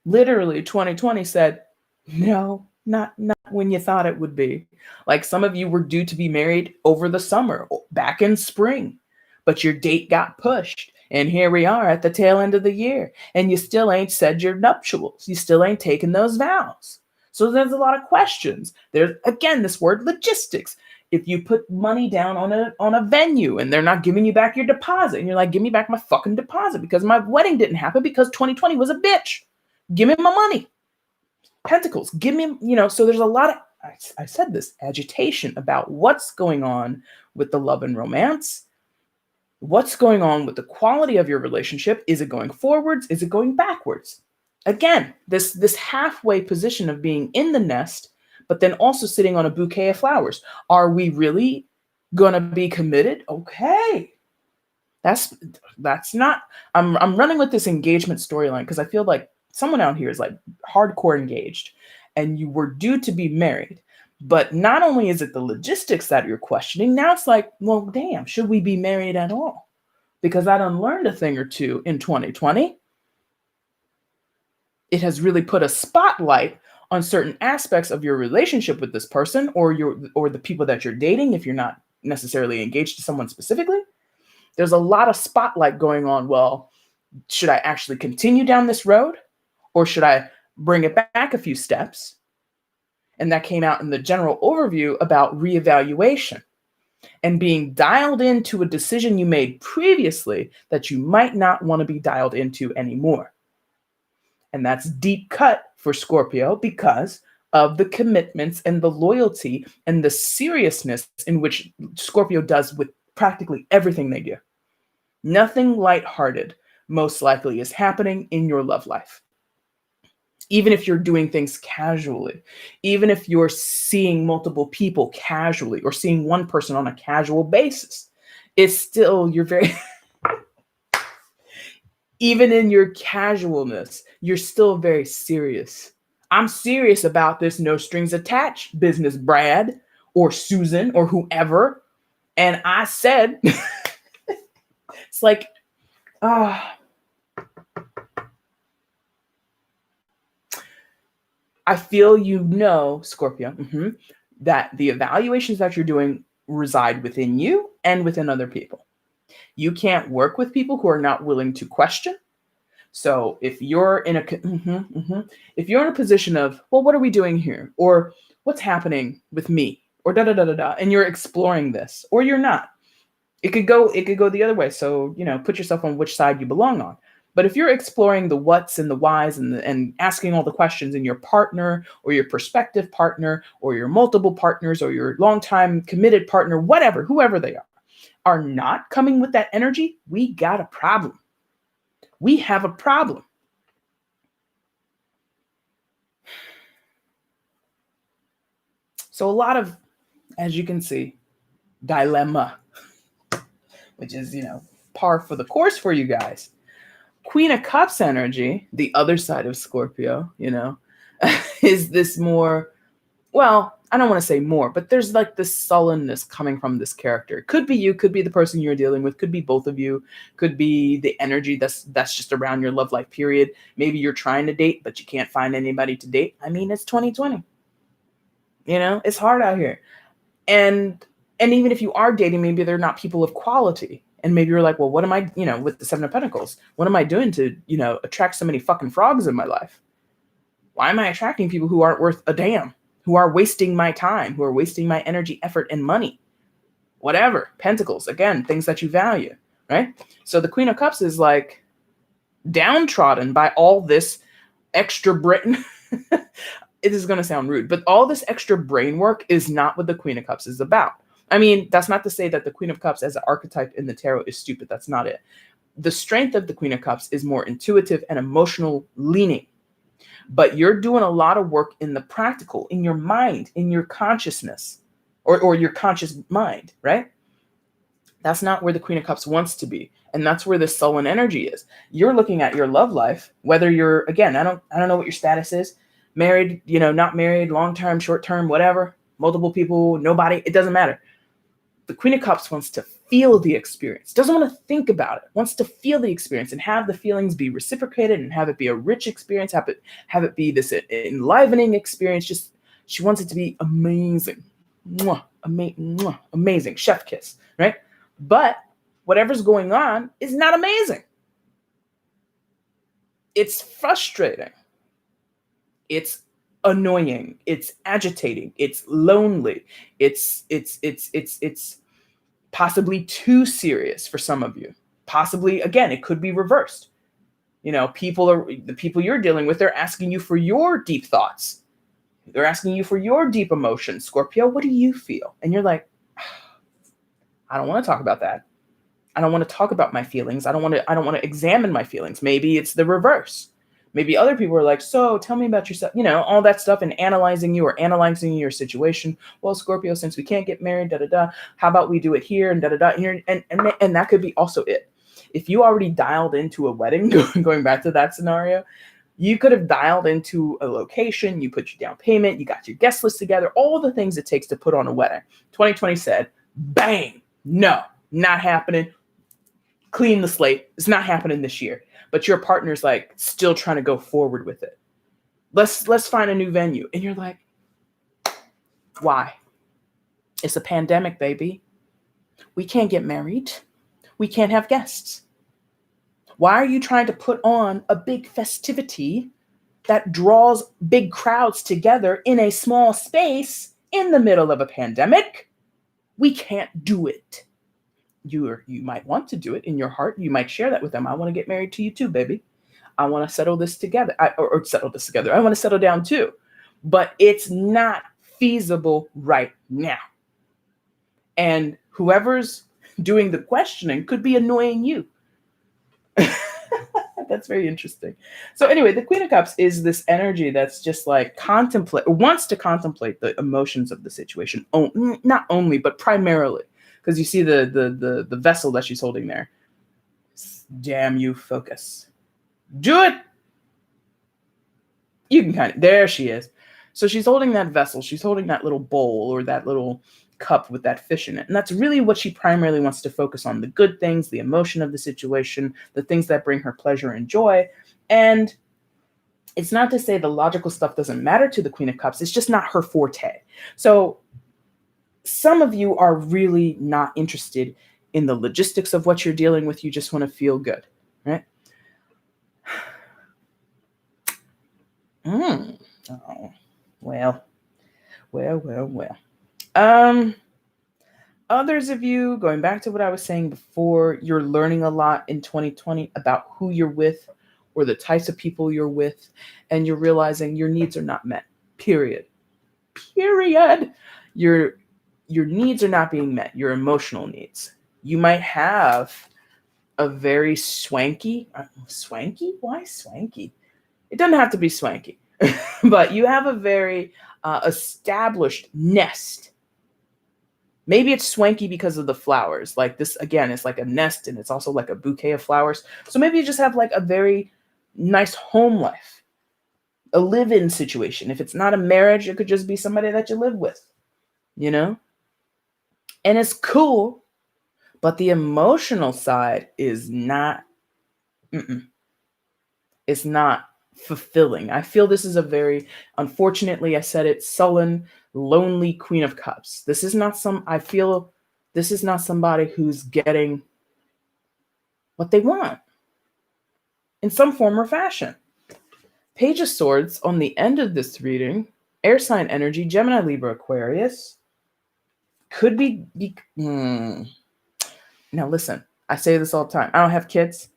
Speaker 1: Literally, 2020 said, no, not when you thought it would be. Like some of you were due to be married over the summer, back in spring, but your date got pushed. And here we are at the tail end of the year, and you still ain't said your nuptials. You still ain't taken those vows. So there's a lot of questions. There's, again, this word logistics. If you put money down on a venue and they're not giving you back your deposit, and you're like, give me back my fucking deposit because my wedding didn't happen because 2020 was a bitch. Give me my money. Pentacles, give me, so there's a lot of, I said this, agitation about what's going on with the love and romance. What's going on with the quality of your relationship? Is it going forwards? Is it going backwards? Again, this halfway position of being in the nest, but then also sitting on a bouquet of flowers. Are we really going to be committed? Okay. That's not, I'm running with this engagement storyline because I feel like someone out here is like hardcore engaged and you were due to be married. But not only is it the logistics that you're questioning, now it's like, well, damn, should we be married at all? Because I done learned a thing or two in 2020. It has really put a spotlight on certain aspects of your relationship with this person or the people that you're dating, if you're not necessarily engaged to someone specifically. There's a lot of spotlight going on. Well, Should I actually continue down this road, or should I bring it back a few steps? And that came out in the general overview about reevaluation and being dialed into a decision you made previously that you might not want to be dialed into anymore. And that's deep cut for Scorpio because of the commitments and the loyalty and the seriousness in which Scorpio does with practically everything they do. Nothing lighthearted, most likely, is happening in your love life. Even if you're doing things casually, even if you're seeing multiple people casually or seeing one person on a casual basis, it's still, you're very, even in your casualness, you're still very serious. I'm serious about this no strings attached business, Brad or Susan or whoever. And I said, it's like, I feel Scorpio, that the evaluations that you're doing reside within you and within other people. You can't work with people who are not willing to question. So if you're in if you're in a position of, well, what are we doing here? Or what's happening with me? Or da da da da da, and you're exploring this, or you're not. It could go the other way. So, put yourself on which side you belong on. But if you're exploring the what's and the whys and asking all the questions in your partner or your prospective partner or your multiple partners or your longtime committed partner, whatever, whoever they are not coming with that energy, we got a problem. We have a problem. So a lot of, as you can see, dilemma, which is, par for the course for you guys. Queen of Cups energy, the other side of Scorpio, is this more, well, I don't want to say more, but there's like this sullenness coming from this character. Could be you, could be the person you're dealing with, could be both of you, could be the energy that's just around your love life period. Maybe you're trying to date, but you can't find anybody to date. I mean, it's 2020. It's hard out here. And even if you are dating, maybe they're not people of quality. And maybe you're like, well, what am I, with the Seven of Pentacles, what am I doing to, attract so many fucking frogs in my life? Why am I attracting people who aren't worth a damn, who are wasting my time, who are wasting my energy, effort, and money? Whatever. Pentacles, again, things that you value, right? So the Queen of Cups is like downtrodden by all this extra brain. It is going to sound rude, but all this extra brain work is not what the Queen of Cups is about. I mean, that's not to say that the Queen of Cups as an archetype in the tarot is stupid. That's not it. The strength of the Queen of Cups is more intuitive and emotional leaning. But you're doing a lot of work in the practical, in your mind, in your consciousness, or your conscious mind, right? That's not where the Queen of Cups wants to be. And that's where the sullen energy is. You're looking at your love life, whether you're, again, I don't know what your status is. Married, not married, long-term, short-term, whatever, multiple people, nobody, it doesn't matter. The Queen of Cups wants to feel the experience, doesn't want to think about it, wants to feel the experience and have the feelings be reciprocated and have it be a rich experience, have it be this enlivening experience. Just, she wants it to be amazing. Amazing. Chef kiss, right? But whatever's going on is not amazing. It's frustrating. It's annoying. It's agitating. It's lonely. It's possibly too serious for some of you. Possibly, again, it could be reversed. The people you're dealing with, they're asking you for your deep thoughts. They're asking you for your deep emotions. Scorpio, what do you feel? And you're like, I don't want to talk about that. I don't want to talk about my feelings. I don't want to examine my feelings. Maybe it's the reverse. Maybe other people are like, so tell me about yourself, all that stuff, and analyzing you or analyzing your situation. Well, Scorpio, since we can't get married, how about we do it here and and that could be also it. If you already dialed into a wedding, going back to that scenario, you could have dialed into a location, you put your down payment, you got your guest list together, all the things it takes to put on a wedding. 2020 said, bang, no, not happening. Clean the slate. It's not happening this year. But your partner's like still trying to go forward with it. Let's find a new venue. And you're like, why? It's a pandemic, baby. We can't get married. We can't have guests. Why are you trying to put on a big festivity that draws big crowds together in a small space in the middle of a pandemic? We can't do it. You might want to do it in your heart. You might share that with them. I want to get married to you too, baby. I want to settle this together. Or settle this together. I want to settle down too. But it's not feasible right now. And whoever's doing the questioning could be annoying you. That's very interesting. So anyway, the Queen of Cups is this energy that's just like wants to contemplate the emotions of the situation. Not only, but primarily. Because you see the vessel that she's holding there. Damn you, focus. Do it. You can there she is. So she's holding that vessel. She's holding that little bowl or that little cup with that fish in it. And that's really what she primarily wants to focus on. The good things, the emotion of the situation, the things that bring her pleasure and joy. And it's not to say the logical stuff doesn't matter to the Queen of Cups. It's just not her forte. So some of you are really not interested in the logistics of what you're dealing with. You just want to feel good, right? Oh, well. Others of you, going back to what I was saying before, you're learning a lot in 2020 about who you're with or the types of people you're with, and you're realizing your needs are not met, period. Your needs are not being met, your emotional needs. You might have a very swanky? Why swanky? It doesn't have to be swanky, but you have a very established nest. Maybe it's swanky because of the flowers. Like this, again, it's like a nest and it's also like a bouquet of flowers. So maybe you just have like a very nice home life, a live-in situation. If it's not a marriage, it could just be somebody that you live with, you know? And it's cool, but the emotional side is not, it's not fulfilling. I feel this is a very, unfortunately, I said it, sullen, lonely Queen of Cups. This is not somebody who's getting what they want in some form or fashion. Page of Swords on the end of this reading, air sign energy, Gemini, Libra, Aquarius, could be now listen, I say this all the time. I don't have kids,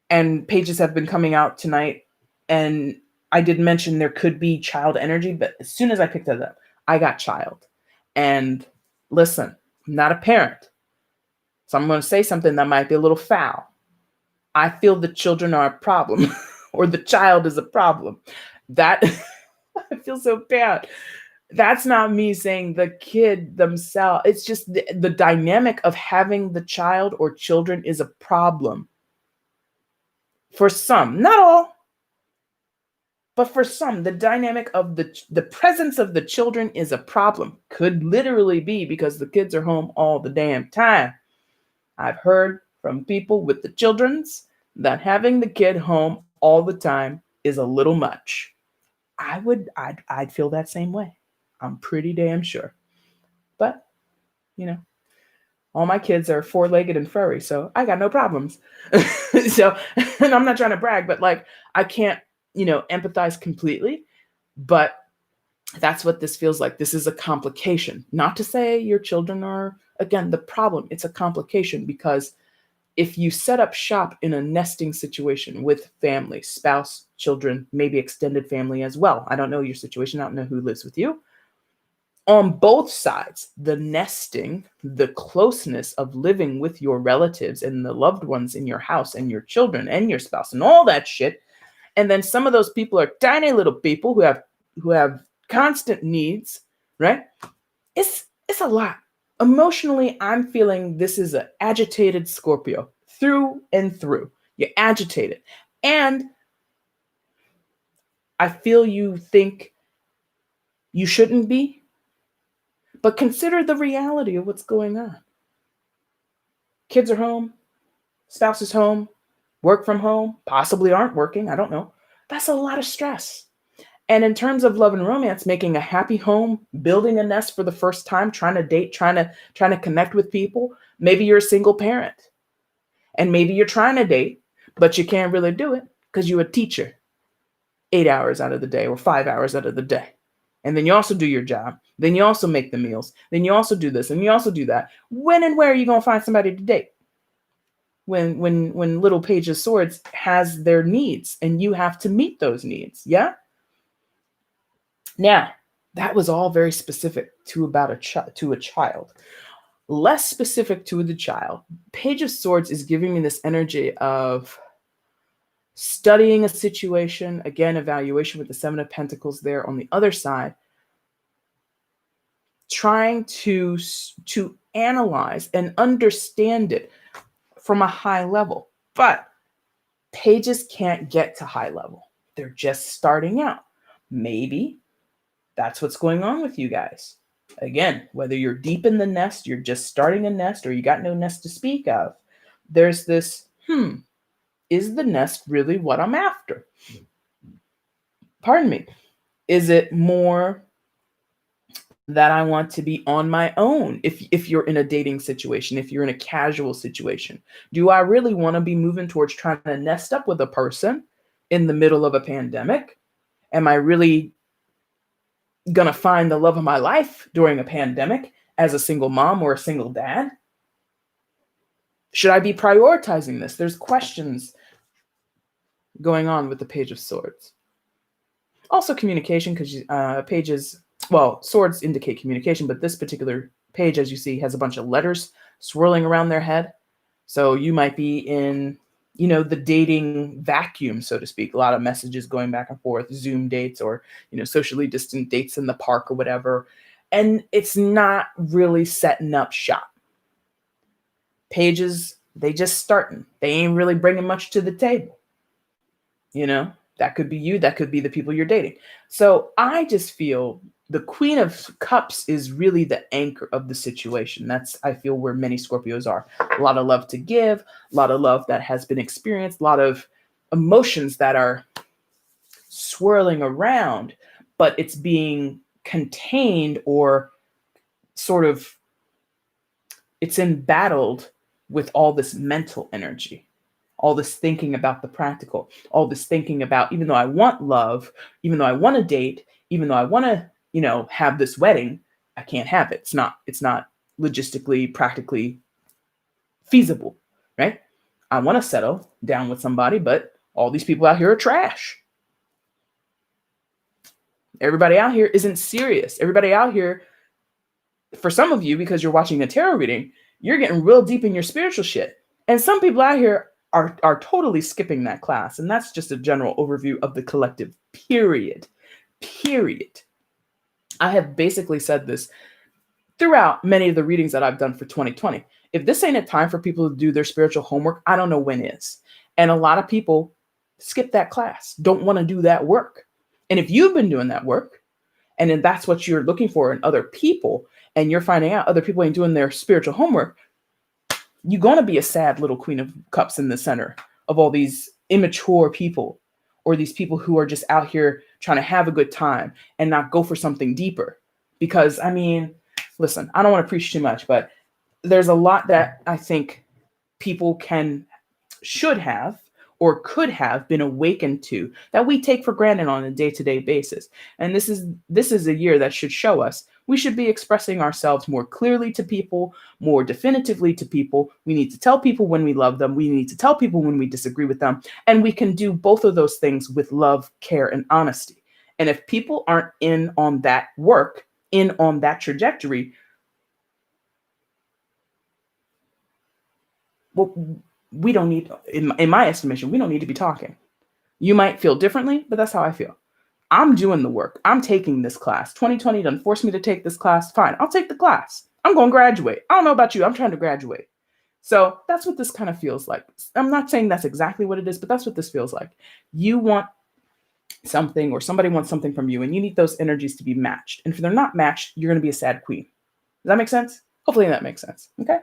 Speaker 1: and pages have been coming out tonight, and I did mention there could be child energy, but as soon as I picked that up, I got child. And listen, I'm not a parent, so I'm going to say something that might be a little foul. I feel the children are a problem or the child is a problem. That I feel so bad. That's not me saying the kid themselves. It's just the dynamic of having the child or children is a problem. For some, not all, but for some, the dynamic of the presence of the children is a problem. Could literally be because the kids are home all the damn time. I've heard from people with the children's that having the kid home all the time is a little much. I'd feel that same way. I'm pretty damn sure. But, you know, all my kids are four-legged and furry, so I got no problems. So, and I'm not trying to brag, but like, I can't, empathize completely, but that's what this feels like. This is a complication. Not to say your children are, again, the problem. It's a complication because if you set up shop in a nesting situation with family, spouse, children, maybe extended family as well. I don't know your situation. I don't know who lives with you. On both sides, the nesting, the closeness of living with your relatives and the loved ones in your house and your children and your spouse and all that shit. And then some of those people are tiny little people who have constant needs, right? It's a lot. Emotionally, I'm feeling this is an agitated Scorpio through and through. You're agitated. And I feel you think you shouldn't be, but consider the reality of what's going on. Kids are home, spouse is home, work from home, possibly aren't working, I don't know. That's a lot of stress. And in terms of love and romance, making a happy home, building a nest for the first time, trying to date, trying to connect with people. Maybe you're a single parent and maybe you're trying to date, but you can't really do it because you're a teacher 8 hours out of the day or 5 hours out of the day. And then you also do your job. Then you also make the meals. Then you also do this and you also do that. When and where are you going to find somebody to date? When little Page of Swords has their needs and you have to meet those needs. Yeah. Now, that was all very specific to about to a child. Less specific to the child. Page of Swords is giving me this energy of studying a situation, again, evaluation with the Seven of Pentacles there on the other side, trying to analyze and understand it from a high level. But pages can't get to high level. They're just starting out. Maybe that's what's going on with you guys. Again, whether you're deep in the nest, you're just starting a nest, or you got no nest to speak of, there's this, is the nest really what I'm after? Pardon me. Is it more that I want to be on my own if you're in a dating situation, if you're in a casual situation? Do I really want to be moving towards trying to nest up with a person in the middle of a pandemic? Am I really going to find the love of my life during a pandemic as a single mom or a single dad? Should I be prioritizing this? There's questions going on with the Page of Swords. Also communication, because pages, well, swords indicate communication, but this particular page, as you see, has a bunch of letters swirling around their head. So you might be in, the dating vacuum, so to speak. A lot of messages going back and forth, Zoom dates or, socially distant dates in the park or whatever. And it's not really setting up shop. Pages, they just starting. They ain't really bringing much to the table. That could be you. That could be the people you're dating. So I just feel the Queen of Cups is really the anchor of the situation. That's, I feel, where many Scorpios are. A lot of love to give, a lot of love that has been experienced, a lot of emotions that are swirling around, but it's being contained or sort of, it's embattled with all this mental energy. All this thinking about the practical, all this thinking about, even though I want love, even though I want to date, even though I want to, have this wedding, I can't have it. It's not logistically, practically feasible, right? I want to settle down with somebody, but all these people out here are trash. Everybody out here isn't serious. Everybody out here, for some of you, because you're watching a tarot reading, you're getting real deep in your spiritual shit. And some people out here are totally skipping that class. And that's just a general overview of the collective, period. I have basically said this throughout many of the readings that I've done for 2020. If this ain't a time for people to do their spiritual homework, I don't know when is. And a lot of people skip that class, don't want to do that work. And if you've been doing that work, and then that's what you're looking for in other people, and you're finding out other people ain't doing their spiritual homework, you're going to be a sad little Queen of Cups in the center of all these immature people, or these people who are just out here trying to have a good time and not go for something deeper. Because, listen, I don't want to preach too much, but there's a lot that I think people should have, or could have been awakened to, that we take for granted on a day-to-day basis. And this is a year that should show us we should be expressing ourselves more clearly to people, more definitively to people. We need to tell people when we love them. We need to tell people when we disagree with them. And we can do both of those things with love, care, and honesty. And if people aren't in on that work, in on that trajectory, well, we don't need, in my estimation, we don't need to be talking. You might feel differently, but that's how I feel. I'm doing the work. I'm taking this class. 2020 done forced me to take this class. Fine, I'll take the class. I'm going to graduate. I don't know about you. I'm trying to graduate. So that's what this kind of feels like. I'm not saying that's exactly what it is, but that's what this feels like. You want something, or somebody wants something from you, and you need those energies to be matched. And if they're not matched, you're going to be a sad queen. Does that make sense? Hopefully that makes sense. Okay.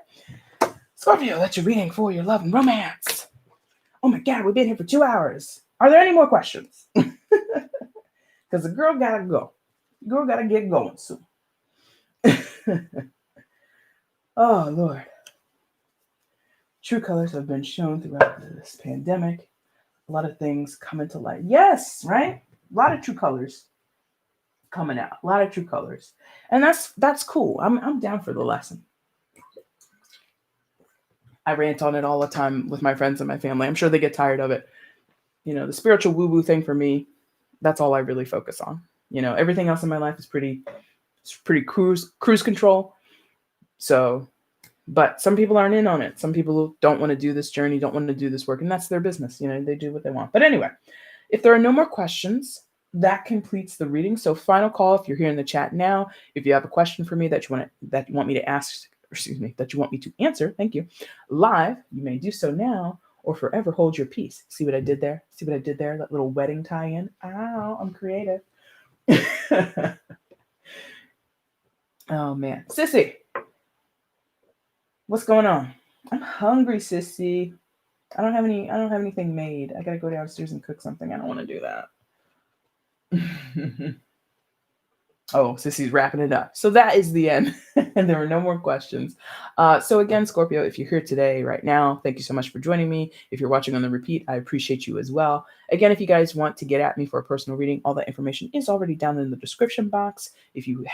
Speaker 1: Scorpio, that's your reading for your love and romance. Oh my God, we've been here for 2 hours. Are there any more questions? Because the girl gotta go. Girl gotta get going soon. Oh, Lord. true colors have been shown throughout this pandemic. A lot of things come into light. Yes, right? A lot of true colors coming out. A lot of true colors. And that's cool. I'm down for the lesson. I rant on it all the time with my friends and my family. I'm sure they get tired of it. The spiritual woo-woo thing for me, that's all I really focus on. Everything else in my life is pretty cruise control. So, but some people aren't in on it. Some people don't want to do this journey, don't want to do this work, and that's their business. They do what they want. But anyway, if there are no more questions, that completes the reading. So final call, if you're here in the chat now, if you have a question for me that you want me to ask, that you want me to answer, thank you, live, you may do so now or forever hold your peace. See what I did there? See what I did there? That little wedding tie-in. Ow, I'm creative. Oh man. Sissy, what's going on? I'm hungry, Sissy. I don't have anything made. I gotta go downstairs and cook something. I don't want to do that. Oh, Sissy's wrapping it up. So that is the end. And there were no more questions. So again, Scorpio, if you're here today, right now, thank you so much for joining me. If you're watching on the repeat, I appreciate you as well. Again, if you guys want to get at me for a personal reading, all that information is already down in the description box. If you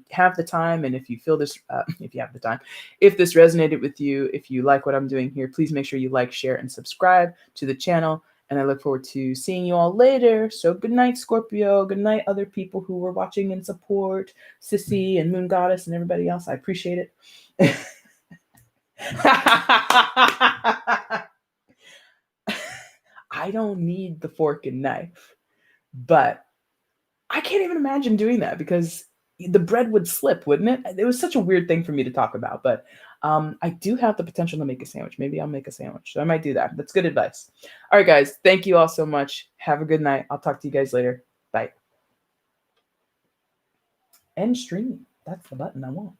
Speaker 1: have the time, and if you feel this, if you have the time, if this resonated with you, if you like what I'm doing here, please make sure you like, share, and subscribe to the channel. And I look forward to seeing you all later. So good night, Scorpio. Good night, other people who were watching and support, Sissy and Moon Goddess and everybody else. I appreciate it. I don't need the fork and knife, but I can't even imagine doing that because the bread would slip, wouldn't it? It was such a weird thing for me to talk about, but I do have the potential to make a sandwich. Maybe I'll make a sandwich. So I might do that. That's good advice. All right, guys. Thank you all so much. Have a good night. I'll talk to you guys later. Bye. End stream. That's the button I want.